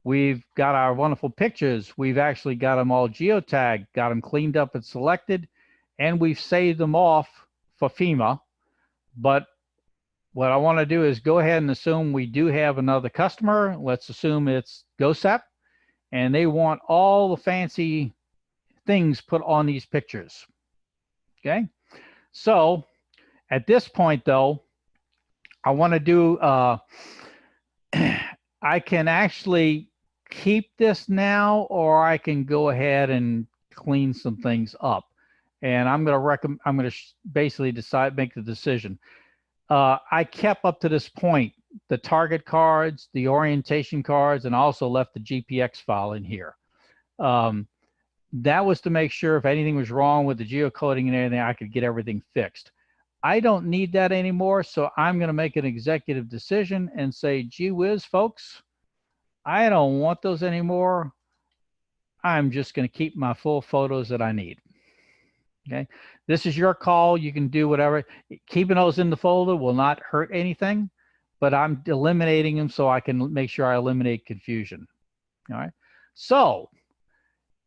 we've got our wonderful pictures. We've actually got them all geotagged, got them cleaned up and selected, and we've saved them off for FEMA. But what I want to do is go ahead and assume we do have another customer. Let's assume it's GOSEP, and they want all the fancy things put on these pictures. Okay, so at this point though, I want to do I can actually keep this now, or I can go ahead and clean some things up, and I'm going to basically make the decision. I kept up to this point the target cards, the orientation cards, and also left the GPX file in here. That was to make sure if anything was wrong with the geocoding and everything, I could get everything fixed. I don't need that anymore, so I'm going to make an executive decision and say, gee whiz, folks, I don't want those anymore. I'm just going to keep my full photos that I need. Okay, this is your call. You can do whatever. Keeping those in the folder will not hurt anything, but I'm eliminating them so I can make sure I eliminate confusion. All right, so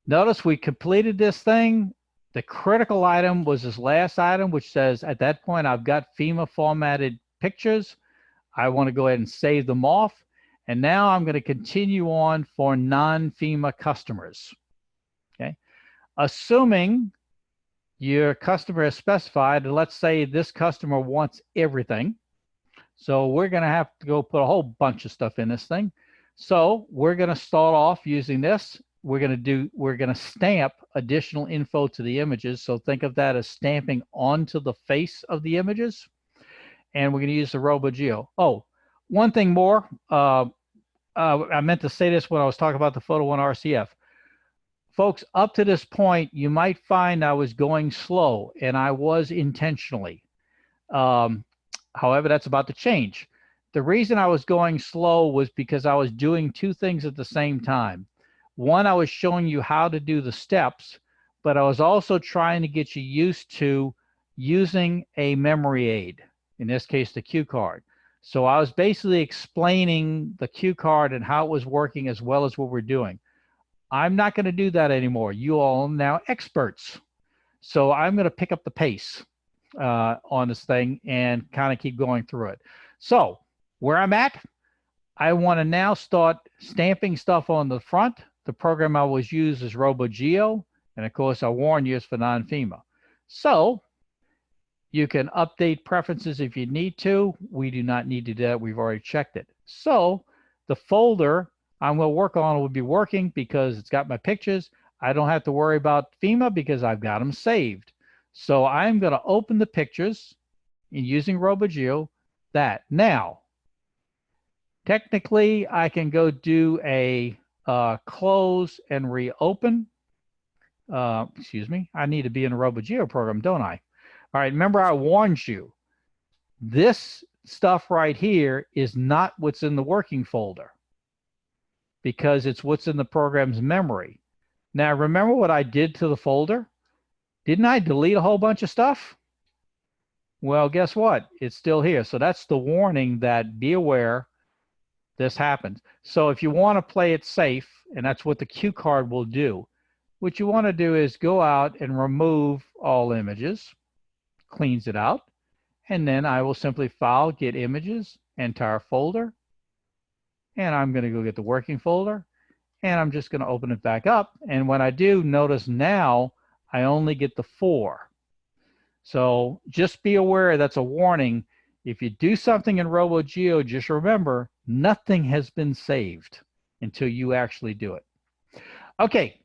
notice we completed this thing. The critical item was this last item, which says at that point, I've got FEMA formatted pictures. I want to go ahead and save them off. And now I'm going to continue on for non-FEMA customers. Okay. Assuming your customer is specified, and let's say this customer wants everything. So we're going to have to go put a whole bunch of stuff in this thing. So we're going to start off using this. We're going to stamp additional info to the images. So think of that as stamping onto the face of the images. And we're going to use the RoboGeo. Oh, one thing more. I meant to say this when I was talking about the Photo One RCF. Folks, up to this point, you might find I was going slow, and I was intentionally. However, that's about to change. The reason I was going slow was because I was doing two things at the same time. One, I was showing you how to do the steps, but I was also trying to get you used to using a memory aid, in this case, the cue card. So I was basically explaining the cue card and how it was working as well as what we're doing. I'm not going to do that anymore. You all are now experts. So I'm going to pick up the pace on this thing and kind of keep going through it. So where I'm at, I want to now start stamping stuff on the front. The program I always use is RoboGeo. And of course, I warn you, it's for non-FEMA. So you can update preferences if you need to. We do not need to do that. We've already checked it. So the folder I'm going to work on will be working because it's got my pictures. I don't have to worry about FEMA because I've got them saved. So I'm going to open the pictures in using RoboGeo. That now, technically, I can go do a close and reopen. Excuse me. I need to be in a RoboGeo program, don't I? All right. Remember, I warned you. This stuff right here is not what's in the working folder because it's what's in the program's memory. Now, remember what I did to the folder? Didn't I delete a whole bunch of stuff? Well, guess what? It's still here. So that's the warning that be aware this happens. So if you want to play it safe, and that's what the cue card will do, what you want to do is go out and remove all images, cleans it out, and then I will simply file, get images, entire folder, and I'm going to go get the working folder, and I'm just going to open it back up. And when I do, notice now I only get the 4. So just be aware that's a warning. If you do something in RoboGeo, just remember nothing has been saved until you actually do it. Okay,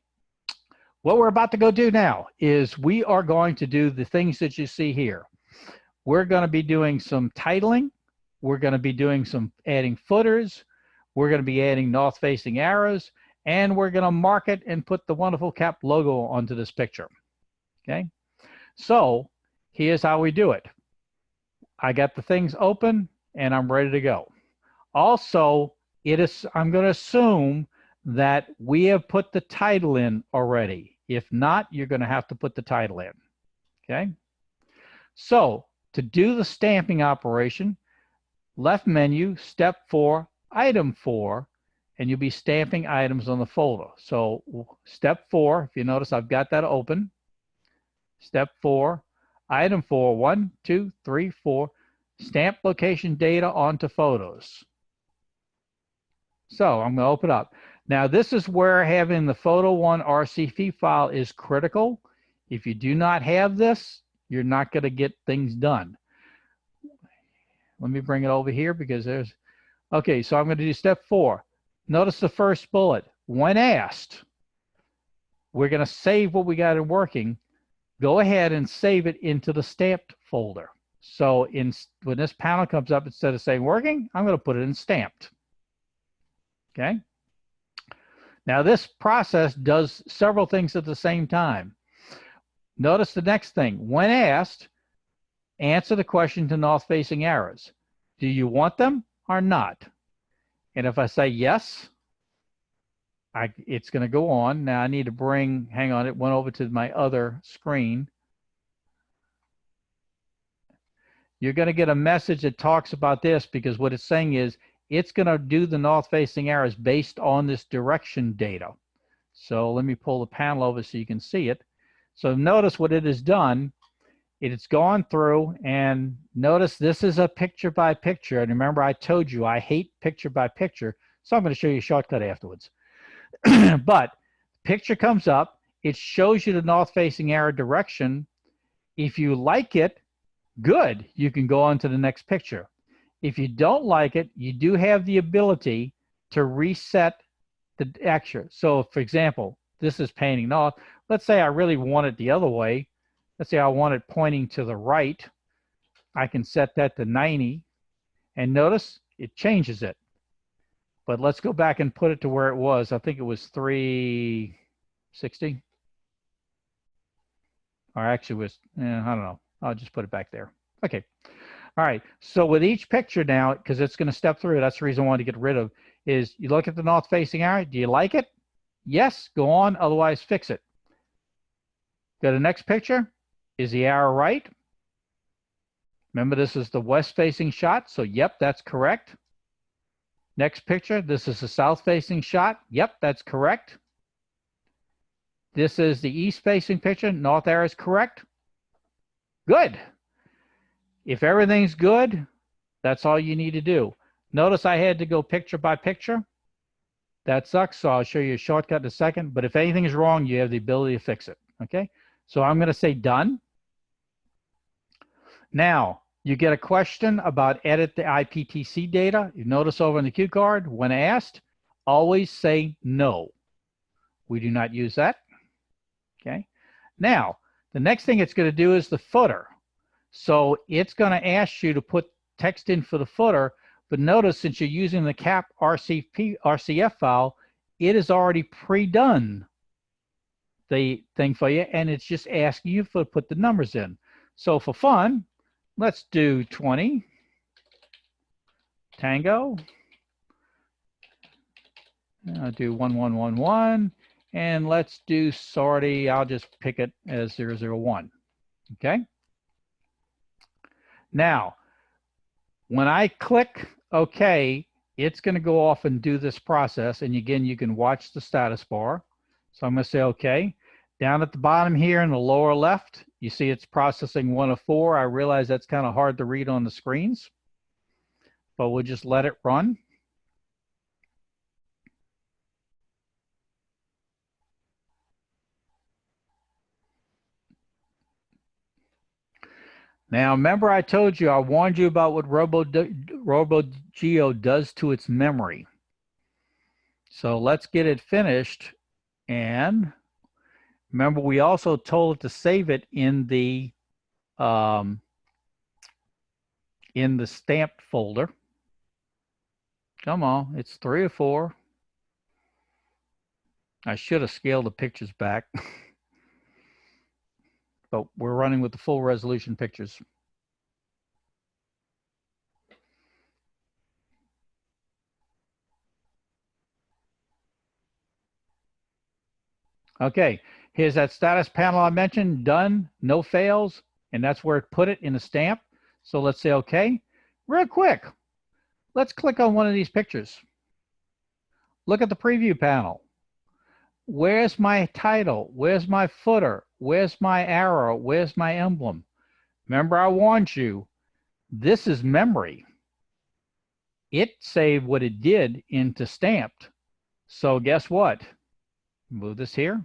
what we're about to go do now is we are going to do the things that you see here. We're going to be doing some titling. We're going to be doing some adding footers. We're going to be adding north-facing arrows, and we're going to mark it and put the Wonderful Cap logo onto this picture. Okay, so here's how we do it. I got the things open and I'm ready to go. Also, I'm going to assume that we have put the title in already. If not, you're going to have to put the title in. Okay, so to do the stamping operation, left menu, step 4, item 4, and you'll be stamping items on the folder. So step 4, if you notice, I've got that open. Step 4, item 4, 1, 2, 3, 4, stamp location data onto photos. So I'm going to open up. Now this is where having the Photo 1 RCP file is critical. If you do not have this, you're not going to get things done. Let me bring it over here because there's, okay, so I'm going to do step 4. Notice the first bullet. When asked, we're going to save what we got in working. Go ahead and save it into the stamped folder. So when this panel comes up, instead of saying working, I'm going to put it in stamped. Okay. Now this process does several things at the same time. Notice the next thing. When asked, answer the question to north-facing arrows. Do you want them or not? And if I say yes, it's going to go on. Now I need to bring, hang on, it went over to my other screen. You're going to get a message that talks about this because what it's saying is it's going to do the north-facing arrows based on this direction data. So let me pull the panel over so you can see it. So notice what it has done. It's gone through, and notice this is a picture by picture. And remember, I told you I hate picture by picture. So I'm going to show you a shortcut afterwards. But picture comes up. It shows you the north-facing arrow direction. If you like it, good. You can go on to the next picture. If you don't like it, you do have the ability to reset the action. So, for example, this is painting north. Let's say I really want it the other way. Let's say I want it pointing to the right. I can set that to 90. And notice it changes it. But let's go back and put it to where it was. I think it was 360. Or actually was, I don't know. I'll just put it back there. Okay. All right. So with each picture now, because it's going to step through, that's the reason I wanted to get rid of, is you look at the north-facing arrow. Do you like it? Yes. Go on. Otherwise, fix it. Go to the next picture. Is the arrow right? Remember, this is the west-facing shot. So, yep, that's correct. Next picture. This is the south-facing shot. Yep, that's correct. This is the east facing picture. North arrow is correct. Good. If everything's good, that's all you need to do. Notice I had to go picture by picture. That sucks, so I'll show you a shortcut in a second. But if anything is wrong, you have the ability to fix it, okay? So I'm going to say done. Now, you get a question about edit the IPTC data. You notice over on the cue card, when asked, always say no. We do not use that, okay? Now, the next thing it's going to do is the footer. So it's going to ask you to put text in for the footer, but notice since you're using the CAP RCF file, it has already pre-done the thing for you, and it's just asking you to put the numbers in. So for fun, let's do 20, Tango, I'll do 1111, and let's do sortie, I'll just pick it as 001, okay? Now, when I click OK, it's going to go off and do this process. And again, you can watch the status bar. So I'm going to say OK. Down at the bottom here in the lower left, you see it's processing 1 of 4. I realize that's kind of hard to read on the screens, but we'll just let it run. Now, remember I told you, I warned you about what RoboGeo does to its memory. So let's get it finished. And remember, we also told it to save it in the stamped folder. Come on, it's 3 or 4. I should have scaled the pictures back. But we're running with the full resolution pictures. Okay, here's that status panel I mentioned, done, no fails, and that's where it put it in the stamp. So let's say okay. Real quick, let's click on one of these pictures. Look at the preview panel. Where's my title? Where's my footer? Where's my arrow? Where's my emblem? Remember, I warned you, this is memory. It saved what it did into stamped. So guess what? Move this here.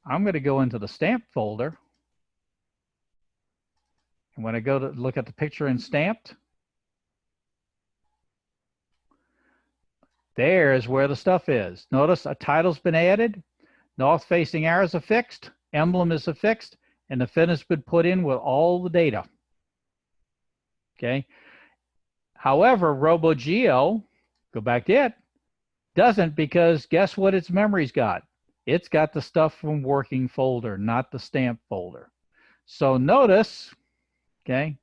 I'm going to go into the stamp folder. And when I go to look at the picture in stamped, there's where the stuff is. Notice a title's been added. North facing arrows are fixed. Emblem is affixed. And the fin has been put in with all the data. Okay. However, RoboGeo, go back to it, doesn't, because guess what its memory's got? It's got the stuff from working folder, not the stamp folder. So notice, okay,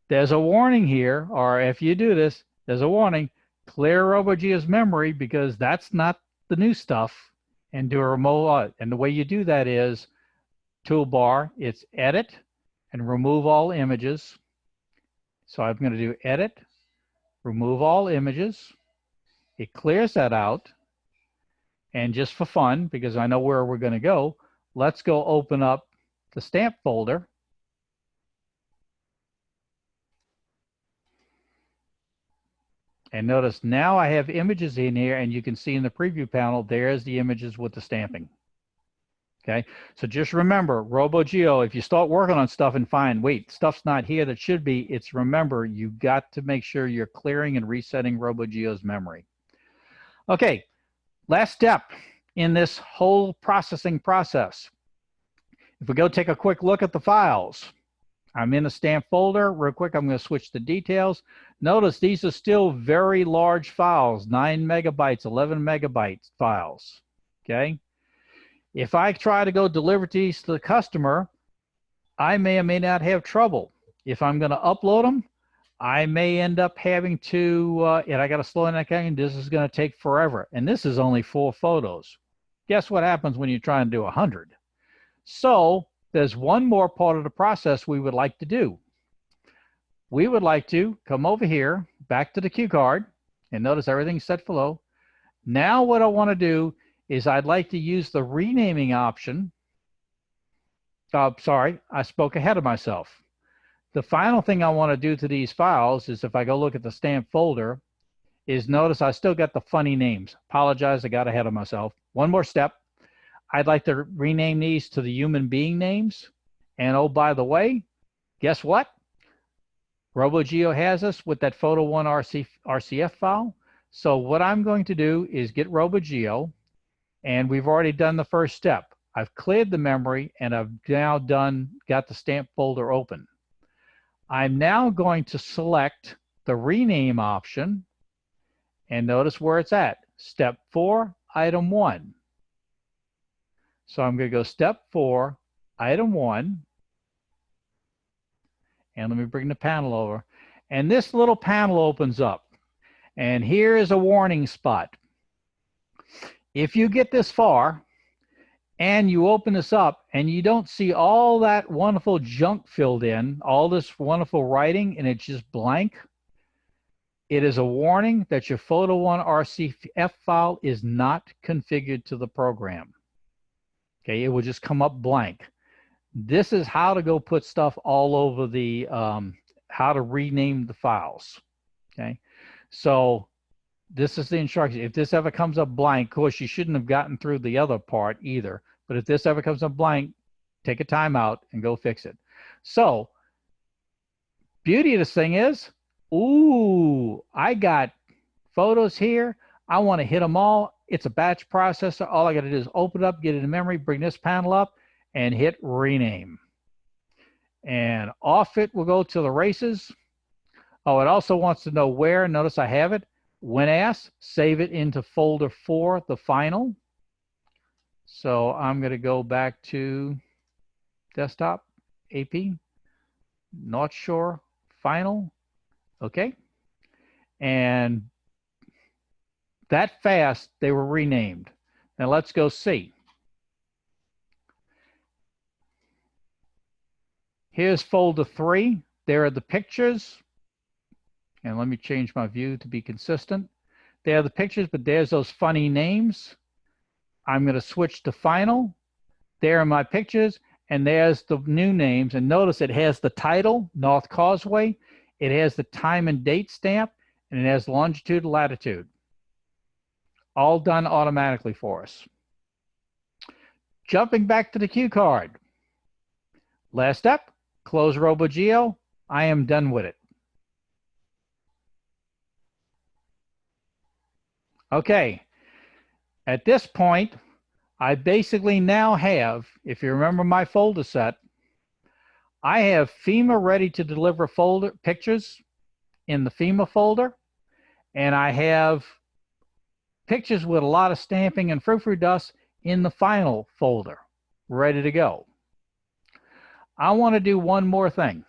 there's a warning here, or if you do this, there's a warning. Clear RoboGeo's memory because that's not the new stuff, and do a remote. And the way you do that is toolbar, it's edit and remove all images. So I'm going to do edit, remove all images. It clears that out. And just for fun, because I know where we're going to go, let's go open up the stamp folder. And notice now I have images in here, and you can see in the preview panel, there's the images with the stamping. Okay, so just remember, RoboGeo, if you start working on stuff and find, wait, stuff's not here that should be, it's remember, you got to make sure you're clearing and resetting RoboGeo's memory. Okay, last step in this whole processing process. If we go take a quick look at the files, I'm in the stamp folder. Real quick, I'm going to switch to details. Notice these are still very large files, 9 megabytes, 11 megabytes files, okay? If I try to go deliver these to the customer, I may or may not have trouble. If I'm going to upload them, I may end up having to, and I got to slow in that game, this is going to take forever. And this is only 4 photos. Guess what happens when you try and do 100? So there's one more part of the process we would like to do. We would like to come over here, back to the cue card, and notice everything's set for low. Now what I want to do is I'd like to use the renaming option. Sorry, I spoke ahead of myself. The final thing I want to do to these files is, if I go look at the stamp folder, is notice I still got the funny names. Apologize, I got ahead of myself. One more step. I'd like to rename these to the human being names. And oh, by the way, guess what? RoboGeo has us with that Photo 1 RCF file. So what I'm going to do is get RoboGeo, and we've already done the first step. I've cleared the memory, and I've now got the stamp folder open. I'm now going to select the rename option, and notice where it's at. Step 4, item 1. So I'm going to go step 4, item 1. And let me bring the panel over. And this little panel opens up. And here is a warning spot. If you get this far and you open this up and you don't see all that wonderful junk filled in, all this wonderful writing, and it's just blank, it is a warning that your Photo 1 RCF file is not configured to the program. Okay, it will just come up blank. This is how to go put stuff all over the, how to rename the files. Okay, so this is the instruction. If this ever comes up blank, of course, you shouldn't have gotten through the other part either. But if this ever comes up blank, take a time out and go fix it. So, beauty of this thing is, ooh, I got photos here. I want to hit them all. It's a batch processor. All I got to do is open it up, get it in memory, bring this panel up, and hit rename. And off it will go to the races. Oh, it also wants to know where. Notice I have it. When asked, save it into folder 4, the final. So I'm going to go back to desktop, AP, not sure, final. Okay. And that fast, they were renamed. Now let's go see. Here's folder 3. There are the pictures. And let me change my view to be consistent. There are the pictures, but there's those funny names. I'm going to switch to final. There are my pictures, and there's the new names. And notice it has the title, North Causeway. It has the time and date stamp, and it has longitude, latitude. All done automatically for us. Jumping back to the cue card. Last step, close RoboGeo. I am done with it. Okay, at this point, I basically now have, if you remember my folder set, I have FEMA ready to deliver folder pictures in the FEMA folder, and I have pictures with a lot of stamping and frou-frou dust in the final folder, ready to go. I want to do one more thing.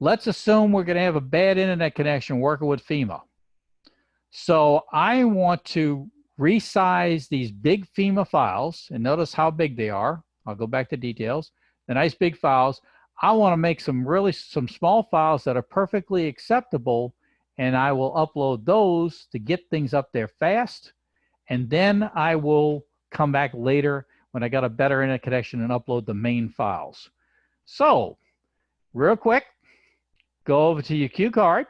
Let's assume we're going to have a bad internet connection working with FEMA. So I want to resize these big FEMA files, and notice how big they are. I'll go back to details. The nice big files. I want to make some small files that are perfectly acceptable, and I will upload those to get things up there fast. And then I will come back later when I got a better internet connection and upload the main files. So, real quick, go over to your cue card.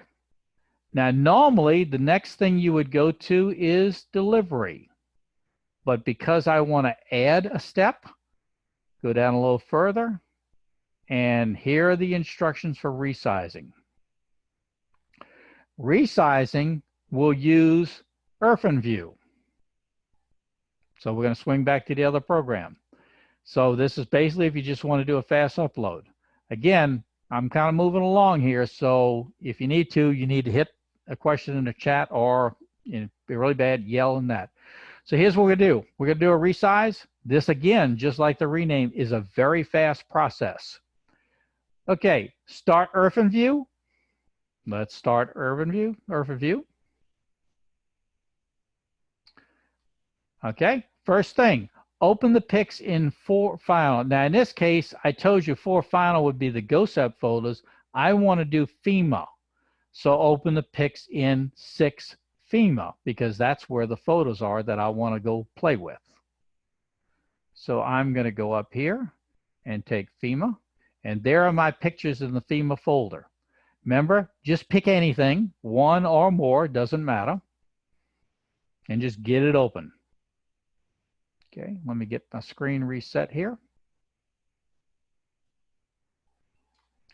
Now, normally, the next thing you would go to is delivery. But because I want to add a step, go down a little further, and here are the instructions for resizing. Resizing will use OrphanView. So we're going to swing back to the other program. So this is basically if you just want to do a fast upload. Again, I'm kind of moving along here, so if you need to hit a question in the chat, or if you're really bad, yell in that. So here's what we're going to do. We're going to do a resize. This, again, just like the rename, is a very fast process. Okay, start OrphanView. Let's start OrphanView. Okay, first thing, open the pics in 4 final. Now, in this case, I told you 4 final would be the GOSEP folders. I want to do FEMA. So open the pics in 6 FEMA because that's where the photos are that I want to go play with. So I'm going to go up here and take FEMA, and there are my pictures in the FEMA folder. Remember, just pick anything, one or more, doesn't matter, and just get it open. Okay, let me get my screen reset here.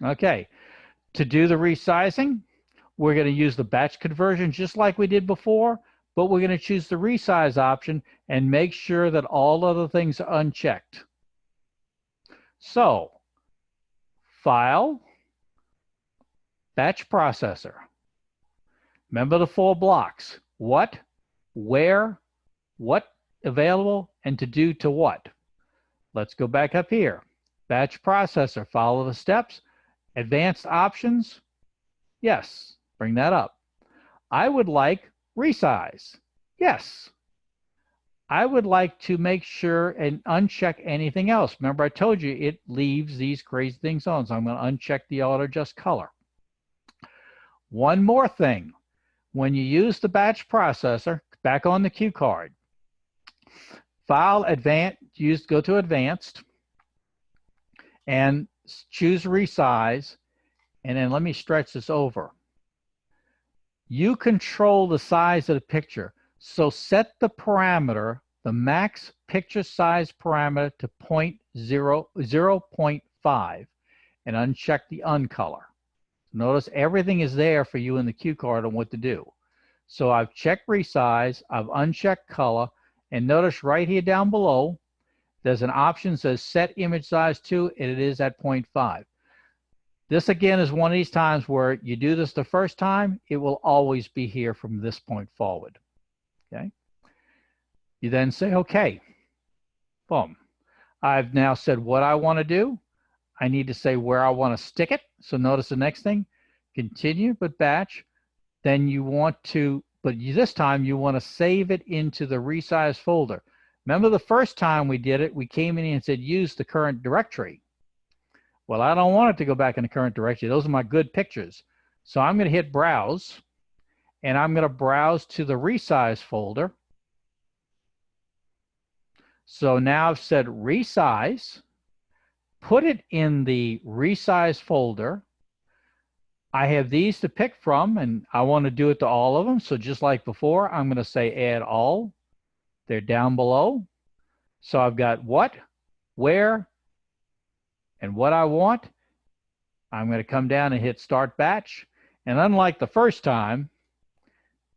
Okay, to do the resizing, we're going to use the batch conversion just like we did before, but we're going to choose the resize option and make sure that all other things are unchecked. So, File, Batch Processor. Remember the 4 blocks: what, where, what available, and to do to what. Let's go back up here. Batch Processor, follow the steps. Advanced options, yes, bring that up. I would like resize, yes. I would like to make sure and uncheck anything else. Remember, I told you it leaves these crazy things on, so I'm going to uncheck the auto adjust color. One more thing. When you use the batch processor, back on the cue card, File, go to Advanced, and choose Resize, and then let me stretch this over. You control the size of the picture. So set the parameter, the max picture size parameter, to 0.5 and uncheck the uncolor. Notice everything is there for you in the cue card on what to do. So I've checked resize, I've unchecked color, and notice right here down below, there's an option that says set image size to, and it is at 0.5. This again is one of these times where you do this the first time, it will always be here from this point forward. Okay. You then say, okay, boom. I've now said what I want to do. I need to say where I want to stick it. So notice the next thing, continue, but batch. Then you want to, this time you want to save it into the resize folder. Remember the first time we did it, we came in and said, use the current directory. Well, I don't want it to go back in the current directory. Those are my good pictures. So I'm going to hit browse, and I'm going to browse to the resize folder. So now I've said resize, put it in the resize folder. I have these to pick from, and I want to do it to all of them. So just like before, I'm going to say add all. They're down below. So I've got what, where, and what I want. I'm going to come down and hit start batch. And unlike the first time,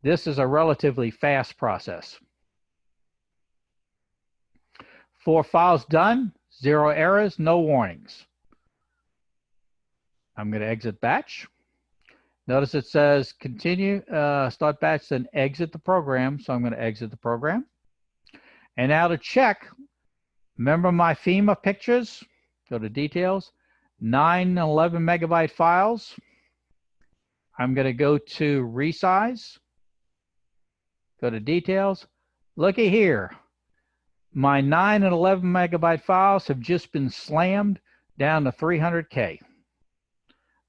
this is a relatively fast process. 4 files done, 0 errors, no warnings. I'm going to exit batch. Notice it says continue, start batch, then exit the program. So I'm going to exit the program. And now to check, remember my FEMA pictures? Go to details, 9 and 11 megabyte files. I'm going to go to resize, go to details. Looky here. My 9 and 11 megabyte files have just been slammed down to 300K.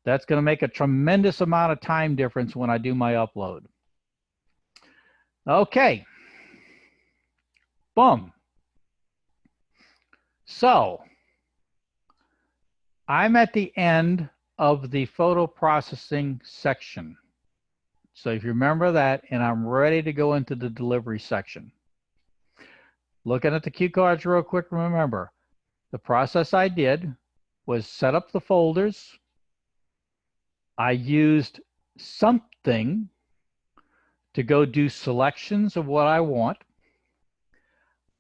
That's going to make a tremendous amount of time difference when I do my upload. Okay. Boom. So I'm at the end of the photo processing section. So if you remember that, and I'm ready to go into the delivery section. Looking at the cue cards real quick, remember, the process I did was set up the folders. I used something to go do selections of what I want.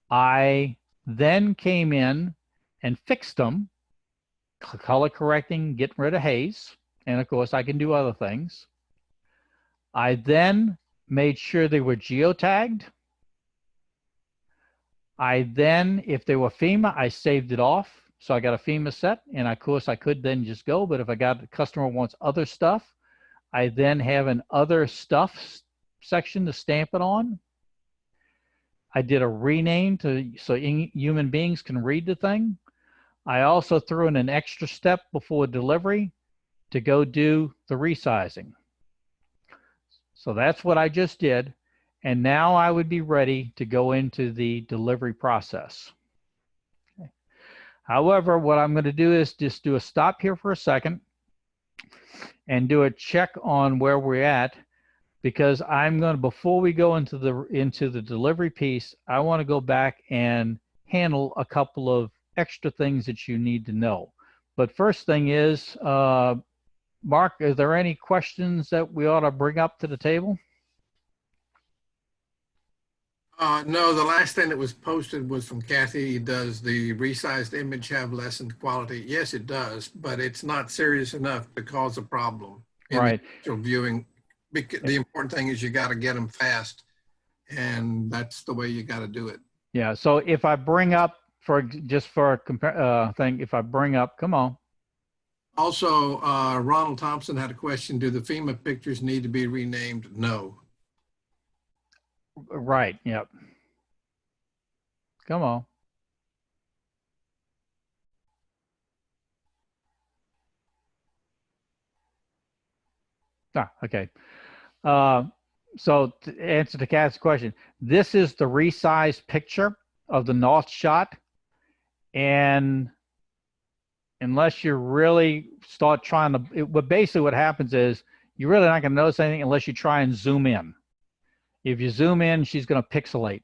I then came in and fixed them, color correcting, getting rid of haze. And of course, I can do other things. I then made sure they were geotagged. I then, if they were FEMA, I saved it off. So I got a FEMA set, and of course I could then just go, but if I got the customer wants other stuff, I then have an other stuff section to stamp it on. I did a rename so human beings can read the thing. I also threw in an extra step before delivery to go do the resizing. So that's what I just did. And now I would be ready to go into the delivery process. Okay. However, what I'm going to do is just do a stop here for a second and do a check on where we're at, because I'm going to, before we go into the delivery piece, I want to go back and handle a couple of extra things that you need to know. But first thing is, Mark, are there any questions that we ought to bring up to the table? No, the last thing that was posted was from Kathy. Does the resized image have lessened quality? Yes, it does, but it's not serious enough to cause a problem in Right. the actual viewing. The important thing is you got to get them fast, and that's the way you got to do it. Yeah. So if I bring up just for a thing, if I bring up, come on. Also, Ronald Thompson had a question. Do the FEMA pictures need to be renamed? No. Right. Yep. Come on. Ah, okay. So to answer the cat's question, this is the resized picture of the north shot. And unless you really start trying to, but basically what happens is you're really not going to notice anything unless you try and zoom in. If you zoom in, she's going to pixelate.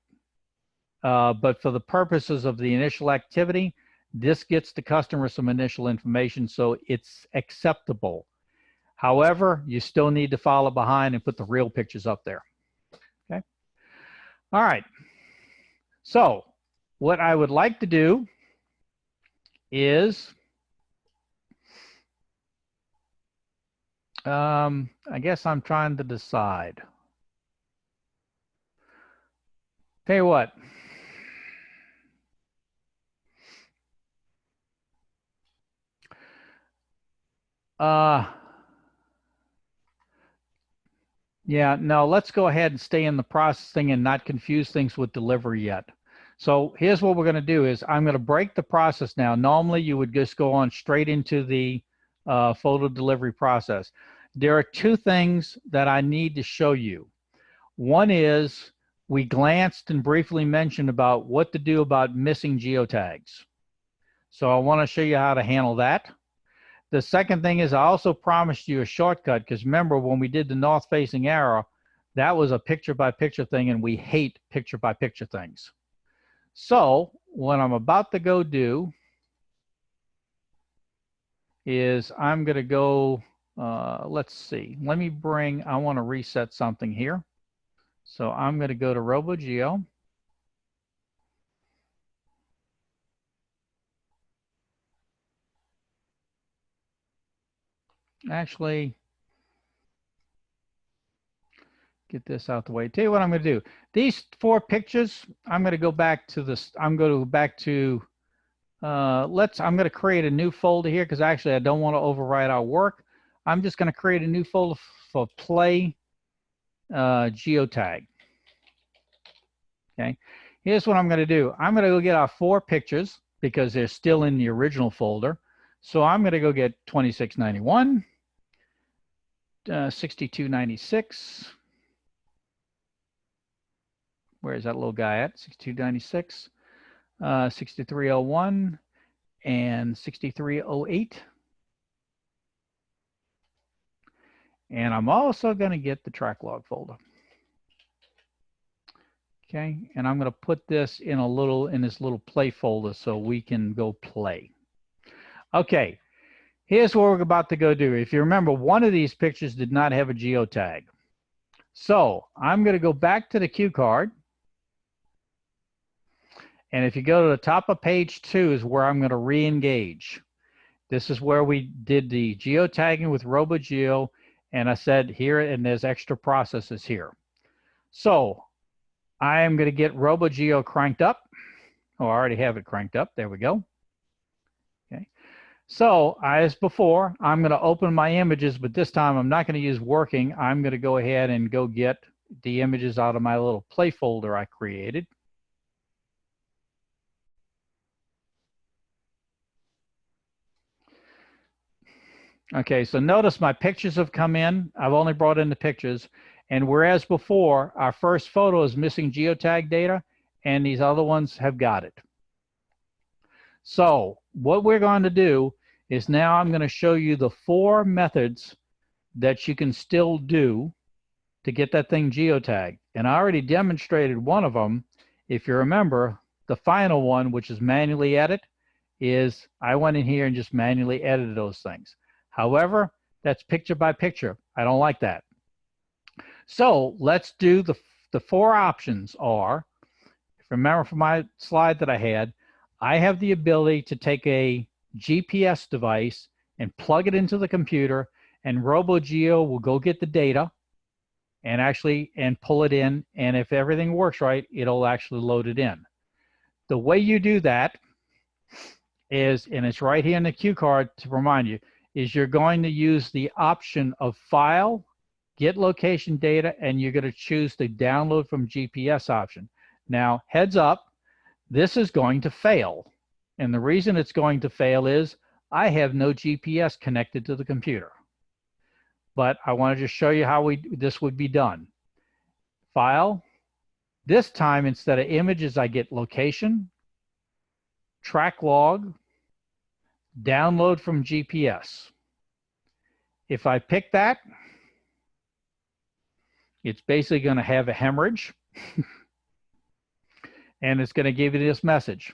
But for the purposes of the initial activity, this gets the customer some initial information, so it's acceptable. However, you still need to follow behind and put the real pictures up there. Okay. All right. So what I would like to do is, I guess I'm trying to decide. Tell you what. Yeah, no, let's go ahead and stay in the processing and not confuse things with delivery yet. So here's what we're going to do is I'm going to break the process now. Normally you would just go on straight into the photo delivery process. There are two things that I need to show you. One is we glanced and briefly mentioned about what to do about missing geotags. So I want to show you how to handle that. The second thing is I also promised you a shortcut, because remember when we did the north facing arrow, that was a picture by picture thing, and we hate picture by picture things. So what I'm about to go do is I'm going to go, let's see, let me bring, I want to reset something here. So I'm going to go to RoboGeo. Actually, get this out the way. Tell you what I'm going to do. These 4 pictures, I'm going to go back to this. I'm going to go back to, I'm going to create a new folder here because actually I don't want to overwrite our work. I'm just going to create a new folder for play geotag. Okay. Here's what I'm going to do. I'm going to go get our 4 pictures because they're still in the original folder. So I'm going to go get 2691, 6296. Where's that little guy at? 6296, 6301, and 6308. And I'm also going to get the track log folder. Okay, and I'm going to put this in this little play folder so we can go play. Okay, here's what we're about to go do. If you remember, one of these pictures did not have a geotag. So I'm going to go back to the cue card. And if you go to the top of page 2 is where I'm going to re-engage. This is where we did the geotagging with RoboGeo. And I said here, and there's extra processes here. So I am going to get RoboGeo cranked up. Oh, I already have it cranked up. There we go. Okay. So as before, I'm going to open my images, but this time I'm not going to use working. I'm going to go ahead and go get the images out of my little play folder I created. Okay, so notice my pictures have come in. I've only brought in the pictures. And whereas before, our first photo is missing geotag data, and these other ones have got it. So what we're going to do is now I'm going to show you the 4 methods that you can still do to get that thing geotagged. And I already demonstrated one of them. If you remember, the final one, which is manually edit, is I went in here and just manually edited those things. However, that's picture by picture. I don't like that. So let's do the 4 options are, if you remember from my slide that I have the ability to take a GPS device and plug it into the computer, and RoboGeo will go get the data and pull it in. And if everything works right, it'll actually load it in. The way you do that is, and it's right here in the cue card to remind you, is you're going to use the option of File, Get Location Data, and you're going to choose the Download from GPS option. Now, heads up, this is going to fail. And the reason it's going to fail is I have no GPS connected to the computer. But I want to just show you how this would be done. File. This time, instead of images, I get location, track log, download from GPS. If I pick that, it's basically going to have a hemorrhage. And it's going to give you this message.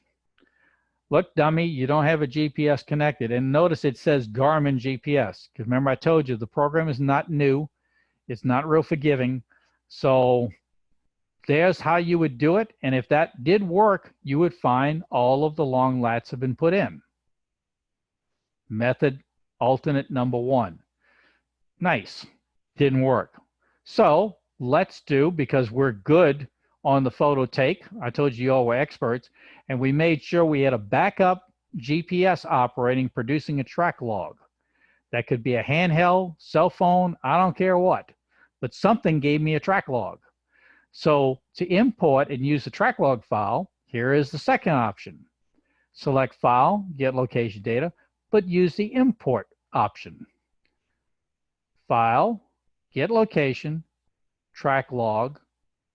Look, dummy, you don't have a GPS connected. And notice it says Garmin GPS. Because remember, I told you the program is not new. It's not real forgiving. So there's how you would do it. And if that did work, you would find all of the long lats have been put in. Method alternate number 1. Nice. Didn't work. So let's do, because we're good on the photo take, I told you all were experts, and we made sure we had a backup GPS operating, producing a track log. That could be a handheld, cell phone, I don't care what, but something gave me a track log. So to import and use the track log file, here is the second option. Select File, Get Location Data, but use the Import option. File, Get Location, Track Log.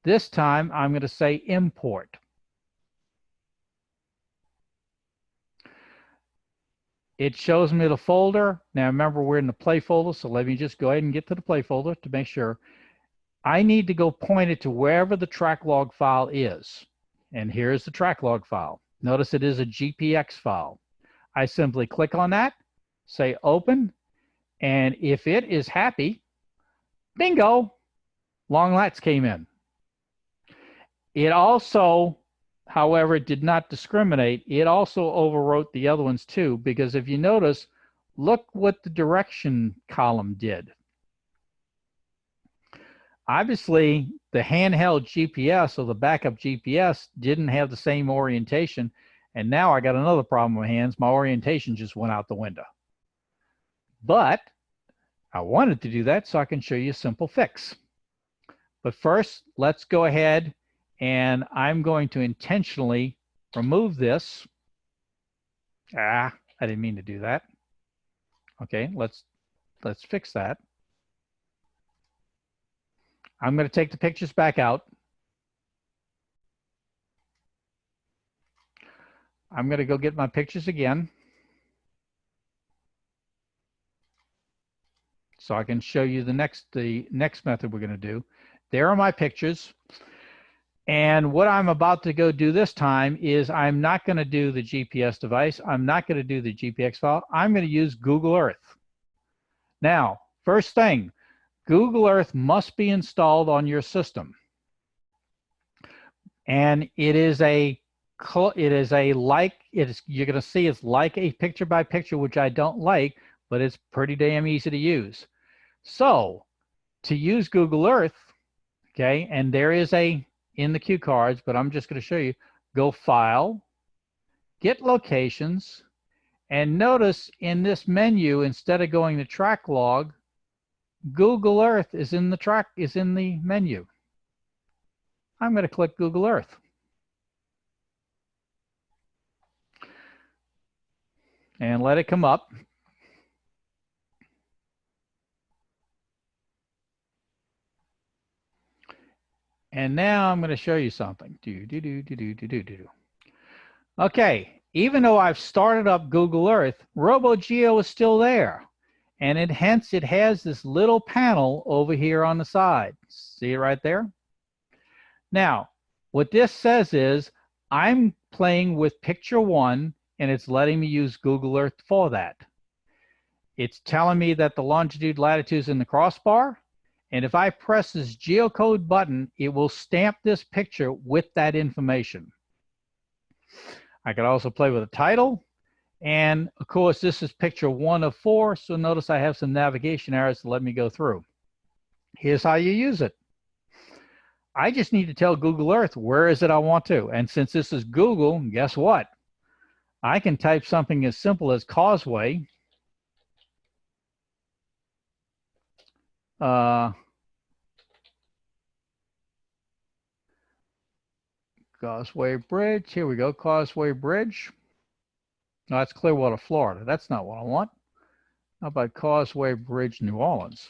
This time, I'm going to say import. It shows me the folder. Now, remember, we're in the play folder, so let me just go ahead and get to the play folder to make sure. I need to go point it to wherever the track log file is. And here's the track log file. Notice it is a GPX file. I simply click on that, say open, and if it is happy, bingo, long lats came in. It also, however, did not discriminate. It also overwrote the other ones too, because if you notice, look what the direction column did. Obviously, the handheld GPS or the backup GPS didn't have the same orientation, and now I got another problem with my hands. My orientation just went out the window. But I wanted to do that so I can show you a simple fix. But first, let's go ahead, and I'm going to intentionally remove this. I didn't mean to do that. Okay, let's fix that. I'm going to take the pictures back out. I'm going to go get my pictures again so I can show you the next method we're going to do. There are my pictures. And what I'm about to go do this time is I'm not going to do the GPS device. I'm not going to do the GPX file. I'm going to use Google Earth. Now, first thing, Google Earth must be installed on your system. And you're going to see it's like a picture by picture, which I don't like, but it's pretty damn easy to use. So to use Google Earth, okay, and there is in the cue cards, but I'm just going to show you, go File, Get Locations, and notice in this menu, instead of going to Track Log, Google Earth is in the menu. I'm going to click Google Earth. And let it come up. . And now I'm going to show you something. Okay, even though I've started up Google Earth, RoboGeo is still there. And hence it has this little panel over here on the side. See it right there? Now, what this says is I'm playing with picture 1 and it's letting me use Google Earth for that. It's telling me that the longitude, latitude is in the crossbar. And if I press this geocode button, it will stamp this picture with that information. I could also play with a title. And of course, this is picture 1 of 4. So notice I have some navigation arrows to let me go through. Here's how you use it. I just need to tell Google Earth where is it I want to. And since this is Google, guess what? I can type something as simple as Causeway. Causeway Bridge. Here we go. Causeway Bridge. No, that's Clearwater, Florida. That's not what I want. How about Causeway Bridge, New Orleans?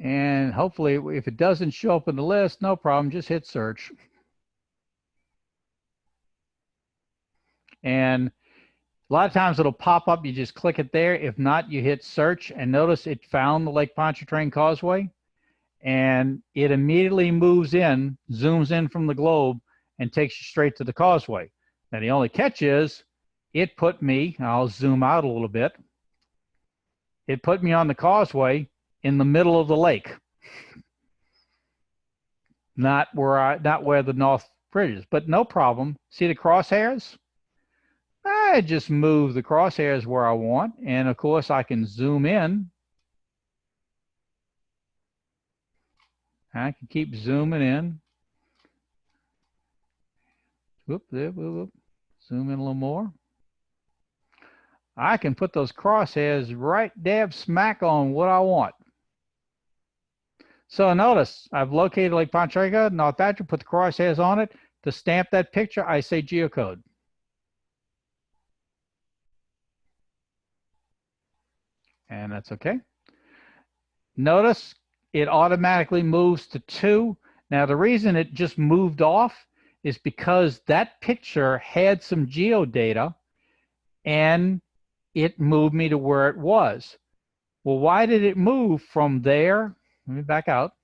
And hopefully, if it doesn't show up in the list, no problem. Just hit search. And a lot of times it'll pop up. You just click it there. If not, you hit search. And notice it found the Lake Pontchartrain Causeway. And it immediately moves in, zooms in from the globe, and takes you straight to the causeway. Now, the only catch is it put me, I'll zoom out a little bit. It put me on the causeway in the middle of the lake. Not where the North Bridge is, but no problem. See the crosshairs? I just move the crosshairs where I want. And of course I can zoom in. I can keep zooming in. Whoop, whoop, whoop. Zoom in a little more. I can put those crosshairs right dab smack on what I want. So notice I've located Lake Pontchartrain, North Badger, put the crosshairs on it. To stamp that picture, I say geocode. And that's okay. Notice it automatically moves to 2. Now, the reason it just moved off is because that picture had some geodata and it moved me to where it was. Well, why did it move from there? Let me back out.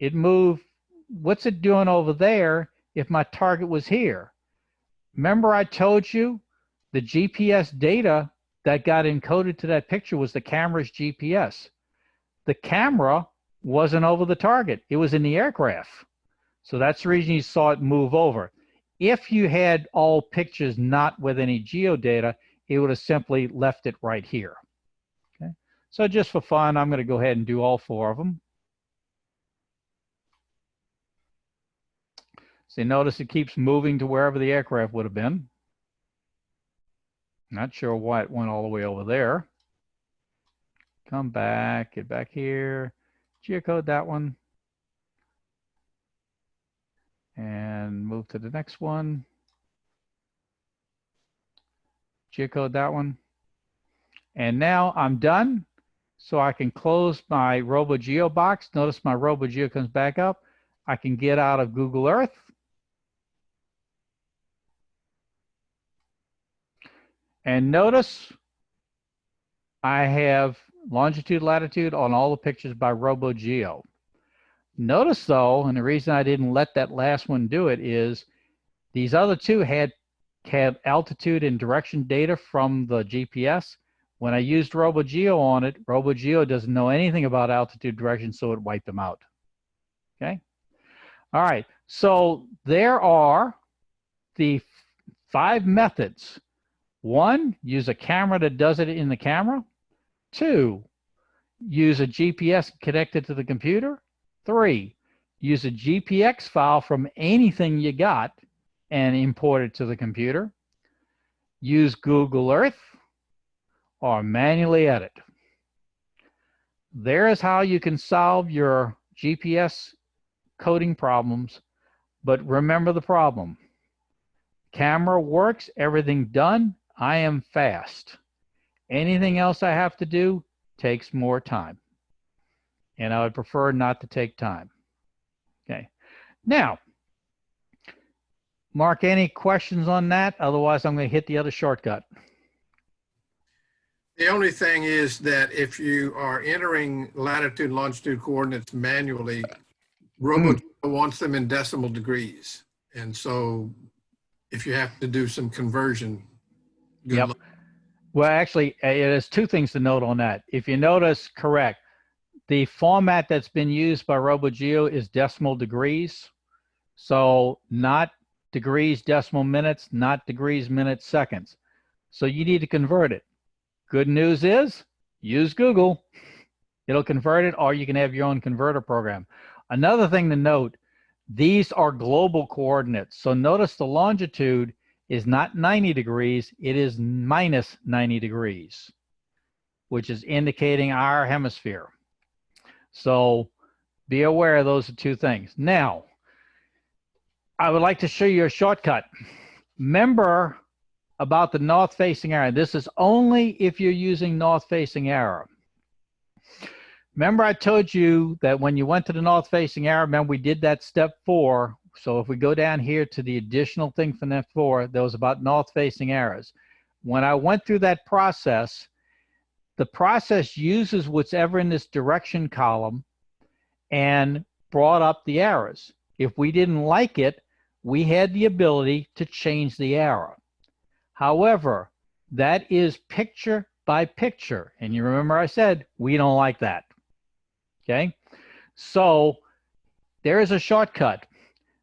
It moved, what's it doing over there if my target was here? Remember I told you the GPS data that got encoded to that picture was the camera's GPS. The camera wasn't over the target. It was in the aircraft. So that's the reason you saw it move over. If you had all pictures not with any geodata, it would have simply left it right here. Okay. So just for fun, I'm going to go ahead and do all 4 of them. So notice it keeps moving to wherever the aircraft would have been. Not sure why it went all the way over there. Come back, get back here, geocode that one, and move to the next one. Geocode that one. And now I'm done. So I can close my RoboGeo box. Notice my RoboGeo comes back up. I can get out of Google Earth. And notice I have longitude, latitude on all the pictures by RoboGeo. Notice though, and the reason I didn't let that last one do it is these other 2 had altitude and direction data from the GPS. When I used RoboGeo on it, RoboGeo doesn't know anything about altitude direction, so it wiped them out. Okay. All right. So there are the 5 methods. 1, use a camera that does it in the camera. 2, use a GPS connected to the computer. 3, use a GPX file from anything you got and import it to the computer. Use Google Earth or manually edit. There is how you can solve your GPS coding problems, but remember the problem. Camera works, everything done. I am fast. Anything else I have to do takes more time. And I would prefer not to take time. Okay. Now, Mark, any questions on that? Otherwise, I'm going to hit the other shortcut. The only thing is that if you are entering latitude and longitude coordinates manually, RoboGeo wants them in decimal degrees. And so if you have to do some conversion, good Yep. luck. Well, actually, there's two things to note on that. If you notice, correct, the format that's been used by RoboGeo is decimal degrees. So not degrees, decimal minutes, not degrees, minutes, seconds. So you need to convert it. Good news is use Google. It'll convert it, or you can have your own converter program. Another thing to note, these are global coordinates. So notice the longitude is not 90 degrees, it is minus 90 degrees, which is indicating our hemisphere. So be aware of those two things. Now, I would like to show you a shortcut. Remember about the north-facing arrow. This is only if you're using north-facing arrow. Remember I told you that when you went to the north-facing arrow, remember we did that step 4. So if we go down here to the additional thing from step 4, that was about north-facing arrows. When I went through that process, the process uses whatever in this direction column and brought up the arrows. If we didn't like it, we had the ability to change the arrow. However, that is picture by picture. And you remember I said, we don't like that. Okay? So there is a shortcut.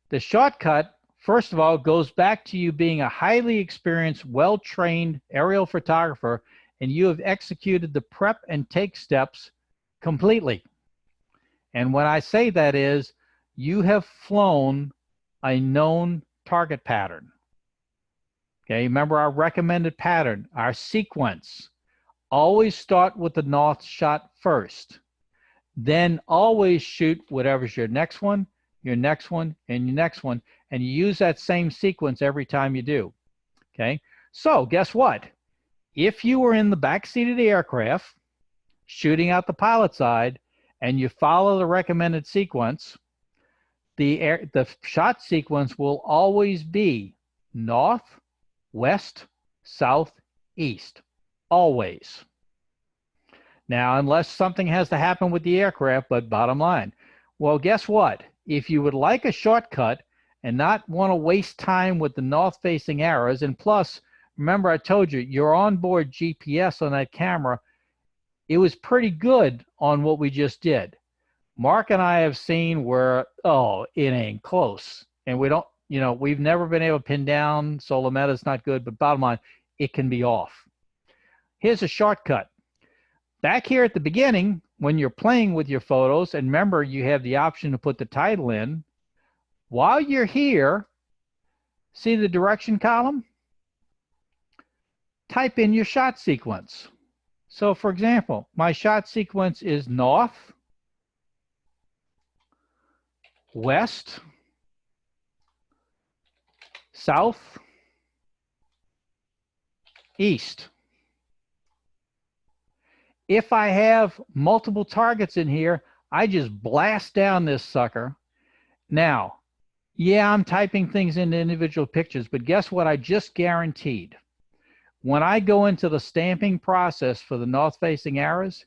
The shortcut, first of all, goes back to you being a highly experienced, well-trained aerial photographer, and you have executed the prep and take steps completely. And when I say that is, you have flown a known target pattern. Okay, remember our recommended pattern, our sequence. Always start with the north shot first. Then always shoot whatever's your next one, and your next one, and you use that same sequence every time you do. Okay, so guess what? If you were in the back seat of the aircraft, shooting out the pilot side, and you follow the recommended sequence, the shot sequence will always be north, west, south, east, always. Now, unless something has to happen with the aircraft, but bottom line, well, guess what? If you would like a shortcut and not want to waste time with the north-facing arrows, and plus, remember I told you, your onboard GPS on that camera, it was pretty good on what we just did. Mark and I have seen where, oh, it ain't close. And we don't, you know, we've never been able to pin down, so Lameta's not good, but bottom line, it can be off. Here's a shortcut. Back here at the beginning, when you're playing with your photos, and remember you have the option to put the title in, while you're here, see the direction column? Type in your shot sequence. So for example, my shot sequence is north, west, south, east. If I have multiple targets in here, I just blast down this sucker. Now, yeah, I'm typing things into individual pictures, but guess what I just guaranteed? When I go into the stamping process for the north-facing arrows,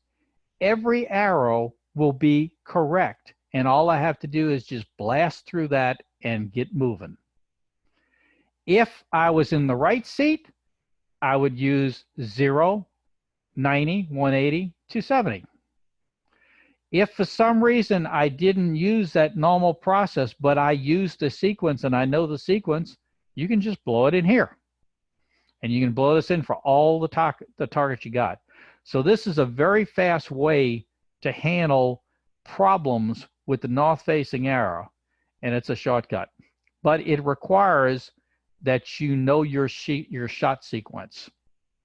every arrow will be correct. And all I have to do is just blast through that and get moving. If I was in the right seat, I would use 0, 90, 180, 270. If for some reason I didn't use that normal process, but I used the sequence and I know the sequence, you can just blow it in here. And you can blow this in for all the targets you got. So this is a very fast way to handle problems with the north-facing arrow, and it's a shortcut. But it requires that you know your shot sequence,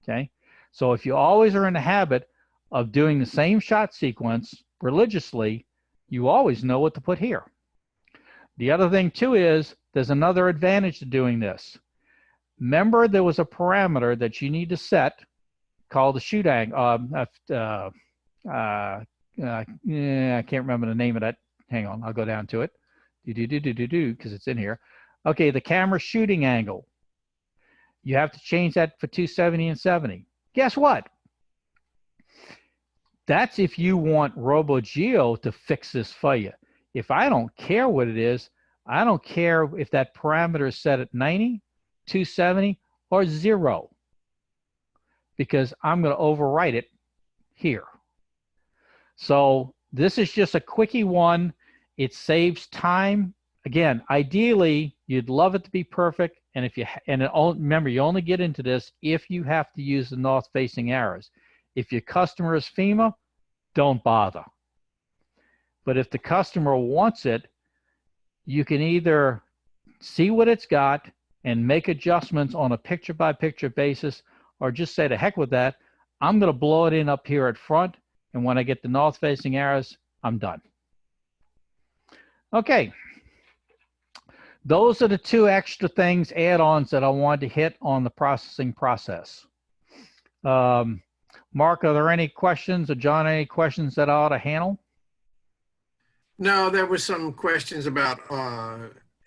okay? So if you always are in the habit of doing the same shot sequence religiously, you always know what to put here. The other thing too is there's another advantage to doing this. remember there was a parameter that you need to set called the shoot angle. Yeah, I can't remember the name of that. Hang on, I'll go down to it. Because it's in here. Okay, the camera shooting angle. You have to change that for 270 and 70. Guess what? That's if you want RoboGeo to fix this for you. If I don't care what it is, I don't care if that parameter is set at 90, 270, or 0, because I'm going to overwrite it here. So this is just a quickie one. It saves time. Again, ideally, you'd love it to be perfect. And if you remember, you only get into this if you have to use the north-facing arrows. If your customer is FEMA, don't bother. But if the customer wants it, you can either see what it's got and make adjustments on a picture-by-picture basis, or just say, to heck with that, I'm going to blow it in up here at front, and when I get the north-facing arrows, I'm done. Okay. Those are the two extra things, add-ons, that I wanted to hit on the processing process. Mark, are there any questions, or John, any questions that I ought to handle? No, there was some questions about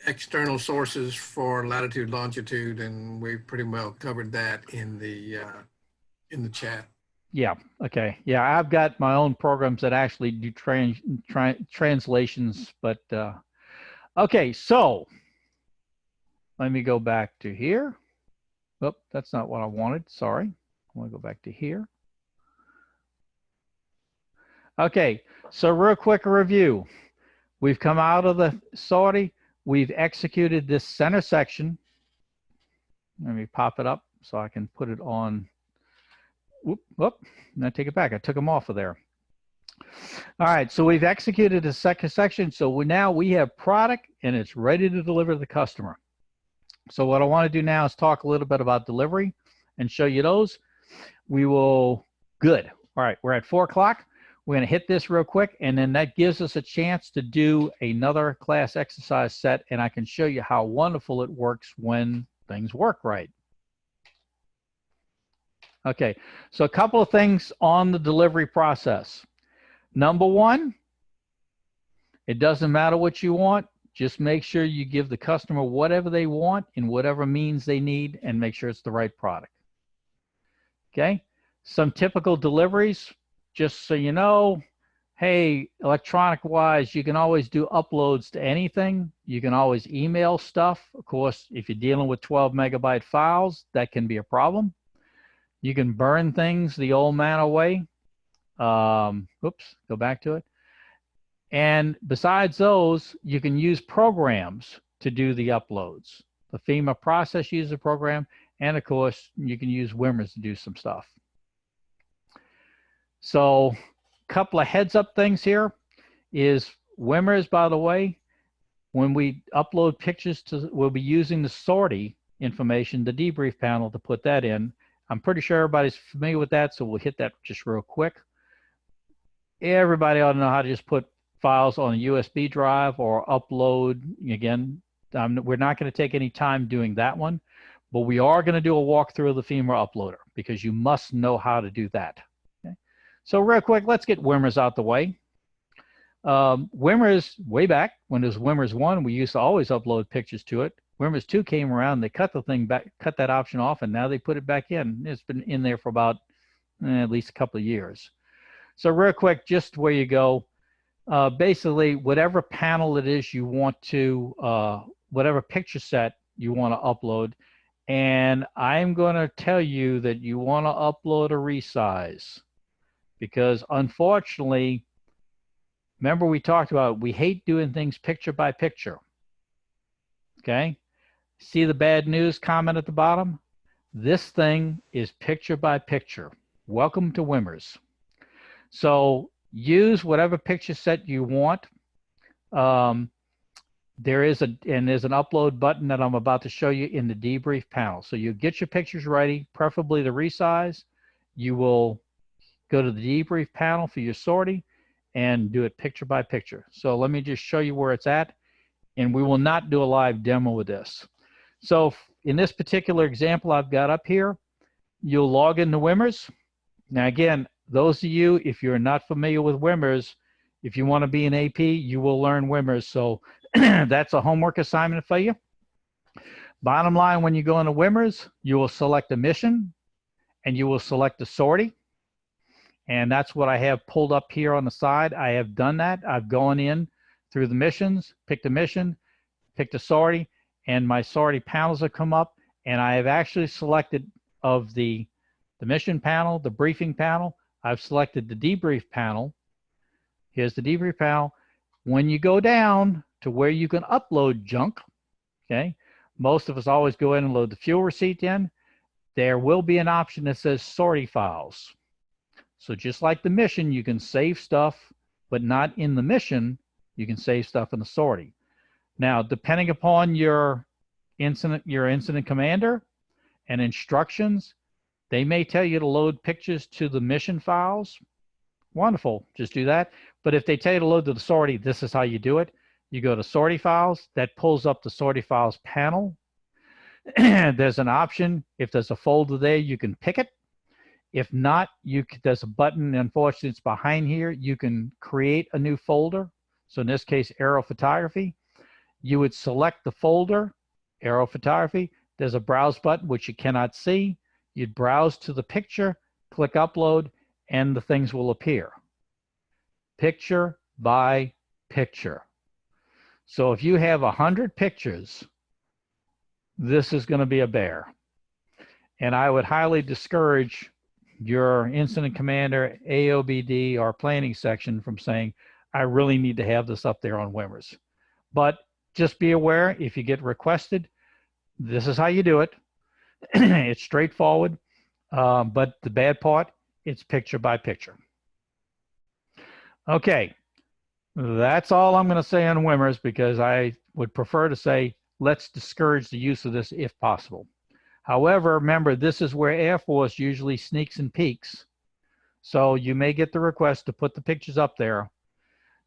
external sources for latitude, longitude, and we pretty well covered that in the chat. Yeah. Okay. Yeah, I've got my own programs that actually do translations, but okay. So let me go back to here. Oh, that's not what I wanted. Sorry. I want to go back to here. Okay. So real quick review. We've come out of the sortie. We've executed this center section. Let me pop it up so I can put it on. Whoop, I take it back. I took them off of there. All right, so we've executed the second section. So now we have product and it's ready to deliver to the customer. So what I want to do now is talk a little bit about delivery and show you those. Good. All right, we're at 4 o'clock. We're going to hit this real quick, and then that gives us a chance to do another class exercise set, and I can show you how wonderful it works when things work right. Okay, so a couple of things on the delivery process. Number one, it doesn't matter what you want. Just make sure you give the customer whatever they want in whatever means they need, and make sure it's the right product. Okay, some typical deliveries. Just so you know, hey, electronic-wise, you can always do uploads to anything. You can always email stuff. Of course, if you're dealing with 12-megabyte files, that can be a problem. You can burn things the old manner way. Oops, go back to it. And besides those, you can use programs to do the uploads. The FEMA process user program, and of course, you can use Wimmers to do some stuff. So a couple of heads up things here is Wimmers, by the way, when we upload pictures we'll be using the sortie information, the debrief panel, to put that in. I'm pretty sure everybody's familiar with that, so we'll hit that just real quick. Everybody ought to know how to just put files on a USB drive or upload. Again, we're not going to take any time doing that one, but we are going to do a walkthrough of the FEMA uploader because you must know how to do that. So real quick, let's get Wimmers out the way. Wimmers, way back when it was Wimmers 1, we used to always upload pictures to it. Wimmers 2 came around, they cut the thing back, cut that option off, and now they put it back in. It's been in there for about at least a couple of years. So real quick, just where you go, basically whatever panel it is you want to, whatever picture set you want to upload, and I'm going to tell you that you want to upload a resize. Because unfortunately, remember we talked about, we hate doing things picture by picture. Okay? See the bad news comment at the bottom? This thing is picture by picture. Welcome to Wimmers. So use whatever picture set you want. There's an upload button that I'm about to show you in the debrief panel. So you get your pictures ready, preferably the resize. You will go to the debrief panel for your sortie and do it picture by picture. So let me just show you where it's at, and we will not do a live demo with this. So in this particular example I've got up here, you'll log into Wimmers. Now again, those of you, if you're not familiar with Wimmers, if you want to be an AP, you will learn Wimmers. So that's a homework assignment for you. Bottom line, when you go into Wimmers, you will select a mission and you will select a sortie. And that's what I have pulled up here on the side. I have done that. I've gone in through the missions, picked a mission, picked a sortie, and my sortie panels have come up. And I have actually selected of the mission panel, the briefing panel, I've selected the debrief panel. Here's the debrief panel. When you go down to where you can upload junk, okay, most of us always go in and load the fuel receipt in. There will be an option that says sortie files. So just like the mission, you can save stuff, but not in the mission, you can save stuff in the sortie. Now, depending upon your incident commander and instructions, they may tell you to load pictures to the mission files. Wonderful, just do that. But if they tell you to load to the sortie, this is how you do it. You go to sortie files, that pulls up the sortie files panel. There's an option, if there's a folder there, you can pick it. If not, there's a button, unfortunately it's behind here, you can create a new folder. So in this case, aero photography. You would select the folder, aero photography. There's a browse button, which you cannot see. You'd browse to the picture, click upload, and the things will appear. Picture by picture. So if you have 100 pictures, this is going to be a bear. And I would highly discourage your incident commander, AOBD, or planning section from saying, I really need to have this up there on Wimmers. But just be aware, if you get requested, this is how you do it. It's straightforward, but the bad part, it's picture by picture. Okay, that's all I'm going to say on Wimmers, because I would prefer to say, let's discourage the use of this if possible. However, remember, this is where Air Force usually sneaks and peeks. So you may get the request to put the pictures up there.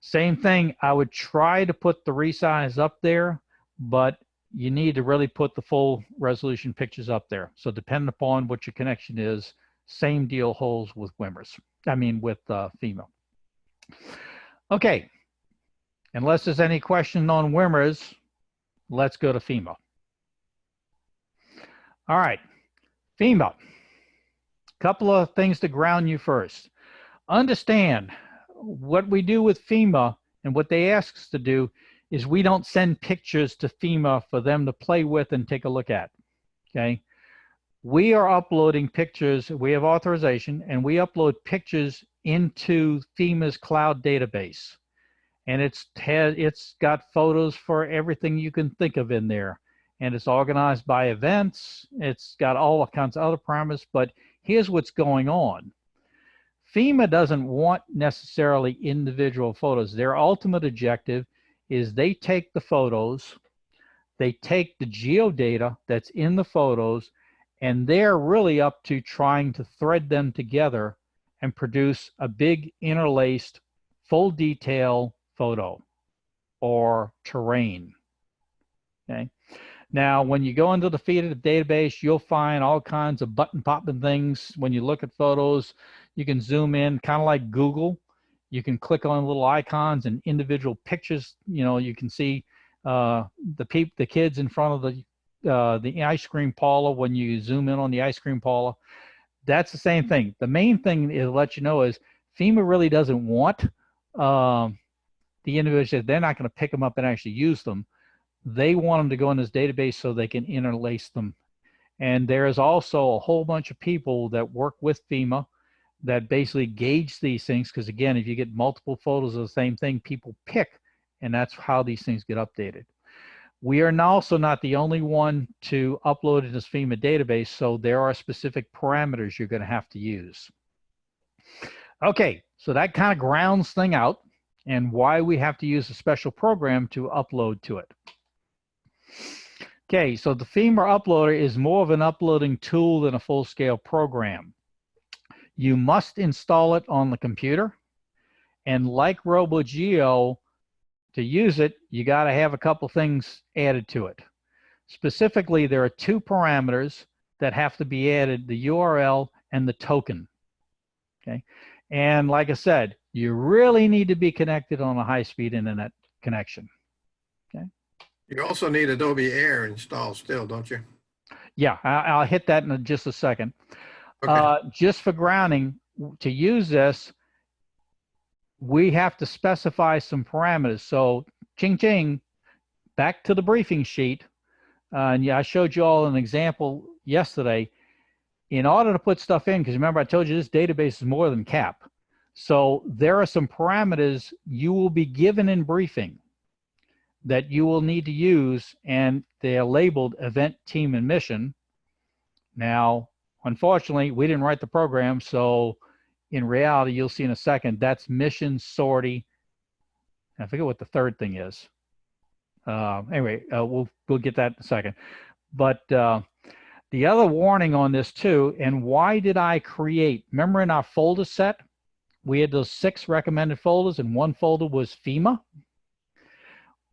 Same thing, I would try to put the resize up there, but you need to really put the full resolution pictures up there. So depending upon what your connection is, same deal holds with Wimmers. I mean, with FEMA. Okay, unless there's any question on Wimmers, let's go to FEMA. All right, FEMA. Couple of things to ground you first. Understand what we do with FEMA and what they ask us to do is we don't send pictures to FEMA for them to play with and take a look at, okay? We are uploading pictures, we have authorization, and we upload pictures into FEMA's cloud database. And it's got photos for everything you can think of in there. And it's organized by events. It's got all kinds of other parameters, but here's what's going on. FEMA doesn't want necessarily individual photos. Their ultimate objective is they take the photos, they take the geodata that's in the photos, and they're really up to trying to thread them together and produce a big interlaced full detail photo or terrain, okay? Now, when you go into the FEMA database, you'll find all kinds of button popping things. When you look at photos, you can zoom in, kind of like Google. You can click on little icons and individual pictures. You know, you can see the kids in front of the ice cream parlor when you zoom in on the ice cream parlor. That's the same thing. The main thing is to let you know is FEMA really doesn't want the individuals. They're not going to pick them up and actually use them. They want them to go in this database so they can interlace them. And there is also a whole bunch of people that work with FEMA that basically gauge these things, because again, if you get multiple photos of the same thing, people pick, and that's how these things get updated. We are also not the only one to upload in this FEMA database, so there are specific parameters you're going to have to use. Okay, so that kind of grounds thing out and why we have to use a special program to upload to it. Okay, so the FEMA uploader is more of an uploading tool than a full-scale program. You must install it on the computer, and like RoboGeo, to use it, you got to have a couple things added to it. Specifically, there are two parameters that have to be added, the URL and the token. Okay. And like I said, you really need to be connected on a high-speed internet connection. Okay. You also need Adobe Air installed still, don't you? Yeah, I'll hit that in just a second. Okay. Just for grounding, to use this, we have to specify some parameters. So, ching ching, back to the briefing sheet. And yeah, I showed you all an example yesterday. In order to put stuff in, because remember I told you this database is more than CAP. So there are some parameters you will be given in briefing that you will need to use, and they're labeled event, team, and mission. Now, unfortunately, we didn't write the program, so in reality, you'll see in a second, that's mission, sortie. I forget what the third thing is. Anyway, we'll get that in a second. But the other warning on this too, and why did I create, remember in our folder set, we had those 6 recommended folders, and one folder was FEMA.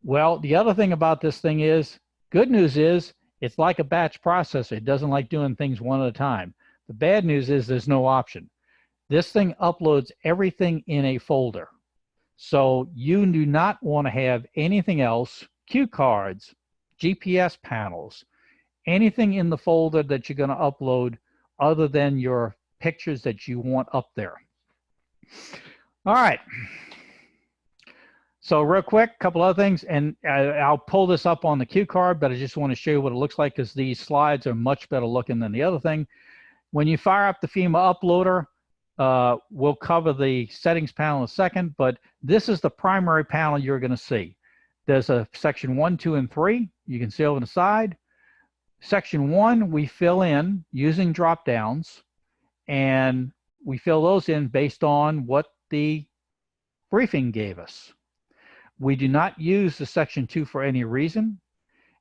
Well, the other thing about this thing is, good news is, it's like a batch processor. It doesn't like doing things one at a time. The bad news is there's no option. This thing uploads everything in a folder. So you do not want to have anything else, cue cards, GPS panels, anything in the folder that you're going to upload other than your pictures that you want up there. All right. So real quick, a couple other things, and I'll pull this up on the cue card, but I just want to show you what it looks like because these slides are much better looking than the other thing. When you fire up the FEMA uploader, we'll cover the settings panel in a second, but this is the primary panel you're going to see. There's a section 1, 2, and 3. You can see over the side. Section 1, we fill in using drop downs, and we fill those in based on what the briefing gave us. We do not use the section 2 for any reason,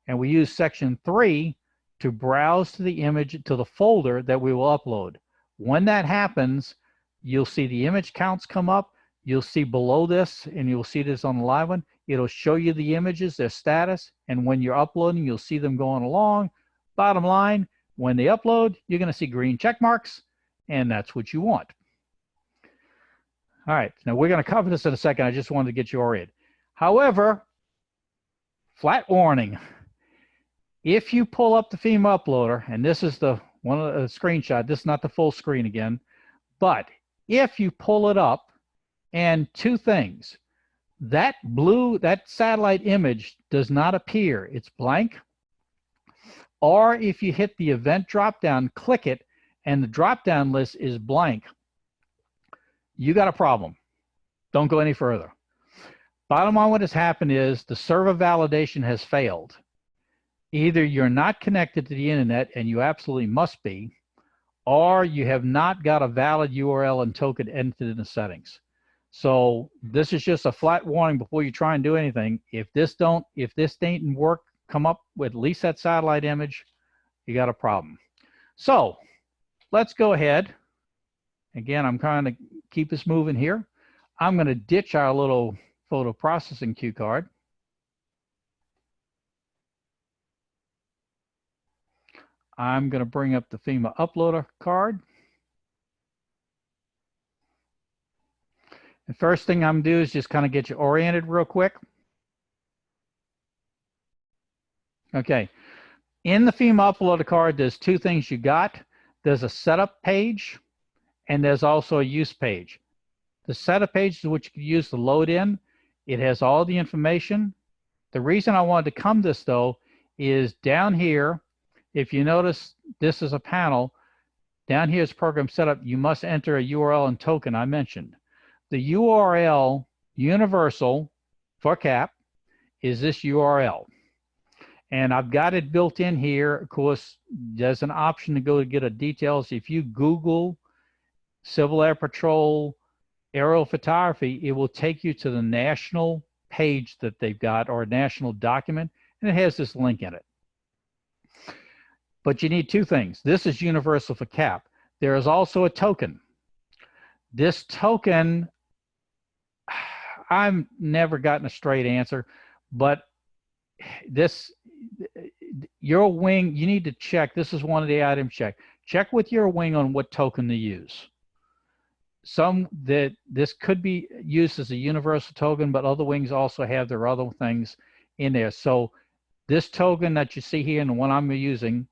and we use section 3 to browse to the image, to the folder that we will upload. When that happens, you'll see the image counts come up. You'll see below this, and you'll see this on the live one, it'll show you the images, their status, and when you're uploading, you'll see them going along. Bottom line, when they upload, you're going to see green check marks, and that's what you want. All right, now we're going to cover this in a second. I just wanted to get you oriented. However, flat warning, if you pull up the FEMA uploader, and this is the one of the screenshot, this is not the full screen again, but if you pull it up, and 2 things, that satellite image does not appear, it's blank, or if you hit the event drop down, click it, and the drop down list is blank, you got a problem. Don't go any further. Bottom line, what has happened is the server validation has failed. Either you're not connected to the internet, and you absolutely must be, or you have not got a valid URL and token entered in the settings. So this is just a flat warning before you try and do anything. If this didn't work, come up with at least that satellite image, you got a problem. So let's go ahead. Again, I'm trying to keep this moving here. I'm going to ditch our little photo processing cue card. I'm going to bring up the FEMA uploader card. The first thing I'm going to do is just kind of get you oriented real quick. Okay. In the FEMA uploader card, there's 2 things you got. There's a setup page, and there's also a use page. The setup page is what you can use to load in. It has all the information. The reason I wanted to come this, though, is down here, if you notice, this is a panel. Down here is program setup. You must enter a URL and token I mentioned. The URL universal for CAP is this URL. And I've got it built in here. Of course, there's an option to go to get a details. If you Google Civil Air Patrol aerial photography, it will take you to the national page that they've got, or a national document, and it has this link in it. But you need 2 things. This is universal for CAP. There is also a token. This token, I've never gotten a straight answer, but this your wing, you need to check. This is one of the items check. Check with your wing on what token to use. This could be used as a universal token, but other wings also have their other things in there. So this token that you see here and the one I'm using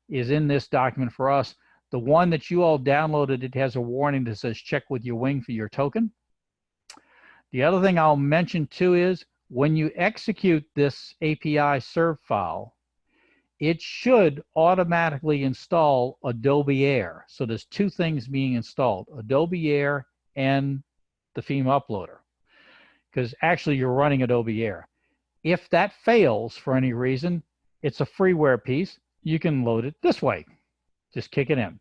is in this document for us. The one that you all downloaded, it has a warning that says check with your wing for your token. The other thing I'll mention too is when you execute this API serve file, it should automatically install Adobe Air. So there's two things being installed, Adobe Air and the FEMA uploader, because actually you're running Adobe Air. If that fails for any reason, it's a freeware piece. You can load it this way. Just kick it in.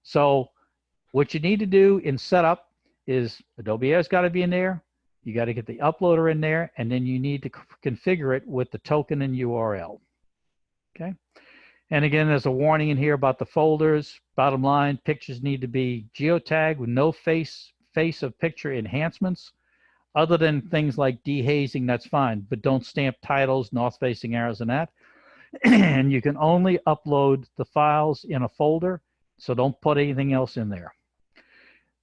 So what you need to do in setup is Adobe Air's got to be in there. You got to get the uploader in there, and then you need to configure it with the token and URL. Okay. And again, there's a warning in here about the folders. Bottom line, pictures need to be geotagged with no face of picture enhancements. Other than things like dehazing, that's fine, but don't stamp titles, north-facing arrows, and that. And you can only upload the files in a folder, so don't put anything else in there.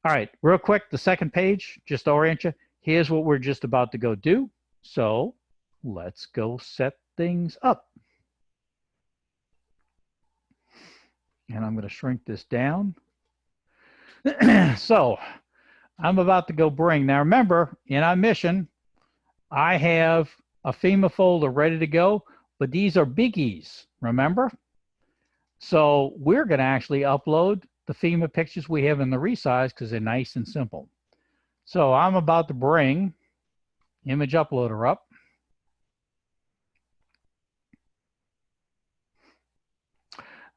All right, real quick, the second page, just to orient you. Here's what we're just about to go do. So let's go set things up. And I'm going to shrink this down. So I'm about to go bring. Now remember, in our mission, I have a FEMA folder ready to go, but these are biggies, remember? So we're going to actually upload the FEMA pictures we have in the resize because they're nice and simple. So I'm about to bring image uploader up.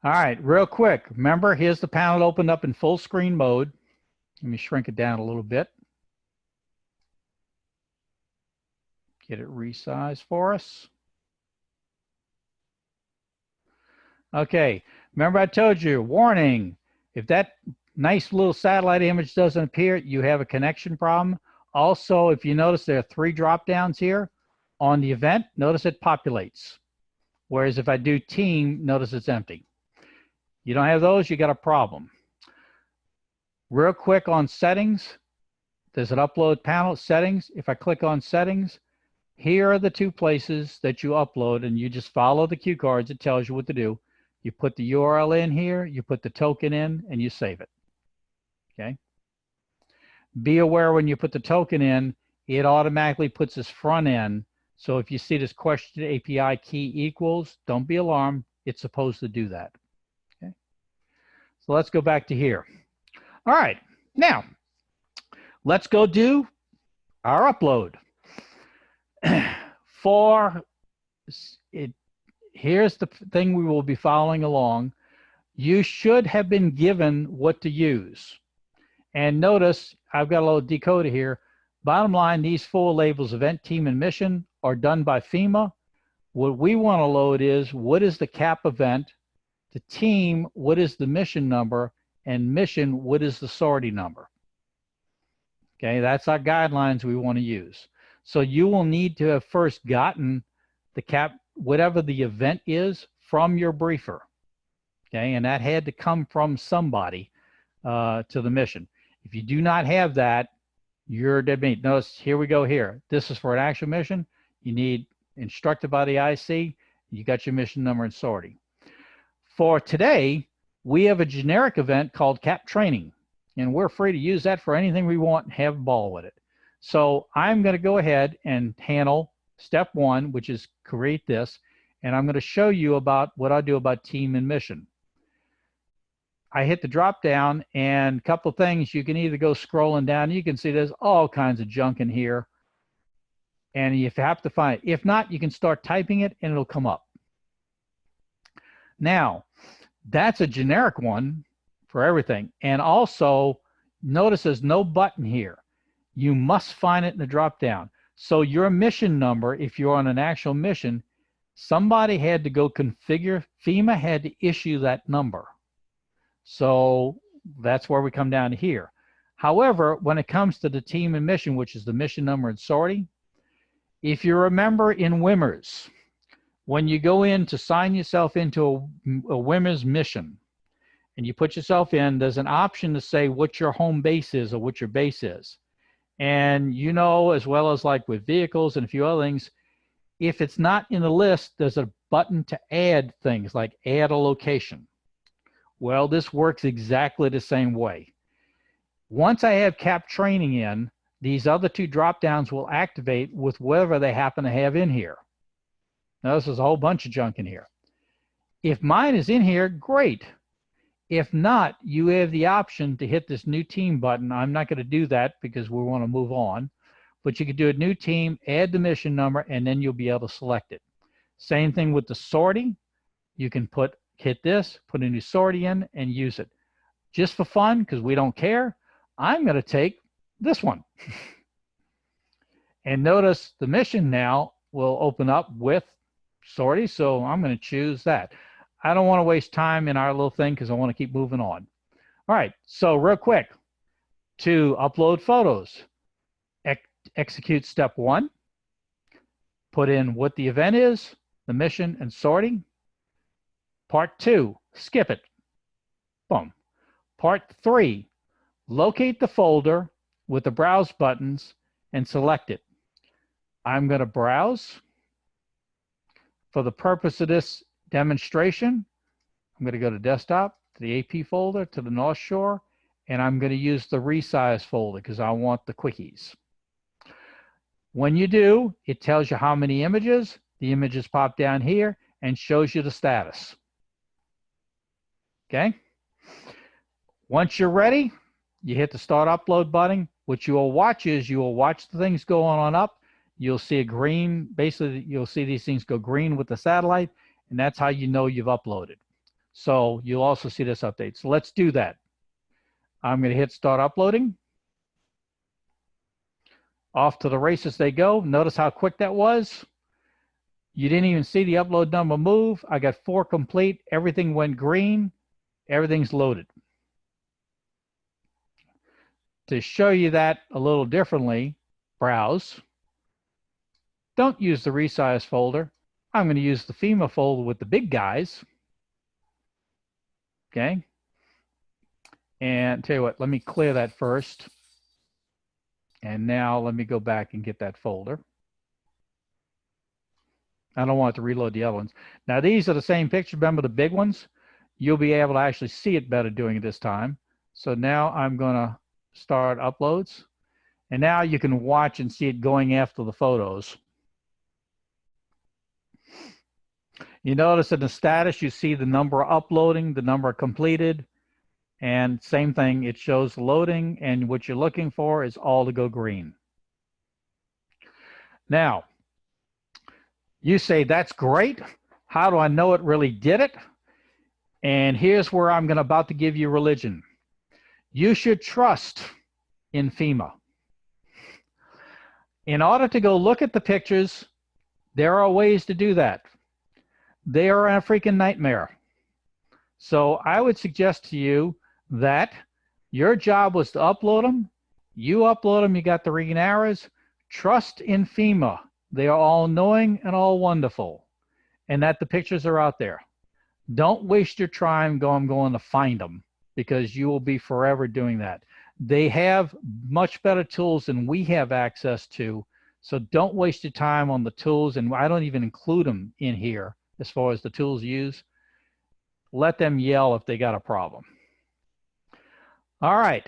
All right, real quick. Remember, here's the panel opened up in full screen mode. Let me shrink it down a little bit. Get it resized for us. Okay, remember I told you, warning, if that nice little satellite image doesn't appear, you have a connection problem. Also, if you notice there are 3 drop downs here on the event, notice it populates. Whereas if I do team, notice it's empty. You don't have those, you got a problem. Real quick on settings, there's an upload panel, settings. If I click on settings, here are the 2 places that you upload, and you just follow the cue cards. It tells you what to do. You put the URL in here, you put the token in, and you save it. Okay. Be aware when you put the token in, it automatically puts this front end. So if you see this question API key equals, don't be alarmed. It's supposed to do that. Okay. So let's go back to here. All right. Now, let's go do our upload. For it, here's the thing we will be following along. You should have been given what to use. And notice, I've got a little decoder here. Bottom line, these 4 labels, event, team, and mission, are done by FEMA. What we want to load is, what is the CAP event? The team, what is the mission number? And mission, what is the sortie number? Okay, that's our guidelines we want to use. So you will need to have first gotten the CAP, whatever the event is, from your briefer. Okay, and that had to come from somebody to the mission. If you do not have that, you're dead meat. Notice, here we go here. This is for an actual mission. You need instructed by the IC. You got your mission number and sortie. For today, we have a generic event called CAP training, and we're free to use that for anything we want and have a ball with it. So I'm going to go ahead and handle step 1, which is create this, and I'm going to show you about what I do about team and mission. I hit the drop down, and a couple of things. You can either go scrolling down. You can see there's all kinds of junk in here, and you have to find it. If not, you can start typing it, and it'll come up. Now, that's a generic one for everything. And also, notice there's no button here. You must find it in the drop down. So your mission number, if you're on an actual mission, somebody had to go configure, FEMA had to issue that number. So that's where we come down to here. However, when it comes to the team and mission, which is the mission number and sortie, if you remember in WIMMERS, When you go in to sign yourself into a women's mission and you put yourself in, there's an option to say what your home base is or what your base is. And you know, as well as like with vehicles and a few other things, if it's not in the list, there's a button to add things like add a location. Well, this works exactly the same way. Once I have CAP training in, these other two drop downs will activate with whatever they happen to have in here. Now, this is a whole bunch of junk in here. If mine is in here, great. If not, you have the option to hit this new team button. I'm not going to do that because we want to move on. But you can do a new team, add the mission number, and then you'll be able to select it. Same thing with the sortie. You can hit this, put a new sortie in, and use it. Just for fun, because we don't care, I'm going to take this one. And notice the mission now will open up with sortie, so I'm going to choose that. I don't want to waste time in our little thing because I want to keep moving on. All right, so real quick, to upload photos, execute step 1, put in what the event is, the mission, and sorting. Part 2, skip it. Boom. Part 3, locate the folder with the browse buttons and select it. I'm going to browse. For the purpose of this demonstration, I'm going to go to desktop, to the AP folder, to the North Shore, and I'm going to use the resize folder because I want the quickies. When you do, it tells you how many images. The images pop down here and shows you the status. Okay? Once you're ready, you hit the start upload button. What you will watch is you will watch the things go on up. You'll see a green, basically you'll see these things go green with the satellite, and that's how you know you've uploaded. So you'll also see this update. So let's do that. I'm going to hit start uploading. Off to the races they go. Notice how quick that was. You didn't even see the upload number move. I got 4 complete. Everything went green. Everything's loaded. To show you that a little differently, browse. Don't use the resize folder. I'm going to use the FEMA folder with the big guys. Okay. And tell you what, let me clear that first. And now let me go back and get that folder. I don't want it to reload the other ones. Now these are the same picture. Remember the big ones? You'll be able to actually see it better doing it this time. So now I'm going to start uploads. And now you can watch and see it going after the photos. You notice in the status, you see the number uploading, the number completed, and same thing, it shows loading, and what you're looking for is all to go green. Now, you say, that's great. How do I know it really did it? And here's where I'm about to give you religion. You should trust in FEMA. In order to go look at the pictures, there are ways to do that. They are a freaking nightmare. So I would suggest to you that your job was to upload them. You upload them, you got the green arrows. Trust in FEMA. They are all knowing and all wonderful, and that the pictures are out there. Don't waste your time going to find them, because you will be forever doing that. They have much better tools than we have access to, so don't waste your time on the tools, and I don't even include them in here as far as the tools used. Let them yell if they got a problem. All right.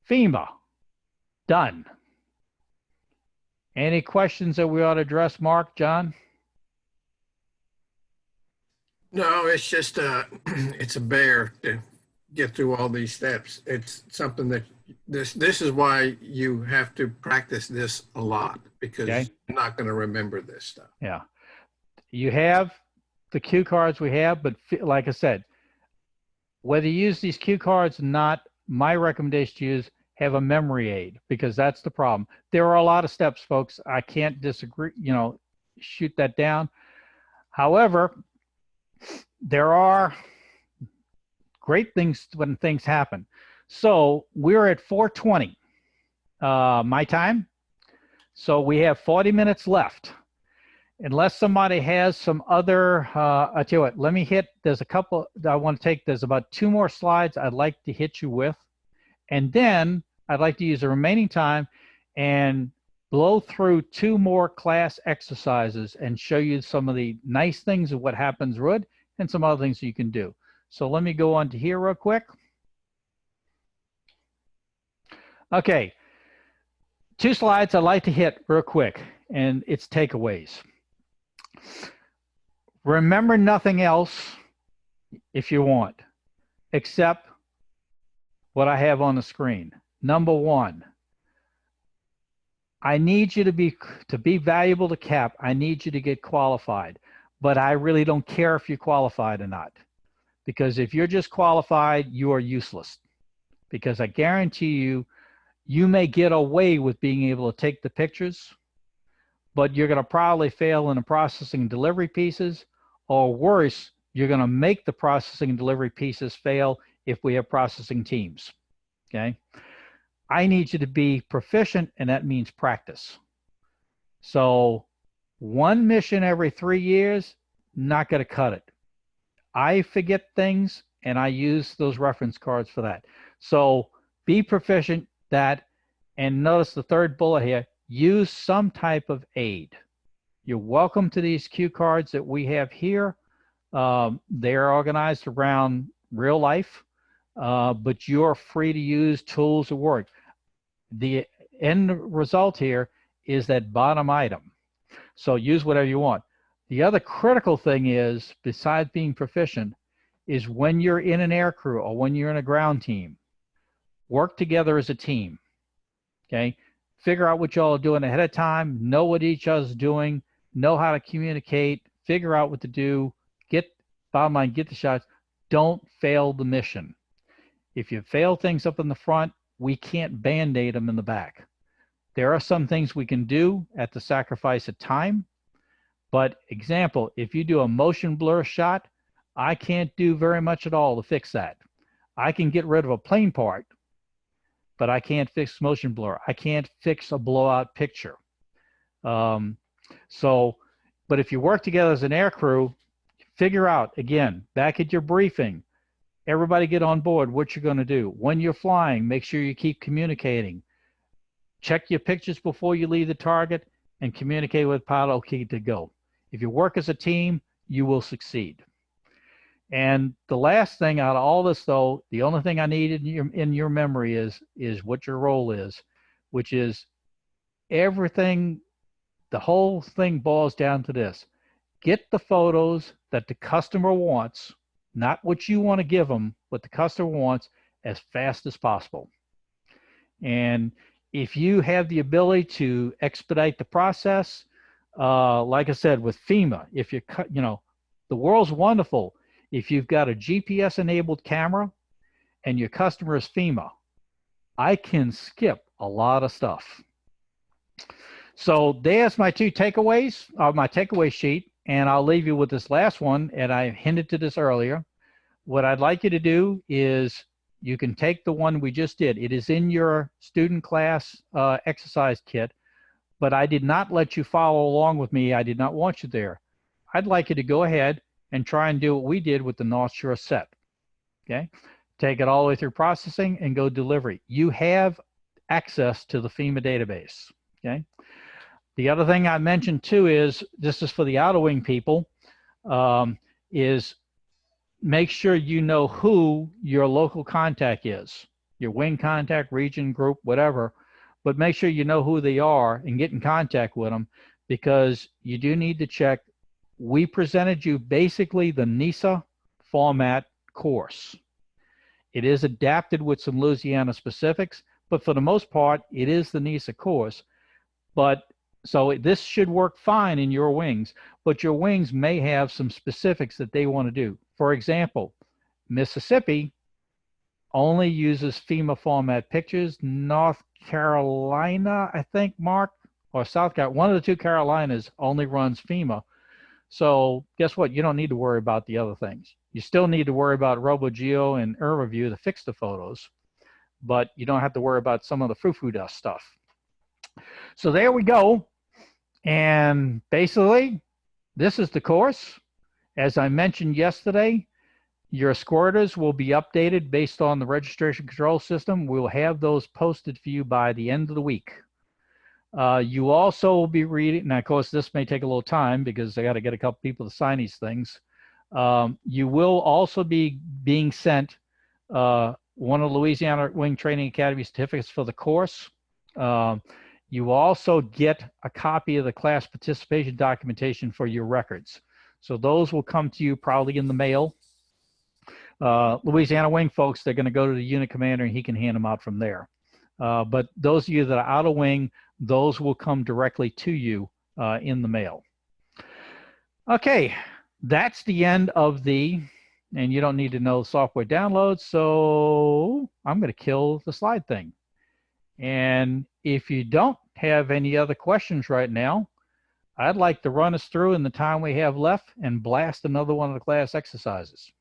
FEMA, done. Any questions that we ought to address, Mark, John? No, it's just it's a bear to get through all these steps. It's something that this is why you have to practice this a lot, because Okay. you're not going to remember this stuff. Yeah. You have the cue cards we have, but like I said, whether you use these cue cards or not, my recommendation to you is have a memory aid, because that's the problem. There are a lot of steps, folks. I can't disagree, shoot that down. However, there are great things when things happen. So we're at 4:20 my time. So we have 40 minutes left. unless somebody has some other, I tell you what, let me hit, there's a couple that I want to take. There's about 2 more slides I'd like to hit you with. And then I'd like to use the remaining time and blow through 2 more class exercises and show you some of the nice things of what happens RUD and some other things you can do. So let me go on to here real quick. Okay, 2 slides I'd like to hit real quick, and it's takeaways. Remember nothing else if you want, except what I have on the screen. Number 1, I need you to be valuable to CAP. I need you to get qualified, but I really don't care if you're qualified or not, because if you're just qualified, you are useless, because I guarantee you, you may get away with being able to take the pictures, but you're going to probably fail in the processing and delivery pieces, or worse, you're going to make the processing and delivery pieces fail if we have processing teams, okay? I need you to be proficient, and that means practice. So 1 mission every 3 years, not going to cut it. I forget things, and I use those reference cards for that. So be proficient that, and notice the 3rd bullet here, use some type of aid. You're welcome to these cue cards that we have here. They're organized around real life, but you're free to use tools of work. The end result here is that bottom item. So use whatever you want. The other critical thing is, besides being proficient, is when you're in an air crew or when you're in a ground team, work together as a team, okay? Figure out what y'all are doing ahead of time, know what each other's doing, know how to communicate, figure out what to do, bottom line, get the shots. Don't fail the mission. If you fail things up in the front, we can't Band-Aid them in the back. There are some things we can do at the sacrifice of time, but example, if you do a motion blur shot, I can't do very much at all to fix that. I can get rid of a plane part, but I can't fix motion blur. I can't fix a blowout picture. But if you work together as an air crew, figure out, again, back at your briefing, everybody get on board what you're going to do. When you're flying, make sure you keep communicating. Check your pictures before you leave the target and communicate with pilot, okay to go. If you work as a team, you will succeed. And the last thing out of all this, though, the only thing I need in your memory is what your role is, which is everything, the whole thing boils down to this. Get the photos that the customer wants, not what you want to give them, what the customer wants, as fast as possible. And if you have the ability to expedite the process, like I said, with FEMA, if you the world's wonderful. If you've got a GPS enabled camera and your customer is FEMA, I can skip a lot of stuff. So there's my 2 takeaways, my takeaway sheet, and I'll leave you with this last one, and I hinted to this earlier. What I'd like you to do is you can take the one we just did. It is in your student class exercise kit, but I did not let you follow along with me. I did not want you there. I'd like you to go ahead and try and do what we did with the North Shore set, okay? Take it all the way through processing and go delivery. You have access to the FEMA database, okay? The other thing I mentioned too is, this is for the outer wing people, is make sure you know who your local contact is, your wing contact, region, group, whatever, but make sure you know who they are and get in contact with them, because you do need to check. We presented you basically the NISA format course. It is adapted with some Louisiana specifics, but for the most part, it is the NISA course. But so this should work fine in your wings, but your wings may have some specifics that they want to do. For example, Mississippi only uses FEMA format pictures. North Carolina, I think, Mark, or South Carolina, one of the 2 Carolinas only runs FEMA. So guess what? You don't need to worry about the other things. You still need to worry about RoboGeo and UrbaView to fix the photos, but you don't have to worry about some of the foo-foo dust stuff. So there we go. And basically, this is the course. As I mentioned yesterday, your squirters will be updated based on the registration control system. We'll have those posted for you by the end of the week. You also will be reading, now of course this may take a little time because I got to get a couple people to sign these things. You will also be being sent one of Louisiana Wing Training Academy certificates for the course. You also get a copy of the class participation documentation for your records. So those will come to you probably in the mail. Louisiana Wing folks, they're going to go to the unit commander and he can hand them out from there. But those of you that are out of wing, those will come directly to you in the mail. Okay, that's the end of the, and you don't need to know software download, so I'm going to kill the slide thing. And if you don't have any other questions right now, I'd like to run us through in the time we have left and blast another one of the class exercises.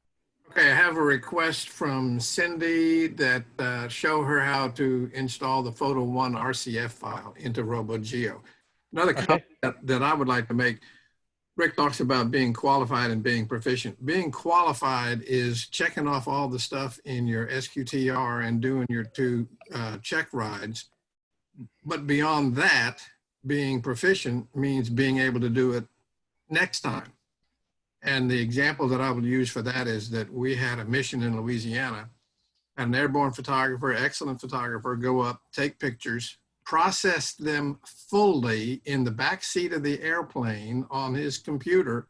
Okay, I have a request from Cindy that show her how to install the Photo One RCF file into RoboGeo. Another comment that I would like to make, Rick talks about being qualified and being proficient. Being qualified is checking off all the stuff in your SQTR and doing your 2 check rides. But beyond that, being proficient means being able to do it next time. And the example that I would use for that is that we had a mission in Louisiana, an airborne photographer, excellent photographer, go up, take pictures, process them fully in the back seat of the airplane on his computer.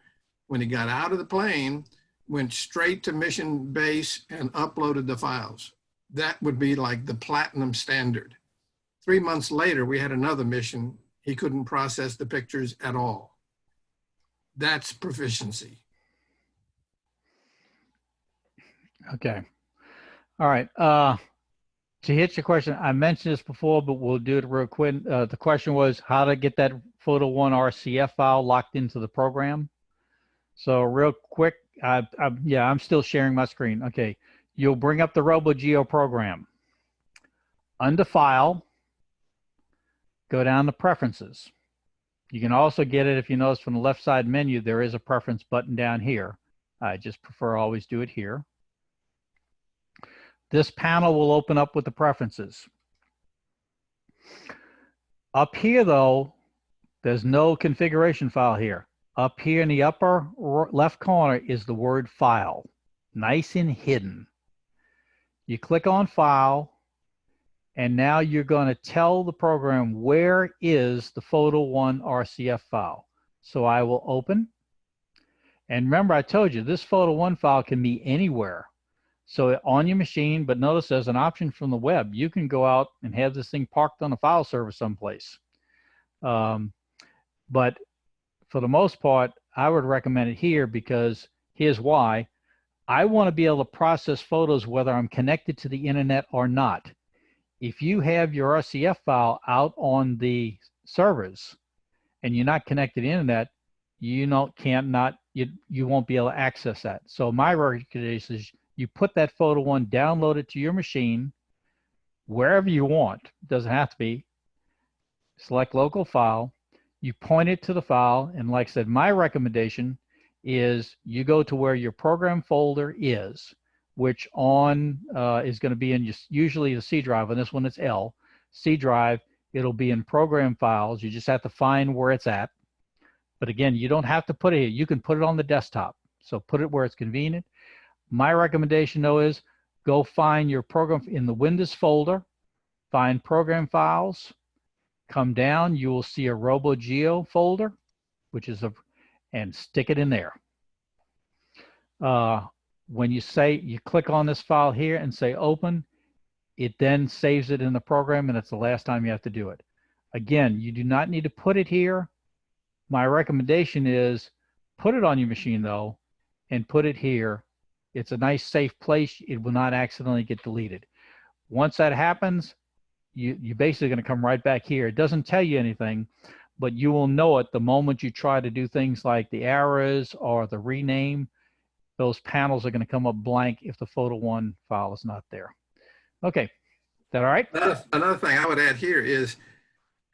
When he got out of the plane, went straight to mission base and uploaded the files. That would be like the platinum standard. 3 months later, we had another mission. He couldn't process the pictures at all. That's proficiency. Okay. All right. To hit your question, I mentioned this before, but we'll do it real quick. The question was how to get that Photo One RCF file locked into the program. So real quick, I'm still sharing my screen. Okay. You'll bring up the RoboGeo program. Under File, go down to Preferences. You can also get it, if you notice from the left side menu, there is a preference button down here. I just prefer always do it here. This panel will open up with the preferences. Up here though, there's no configuration file here. Up here in the upper left corner is the word File, nice and hidden. You click on File, and now you're going to tell the program where is the Photo One RCF file. So I will open. And remember, I told you this Photo One file can be anywhere. So on your machine, but notice there's an option from the web. You can go out and have this thing parked on a file server someplace. But for the most part, I would recommend it here because here's why. I want to be able to process photos whether I'm connected to the internet or not. If you have your RCF file out on the servers and you're not connected to the internet, you won't be able to access that. So my recommendation is you put that Photo One, download it to your machine, wherever you want. It doesn't have to be. Select local file. You point it to the file, and like I said, my recommendation is you go to where your program folder is, which is going to be in usually the C drive. On this one, it's L. C drive, it'll be in program files. You just have to find where it's at. But again, you don't have to put it here. You can put it on the desktop. So put it where it's convenient. My recommendation, though, is go find your program in the Windows folder, find program files, come down. You will see a RoboGeo folder, and stick it in there. When you click on this file here and say open, it then saves it in the program, and it's the last time you have to do it. Again, you do not need to put it here. My recommendation is put it on your machine though, and put it here. It's a nice safe place. It will not accidentally get deleted. Once that happens, you're basically going to come right back here. It doesn't tell you anything, but you will know it the moment you try to do things like the arrows or the rename. Those panels are going to come up blank if the Photo One file is not there. Okay, is that all right? Another thing I would add here is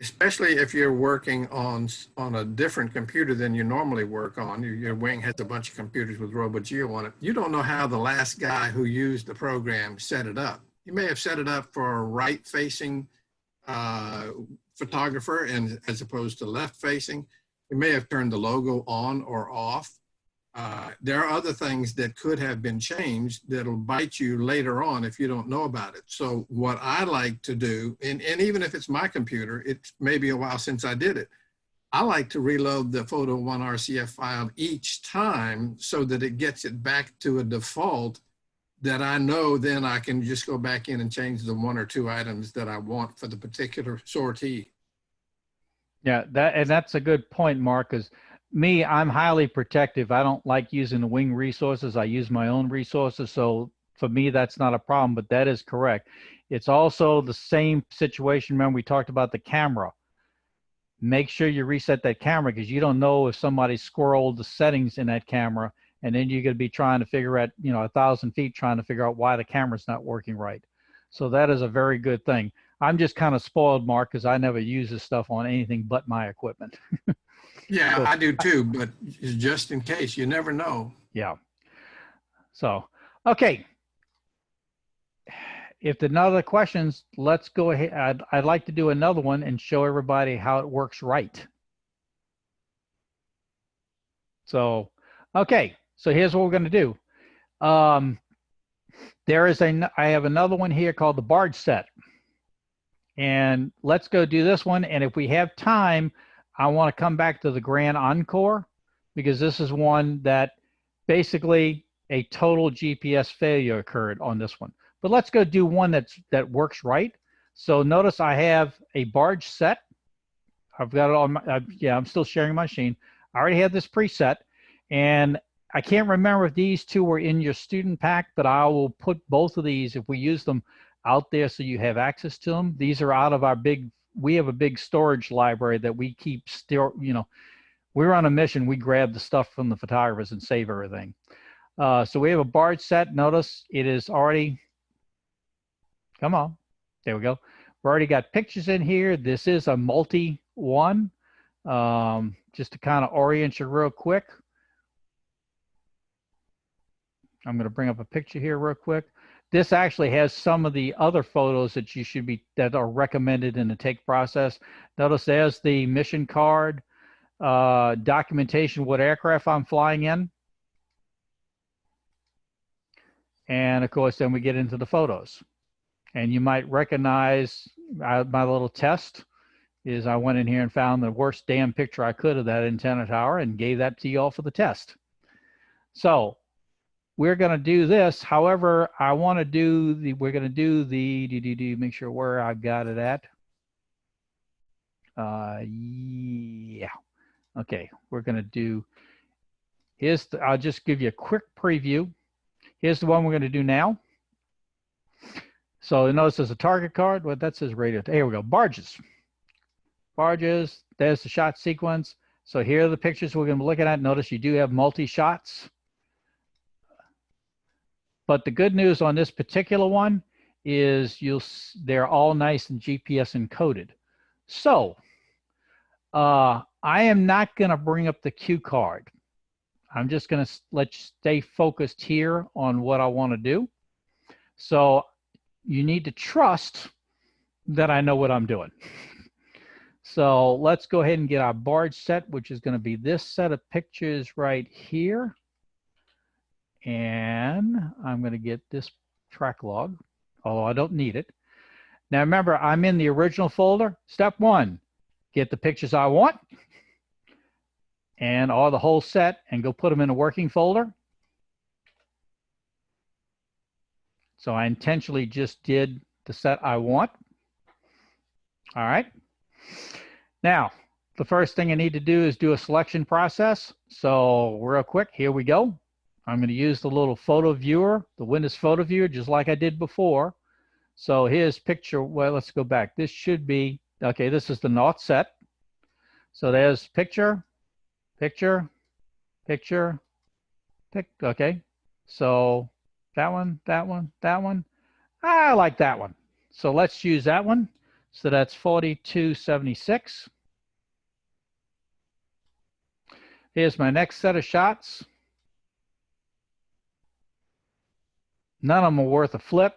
especially if you're working on a different computer than you normally work on. Your wing has a bunch of computers with RoboGeo on it. You don't know how the last guy who used the program set it up. You may have set it up for a right-facing photographer and as opposed to left-facing. You may have turned the logo on or off. There are other things that could have been changed that'll bite you later on if you don't know about it. So what I like to do, and even if it's my computer, it may be a while since I did it, I like to reload the Photo One RCF file each time so that it gets it back to a default that I know then I can just go back in and change the 1 or 2 items that I want for the particular sortie. Yeah, that's a good point, Mark, because me, I'm highly protective. I don't like using the wing resources. I use my own resources. So for me, that's not a problem, but that is correct. It's also the same situation. Remember, we talked about the camera. Make sure you reset that camera because you don't know if somebody squirreled the settings in that camera, and then you're going to be trying to figure out, 1,000 feet trying to figure out why the camera's not working right. So that is a very good thing. I'm just kind of spoiled, Mark, because I never use this stuff on anything but my equipment. Yeah, I do too, but just in case, you never know. Yeah. So, okay. If there are no other questions, let's go ahead. I'd like to do another one and show everybody how it works right. So, okay. So here's what we're going to do. I have another one here called the barge set. And let's go do this one. And if we have time, I want to come back to the Grand Encore because this is one that basically a total GPS failure occurred on this one. But let's go do one that works right. So notice I have a barge set. I've got it on my, I'm still sharing my machine. I already have this preset, and I can't remember if these two were in your student pack, but I will put both of these, if we use them, out there so you have access to them. These are out of our we have a big storage library that we keep still, we're on a mission. We grab the stuff from the photographers and save everything. So we have a barge set. Notice it is already, come on, there we go. We've already got pictures in here. This is a multi one, just to kind of orient you real quick. I'm going to bring up a picture here real quick. This actually has some of the other photos that are recommended in the take process. Notice there's the mission card, documentation, what aircraft I'm flying in. And of course, then we get into the photos. And you might recognize my little test is I went in here and found the worst damn picture I could of that antenna tower and gave that to you all for the test. So we're going to do this. However, I want to do we're going to do make sure where I've got it at. Yeah. Okay. We're going to do, I'll just give you a quick preview. Here's the one we're going to do now. So notice there's a target card. Well, that says radio. Here we go. Barges. Barges. There's the shot sequence. So here are the pictures we're going to be looking at. Notice you do have multi-shots. But the good news on this particular one is they're all nice and GPS encoded. So I am not going to bring up the cue card. I'm just going to let you stay focused here on what I want to do. So you need to trust that I know what I'm doing. So let's go ahead and get our barge set, which is going to be this set of pictures right here. And I'm going to get this track log, although I don't need it. Now remember, I'm in the original folder. Step one, get the pictures I want and all the whole set and go put them in a working folder. So I intentionally just did the set I want. All right. Now, the first thing I need to do is do a selection process. So real quick, here we go. I'm going to use the little photo viewer, the Windows photo viewer, just like I did before. So here's picture. Well, let's go back. This should be, okay, this is the North set. So there's picture, picture, picture, okay. So that one, that one, that one. I like that one. So let's use that one. So that's 4276. Here's my next set of shots. None of them are worth a flip,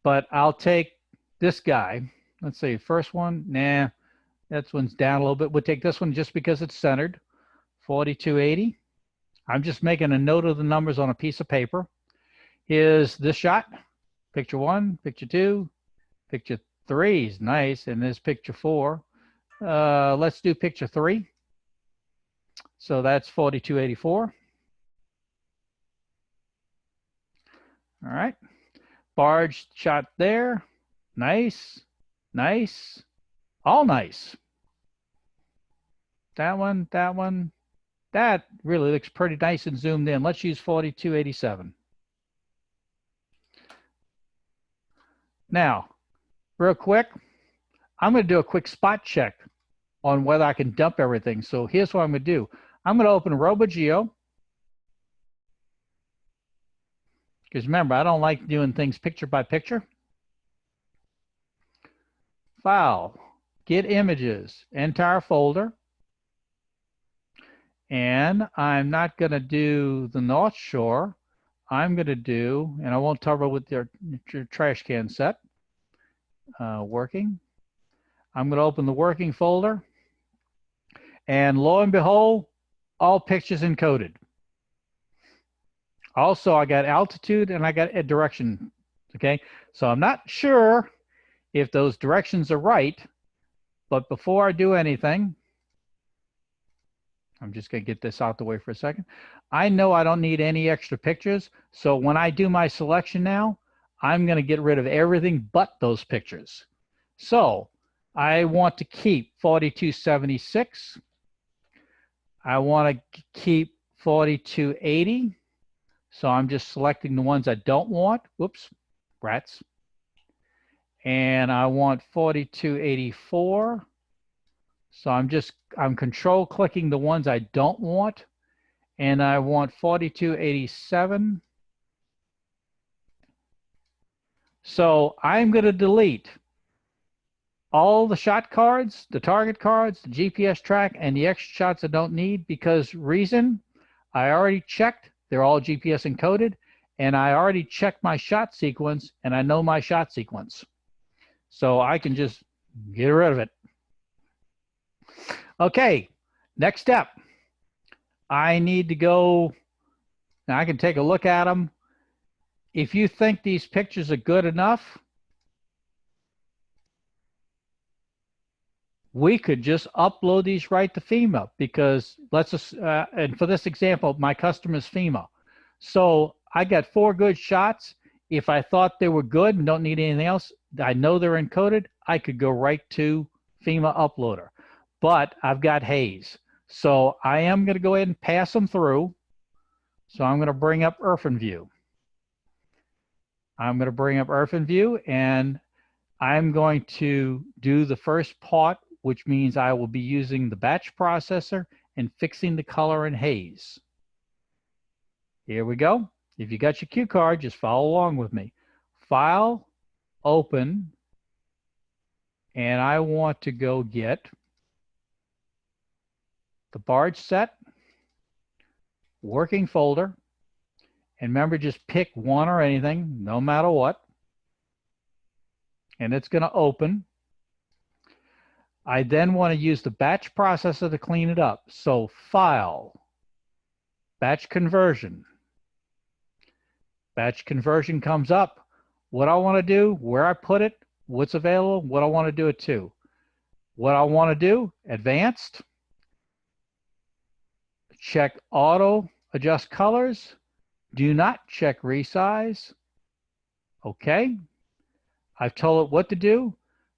but I'll take this guy. Let's see, first one, nah, that one's down a little bit. We'll take this one just because it's centered, 4280. I'm just making a note of the numbers on a piece of paper. Here's this shot, picture 1, picture 2, picture 3 is nice, and there's picture 4. Let's do picture 3. So that's 4284. All right, barge shot there, nice, nice, all nice. That one, that really looks pretty nice and zoomed in. Let's use 4287. Now, real quick, I'm going to do a quick spot check on whether I can dump everything. So here's what I'm going to do. I'm going to open RoboGeo. Because remember, I don't like doing things picture by picture. File, get images, entire folder. And I'm not going to do the North Shore. I'm going to do, and I won't trouble with your trash can set. Working. I'm going to open the working folder. And lo and behold, all pictures encoded. Also, I got altitude and I got a direction. Okay, so I'm not sure if those directions are right, but before I do anything, I'm just going to get this out the way for a second. I know I don't need any extra pictures, so when I do my selection now, I'm going to get rid of everything but those pictures. So I want to keep 4276. I want to keep 4280. So I'm just selecting the ones I don't want. Whoops, rats. And I want 4284. So I'm control clicking the ones I don't want. And I want 4287. So I'm going to delete all the shot cards, the target cards, the GPS track, and the extra shots I don't need because reason, I already checked. They're all GPS encoded, and I already checked my shot sequence, and I know my shot sequence. So I can just get rid of it. Okay, next step. I need to go, now I can take a look at them. If you think these pictures are good enough, we could just upload these right to FEMA because let's just, and for this example, my customer's FEMA. So I got 4 good shots. If I thought they were good and don't need anything else, I know they're encoded, I could go right to FEMA Uploader. But I've got haze. So I am going to go ahead and pass them through. So I'm going to bring up EarthenView. I'm going to bring up EarthenView and I'm going to do the first part, which means I will be using the batch processor and fixing the color and haze. Here we go. If you got your cue card, just follow along with me. File, open, and I want to go get the barge set, working folder, and remember, just pick one or anything, no matter what, and it's going to open. I then want to use the batch processor to clean it up. So file, batch conversion. Batch conversion comes up. What I want to do, where I put it, what's available, what I want to do it to. What I want to do, advanced. Check auto adjust colors. Do not check resize. Okay. I've told it what to do,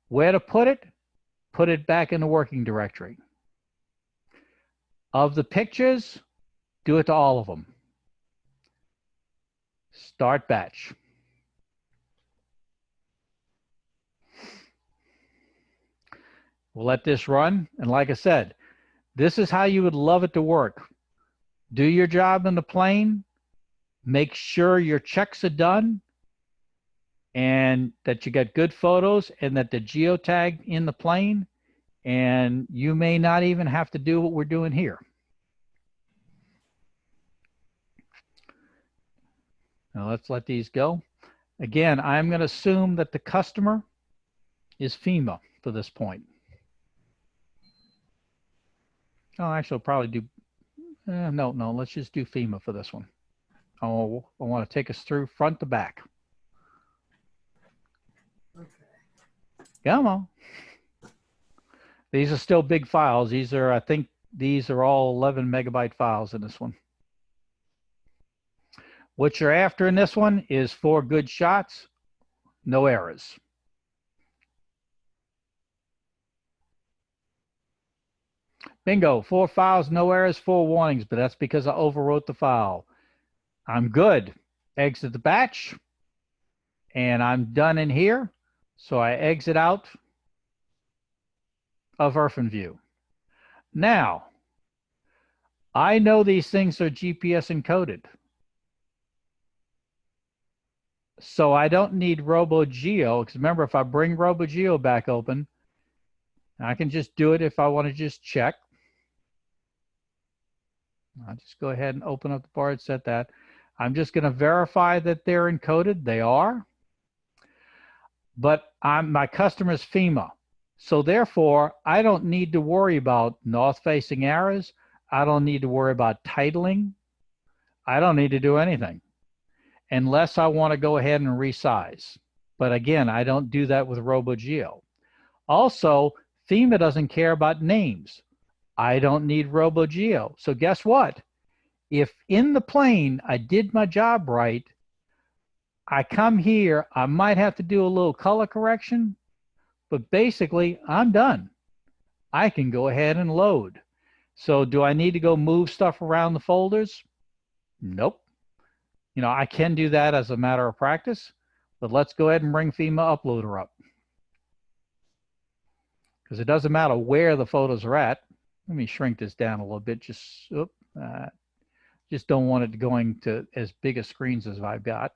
where to put it back in the working directory. Of the pictures, do it to all of them. Start batch. We'll let this run. And like I said, this is how you would love it to work. Do your job in the plane. Make sure your checks are done. and that you got good photos and that they're geotagged in the plane, and you may not even have to do what we're doing here. Now let's let these go. Again, I'm going to assume that the customer is FEMA for this point. Oh, actually, I'll probably do, no, let's just do FEMA for this one. I want to take us through front to back. Come on. These are still big files. These are, I think these are all 11 megabyte files in this one. What you're after in this one is 4 good shots, no errors. Bingo, 4 files, no errors, 4 warnings, but that's because I overwrote the file. I'm good. Exit the batch, and I'm done in here. So I exit out of OrphanView. Now, I know these things are GPS encoded. So I don't need RoboGeo, because remember, if I bring RoboGeo back open, I can just do it if I want to just check. I'll just go ahead and open up the bar and set that. I'm just going to verify that they're encoded. They are. But my customer's FEMA. So therefore, I don't need to worry about north-facing arrows. I don't need to worry about titling. I don't need to do anything unless I want to go ahead and resize. But again, I don't do that with RoboGeo. Also, FEMA doesn't care about names. I don't need RoboGeo. So guess what? If in the plane I did my job right, I come here, I might have to do a little color correction, but basically I'm done. I can go ahead and load. So do I need to go move stuff around the folders? Nope. You know, I can do that as a matter of practice, but let's go ahead and bring FEMA Uploader up. Because it doesn't matter where the photos are at. Let me shrink this down a little bit. Just don't want it going to as big a screens as I've got.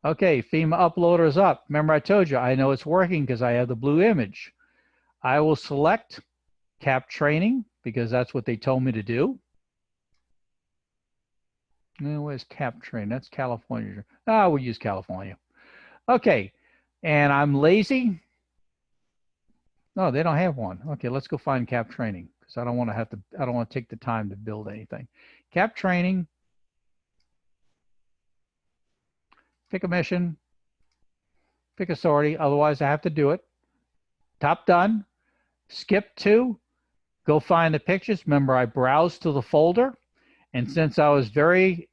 Okay, FEMA Uploader is up. Remember I told you, I know it's working because I have the blue image. I will select Cap Training because that's what they told me to do. Where's Cap Training? That's California. We'll use California. Okay, and I'm lazy. No, they don't have one. Okay, let's go find Cap Training because I don't want to take the time to build anything. Cap Training. Pick a mission, pick a sortie, otherwise I have to do it. Top done, skip to, go find the pictures. Remember, I browsed to the folder, and since I was very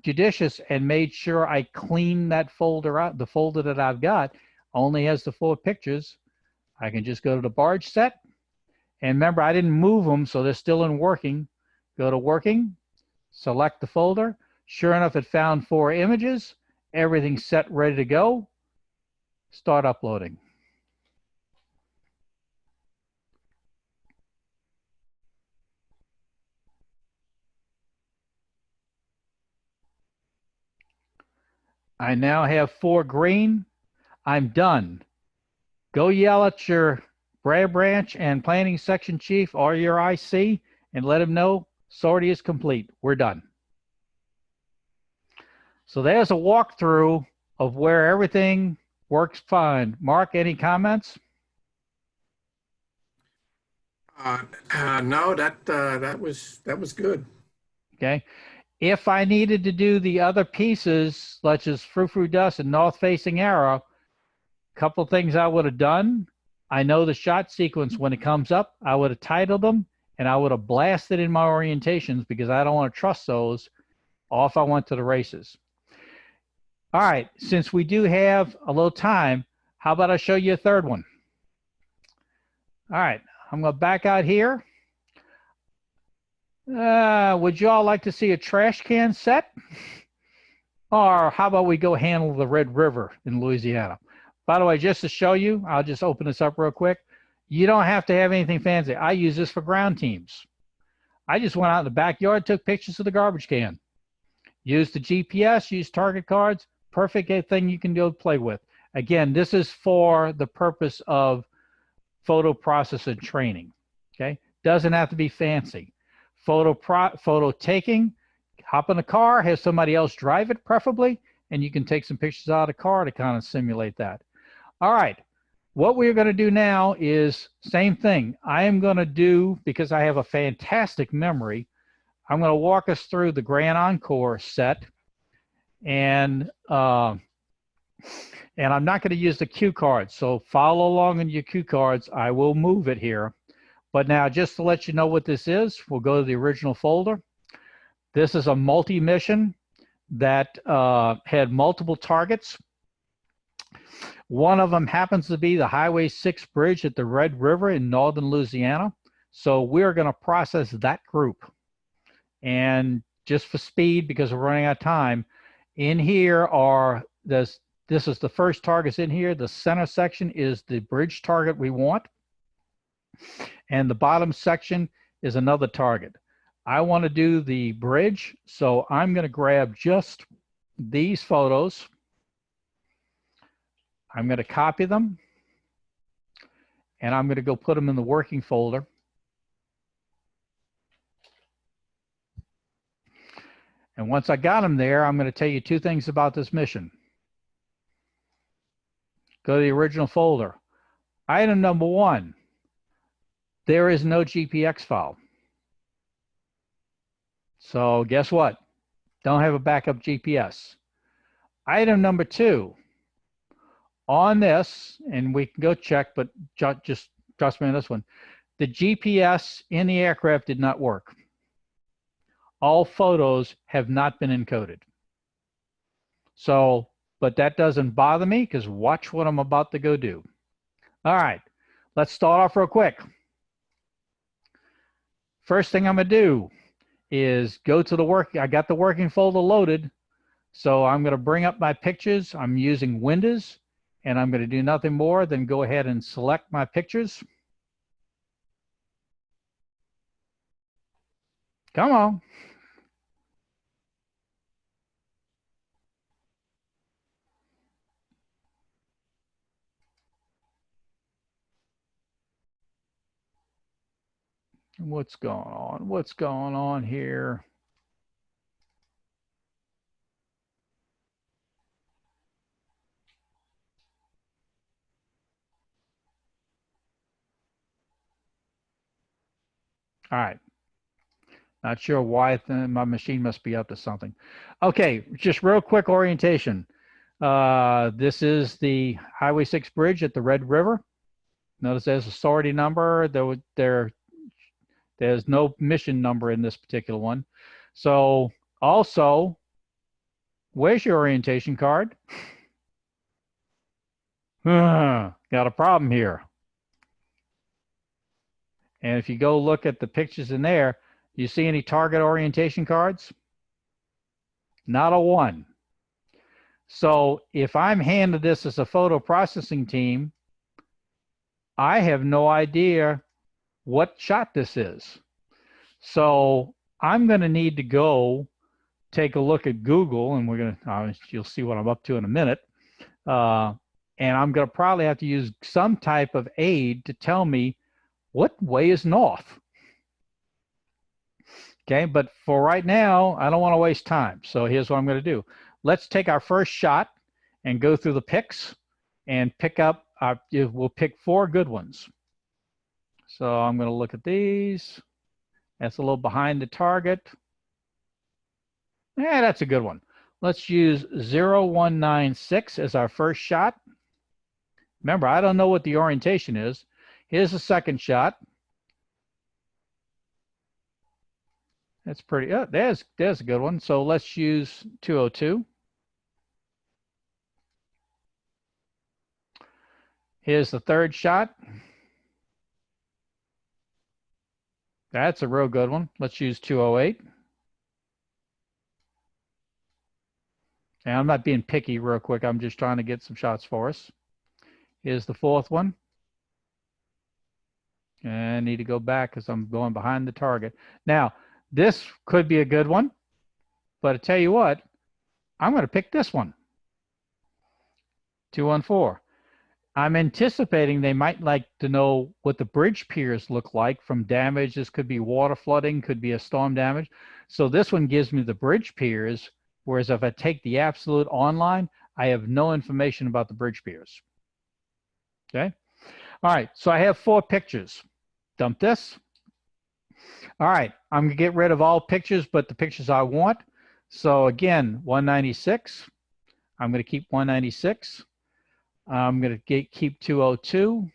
judicious and made sure I cleaned that folder out, the folder that I've got only has the 4 pictures, I can just go to the barge set. And remember, I didn't move them, so they're still in working. Go to working, select the folder. Sure enough, it found 4 images. Everything's set, ready to go. Start uploading. I now have 4 green. I'm done. Go yell at your Briar Branch and Planning Section Chief or your IC and let him know sortie is complete. We're done. So there's a walkthrough of where everything works fine. Mark, any comments? No, that was good. Okay. If I needed to do the other pieces, such as Frou-Frou Dust and North Facing Arrow, a couple things I would have done. I know the shot sequence when it comes up, I would have titled them and I would have blasted in my orientations because I don't want to trust those off I went to the races. All right, since we do have a little time, how about I show you a third one? All right, I'm going to back out here. Would you all like to see a trash can set? Or how about we go handle the Red River in Louisiana? By the way, just to show you, I'll just open this up real quick. You don't have to have anything fancy. I use this for ground teams. I just went out in the backyard, took pictures of the garbage can. Used the GPS, used target cards, perfect thing you can do play with. Again, this is for the purpose of photo processing training. Okay, doesn't have to be fancy. Photo taking, hop in a car, have somebody else drive it preferably, and you can take some pictures out of the car to kind of simulate that. All right, what we're going to do now is same thing. I am going to do, because I have a fantastic memory, I'm going to walk us through the Grand Encore set, and I'm not going to use the cue cards, so follow along on your cue cards. I will move it here. But now, just to let you know what this is, we'll go to the original folder. This is a multi-mission that had multiple targets. One of them happens to be the Highway 6 bridge at the Red River in northern Louisiana. So we're going to process that group. And just for speed, because we're running out of time, in here are this is the first targets in here. The center section is the bridge target we want. And the bottom section is another target. I want to do the bridge, so I'm going to grab just these photos. I'm going to copy them, and I'm going to go put them in the working folder. And once I got them there, I'm going to tell you two things about this mission. Go to the original folder. Item number 1. There is no GPX file. So guess what? Don't have a backup GPS. Item number 2. On this, and we can go check, but just trust me on this one. The GPS in the aircraft did not work. All photos have not been encoded. So, but that doesn't bother me, because watch what I'm about to go do. All right, let's start off real quick. First thing I'm going to do is go to the work. I got the working folder loaded. So I'm going to bring up my pictures. I'm using Windows, and I'm going to do nothing more than go ahead and select my pictures. Come on. What's going on? What's going on here? All right. Not sure why my machine must be up to something. Okay, just real quick orientation. This is the Highway 6 bridge at the Red River. Notice there's a authority number. There's no mission number in this particular one. So also, where's your orientation card? Got a problem here. And if you go look at the pictures in there, you see any target orientation cards? Not a one. So if I'm handed this as a photo processing team, I have no idea what shot this is. So I'm going to need to go take a look at Google, and we're going to, you'll see what I'm up to in a minute. And I'm going to probably have to use some type of aid to tell me what way is north. Okay, but for right now, I don't want to waste time. So here's what I'm going to do. Let's take our first shot and go through the picks and pick up, we'll pick 4 good ones. So I'm going to look at these. That's a little behind the target. Yeah, that's a good one. Let's use 0196 as our first shot. Remember, I don't know what the orientation is. Here's the second shot. That's pretty, there's a good one. So let's use 202. Here's the third shot. That's a real good one. Let's use 208. And I'm not being picky real quick. I'm just trying to get some shots for us. Here's the fourth one. And I need to go back because I'm going behind the target. Now, this could be a good one, but I tell you what, I'm going to pick this one. 214. I'm anticipating they might like to know what the bridge piers look like from damage. This could be water flooding, could be a storm damage. So this one gives me the bridge piers, whereas if I take the absolute online, I have no information about the bridge piers. Okay. All right. So I have 4 pictures. Dump this. All right. I'm going to get rid of all pictures but the pictures I want. So again, 196. I'm going to keep 196. I'm going to keep 202.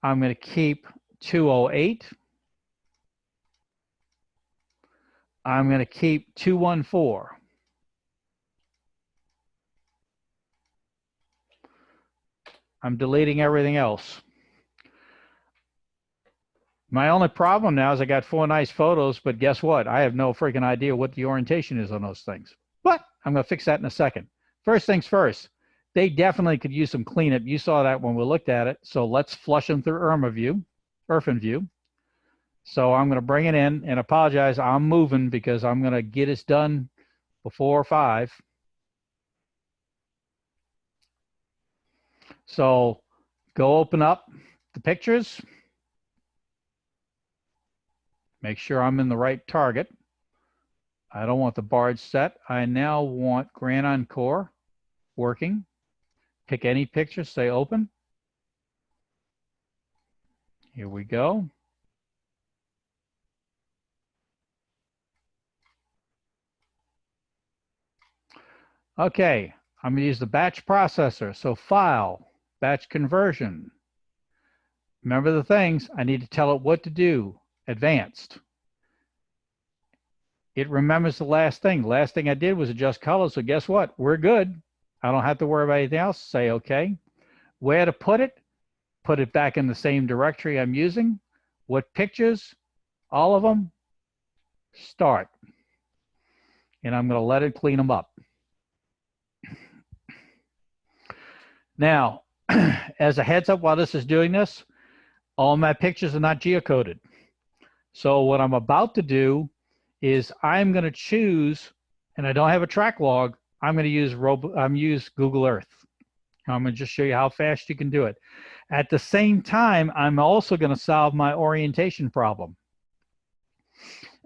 I'm going to keep 208. I'm going to keep 214. I'm deleting everything else. My only problem now is I got 4 nice photos, but guess what? I have no freaking idea what the orientation is on those things. But I'm going to fix that in a second. First things first, they definitely could use some cleanup. You saw that when we looked at it. So let's flush them through IrfanView. So I'm going to bring it in and apologize. I'm moving because I'm going to get this done before 5. So go open up the pictures. Make sure I'm in the right target. I don't want the barge set. I now want Grand Encore working. Pick any picture, say open. Here we go. Okay, I'm going to use the batch processor. So file, batch conversion. Remember the things, I need to tell it what to do. Advanced. It remembers the last thing. The last thing I did was adjust color. So guess what? We're good. I don't have to worry about anything else. Say okay. Where to put it? Put it back in the same directory I'm using. What pictures? All of them. Start. And I'm going to let it clean them up. Now, as a heads up while this is doing this, all my pictures are not geocoded. So what I'm about to do is I'm going to choose, and I don't have a track log, I'm going to use Google Earth. I'm going to just show you how fast you can do it. At the same time, I'm also going to solve my orientation problem.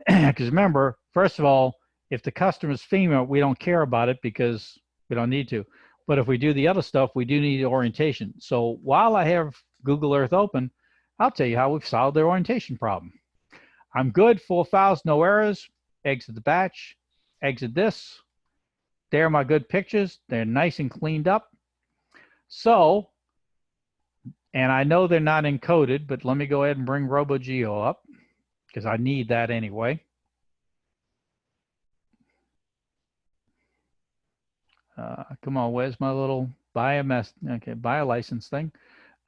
Because remember, first of all, if the customer's FEMA, we don't care about it because we don't need to. But if we do the other stuff, we do need orientation. So while I have Google Earth open, I'll tell you how we've solved the orientation problem. I'm good, 4 files, no errors. Exit the batch, exit this. There are my good pictures. They're nice and cleaned up. So, and I know they're not encoded, but let me go ahead and bring RoboGeo up because I need that anyway. Come on, where's my little BioLicense thing?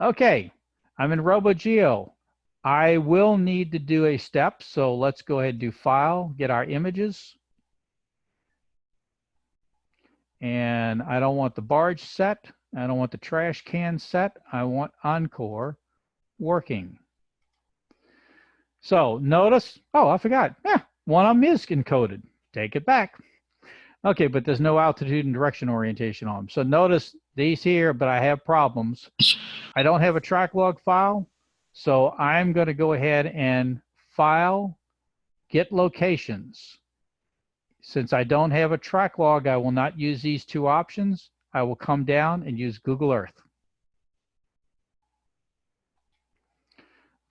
Okay, I'm in RoboGeo. I will need to do a step, so let's go ahead and do file, get our images. And I don't want the barge set. I don't want the trash can set. I want Encore working. So notice, oh, I forgot. One of them is encoded. Take it back. Okay, but there's no altitude and direction orientation on them. So notice these here, but I have problems. I don't have a track log file. So I'm going to go ahead and file, get locations. Since I don't have a track log, I will not use these 2 options. I will come down and use Google Earth.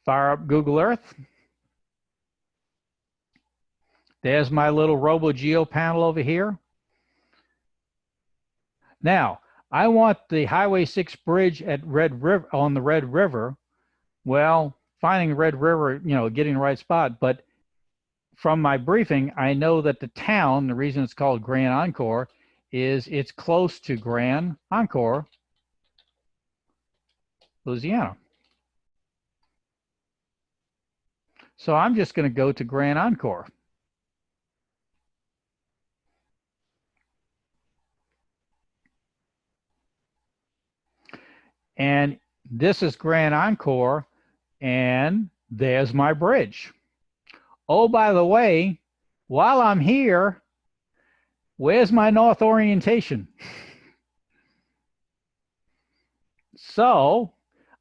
Fire up Google Earth. There's my little RoboGeo panel over here. Now, I want the Highway 6 bridge at Red River, on the Red River. Well, finding Red River, getting the right spot. But from my briefing, I know that the town, the reason it's called Grand Encore, is it's close to Grand Encore, Louisiana. So I'm just going to go to Grand Encore. And this is Grand Encore, and there's my bridge. Oh, by the way, while I'm here, where's my north orientation? So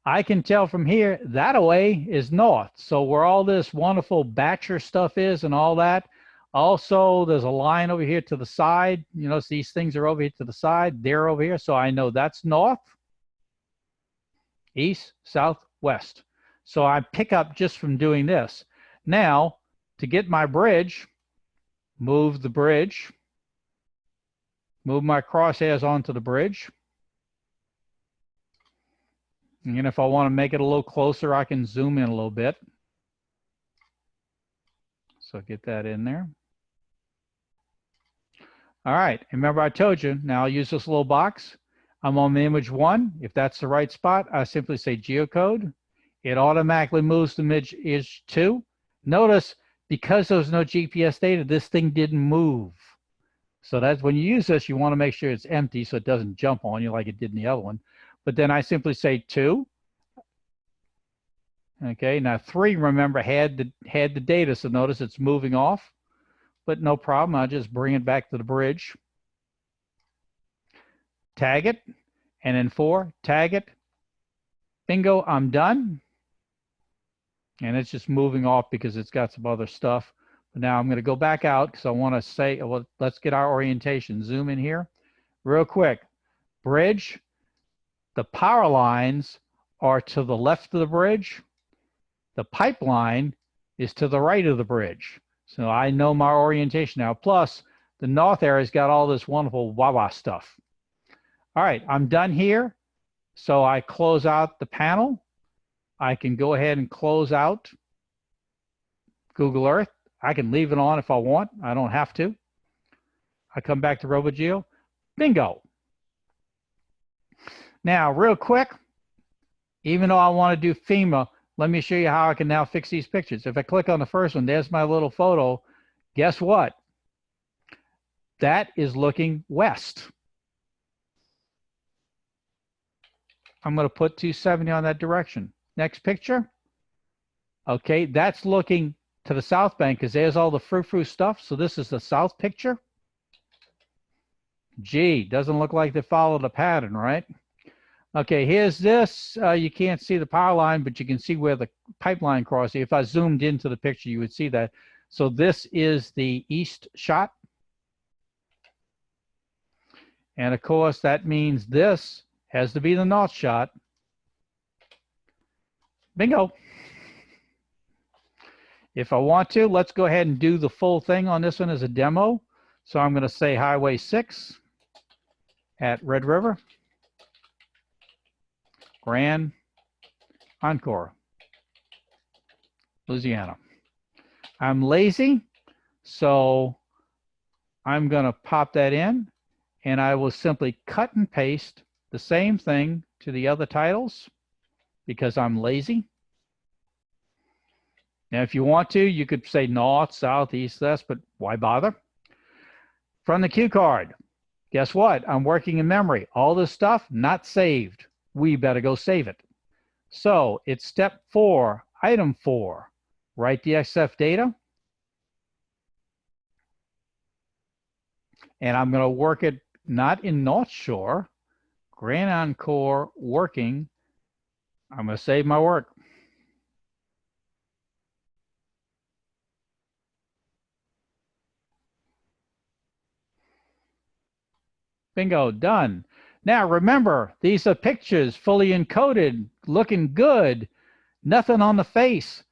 I can tell from here that away is north. So where all this wonderful Batcher stuff is and all that. Also, there's a line over here to the side. You notice these things are over here to the side. They're over here. So I know that's north, east, south, west. So I pick up just from doing this. Now, to get my bridge, move the bridge, move my crosshairs onto the bridge. And if I want to make it a little closer, I can zoom in a little bit. So get that in there. All right, remember I told you, now I'll use this little box. I'm on the image 1. If that's the right spot, I simply say geocode. It automatically moves to image 2. Notice, because there's no GPS data, this thing didn't move. So that's when you use this, you want to make sure it's empty so it doesn't jump on you like it did in the other one. But then I simply say 2. Okay, now 3, remember, had the data, so notice it's moving off. But no problem, I'll just bring it back to the bridge. Tag it, and then 4, tag it. Bingo, I'm done. And it's just moving off because it's got some other stuff. But now I'm going to go back out because I want to say, well, let's get our orientation. Zoom in here real quick. Bridge, the power lines are to the left of the bridge. The pipeline is to the right of the bridge. So I know my orientation now. Plus, the north area's got all this wonderful Wawa stuff. All right, I'm done here. So I close out the panel. I can go ahead and close out Google Earth. I can leave it on if I want. I don't have to. I come back to RoboGeo. Bingo. Now, real quick, even though I want to do FEMA, let me show you how I can now fix these pictures. If I click on the first one, there's my little photo. Guess what? That is looking west. I'm going to put 270 on that direction. Next picture. Okay, that's looking to the south bank because there's all the frou-frou stuff. So this is the south picture. Gee, doesn't look like they followed a pattern, right? Okay, here's this. You can't see the power line, but you can see where the pipeline crosses. If I zoomed into the picture, you would see that. So this is the east shot. And of course, that means this has to be the north shot. Bingo. If I want to, let's go ahead and do the full thing on this one as a demo. So I'm going to say Highway 6 at Red River. Grand Encore, Louisiana. I'm lazy, so I'm going to pop that in, and I will simply cut and paste the same thing to the other titles because I'm lazy. Now, if you want to, you could say north, south, east, west, but why bother? From the cue card, guess what? I'm working in memory. All this stuff, not saved. We better go save it. So it's step 4, item 4. Write the XF data. And I'm going to work it not in North Shore, Grand Encore working. I'm going to save my work. Bingo, done. Now remember, these are pictures fully encoded, looking good, nothing on the face.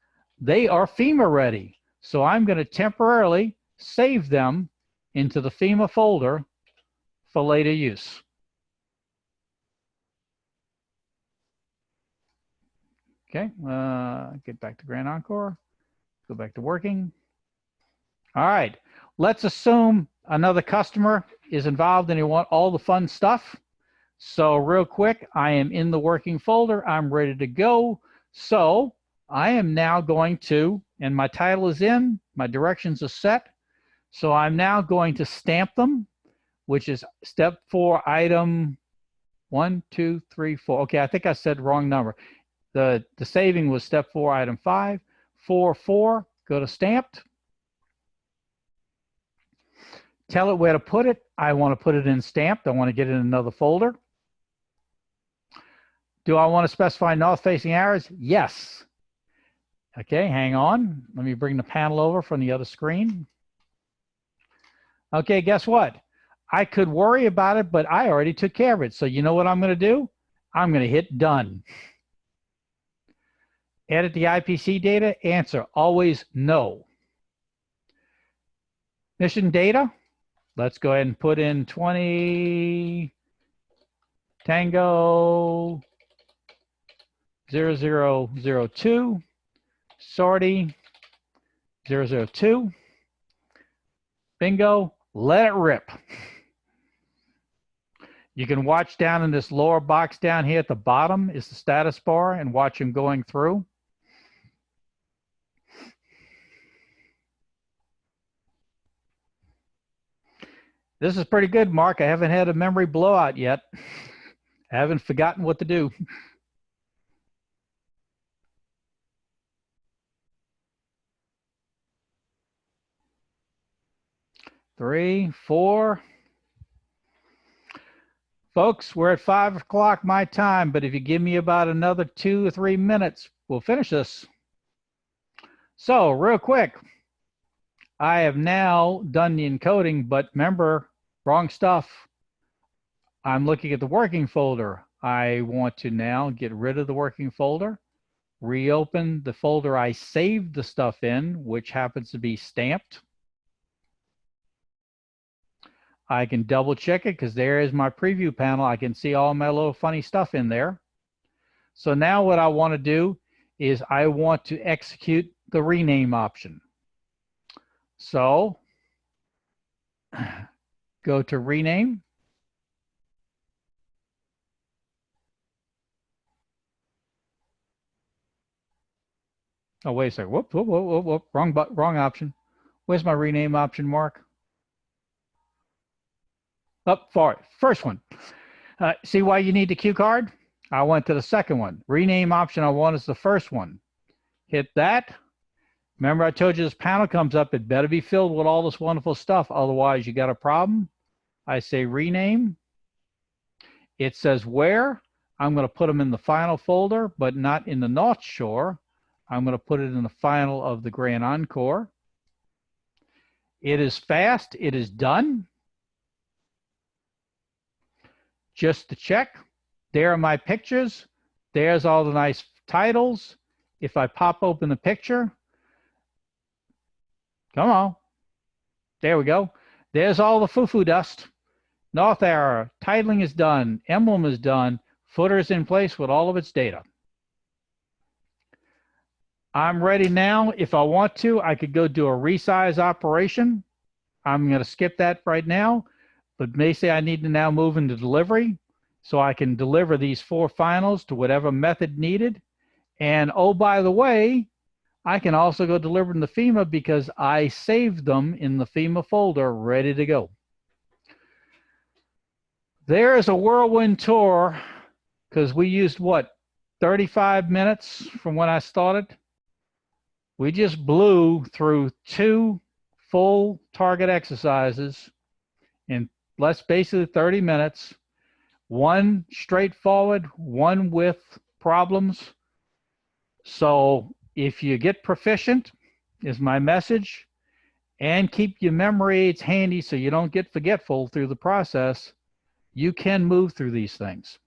They are FEMA ready. So I'm going to temporarily save them into the FEMA folder for later use. Okay, get back to Grand Encore, go back to working. All right, let's assume another customer is involved and they want all the fun stuff. So real quick, I am in the working folder. I'm ready to go. So I am now going to, and my title is in, my directions are set. So I'm now going to stamp them, which is step 4, item 1, 2, 3, 4. Okay, I think I said wrong number. The saving was step 4, item 5. 4, 4, go to stamped. Tell it where to put it. I want to put it in stamped. I want to get it in another folder. Do I want to specify north-facing arrows? Yes. Okay, hang on. Let me bring the panel over from the other screen. Okay, guess what? I could worry about it, but I already took care of it. So you know what I'm going to do? I'm going to hit done. Edit the IPC data? Answer, always no. Mission data? Let's go ahead and put in 20 Tango 0002, sortie 002. Bingo, let it rip. You can watch down in this lower box down here at the bottom is the status bar and watch him going through. This is pretty good, Mark. I haven't had a memory blowout yet. I haven't forgotten what to do. Three, four. Folks, we're at 5 o'clock my time, but if you give me about another 2 or 3 minutes, we'll finish this. So real quick, I have now done the encoding, but remember, wrong stuff. I'm looking at the working folder. I want to now get rid of the working folder, reopen the folder I saved the stuff in, which happens to be stamped. I can double check it because there is my preview panel. I can see all my little funny stuff in there. So now what I want to do is I want to execute the rename option. So go to rename. Oh, wait a second. Whoop, whoop, whoop, whoop, whoop. Wrong option. Where's my rename option, Mark? Up for it. First one. See why you need the cue card? I went to the second one. Rename option I want is the first one. Hit that. Remember I told you this panel comes up. It better be filled with all this wonderful stuff. Otherwise you got a problem. I say rename. It says where. I'm going to put them in the final folder, but not in the North Shore. I'm going to put it in the final of the Grand Encore. It is fast. It is done. Just to check, there are my pictures. There's all the nice titles. If I pop open the picture, come on. There we go. There's all the foo-foo dust. North arrow, titling is done. Emblem is done. Footer is in place with all of its data. I'm ready now. If I want to, I could go do a resize operation. I'm going to skip that right now. But may say I need to now move into delivery so I can deliver these 4 finals to whatever method needed. And oh, by the way, I can also go deliver them to FEMA because I saved them in the FEMA folder ready to go. There is a whirlwind tour because we used what, 35 minutes from when I started? We just blew through 2 full target exercises in basically 30 minutes, 1 straightforward, 1 with problems. So if you get proficient, is my message, and keep your memory aids handy so you don't get forgetful through the process, you can move through these things.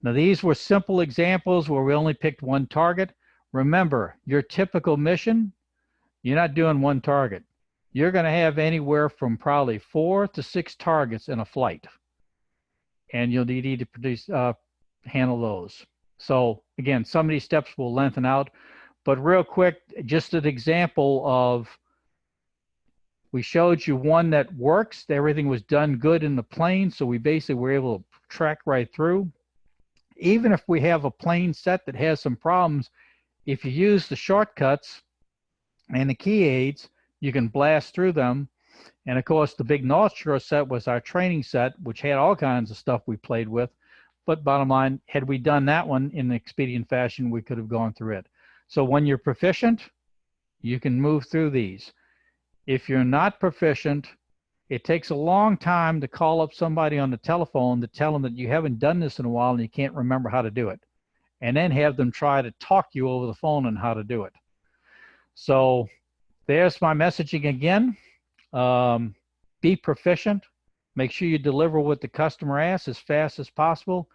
Now, these were simple examples where we only picked 1 target. Remember, your typical mission, you're not doing 1 target. You're going to have anywhere from probably 4 to 6 targets in a flight. And you'll need to produce, handle those. So again, some of these steps will lengthen out, but real quick, just an example of, we showed you one that works. Everything was done good in the plane. So we basically were able to track right through. Even if we have a plane set that has some problems, if you use the shortcuts and the key aids, you can blast through them. And of course, the big North Shore set was our training set, which had all kinds of stuff we played with. But bottom line, had we done that one in an expedient fashion, we could have gone through it. So when you're proficient, you can move through these. If you're not proficient, It takes a long time to call up somebody on the telephone to tell them that you haven't done this in a while and you can't remember how to do it, and then have them try to talk you over the phone on how to do it. So there's my messaging again. Be proficient. Make sure you deliver what the customer asks as fast as possible,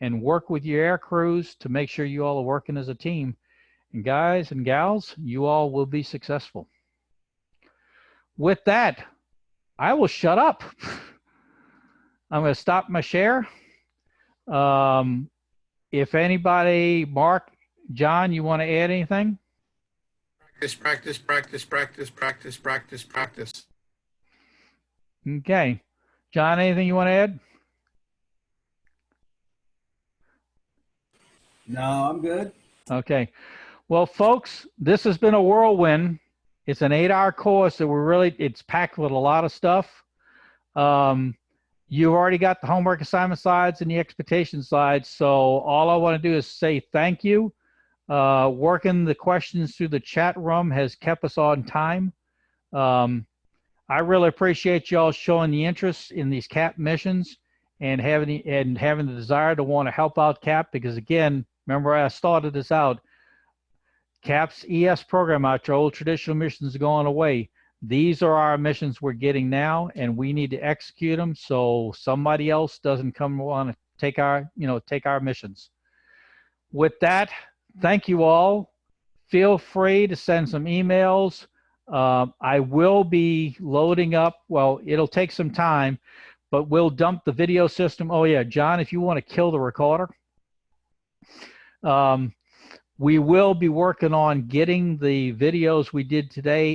and work with your air crews to make sure you all are working as a team. And guys and gals, you all will be successful. With that, I will shut up. I'm going to stop my share. If anybody, Mark, John, you want to add anything? Practice, practice, practice, practice, practice, practice. Okay. John, anything you want to add? No, I'm good. Okay. Well, folks, this has been a whirlwind. It's an 8-hour course that it's packed with a lot of stuff. You've already got the homework assignment slides and the expectation slides. So all I want to do is say thank you. Working the questions through the chat room has kept us on time. I really appreciate y'all showing the interest in these CAP missions and having the desire to want to help out CAP, because again, remember I started this out, CAP's ES program out your old traditional missions are going away. These are our missions we're getting now, and we need to execute them so somebody else doesn't come on to take our missions. With that, thank you all. Feel free to send some emails. I will be loading up. Well, it'll take some time, but we'll dump the video system. Oh yeah, John, if you want to kill the recorder. We will be working on getting the videos we did today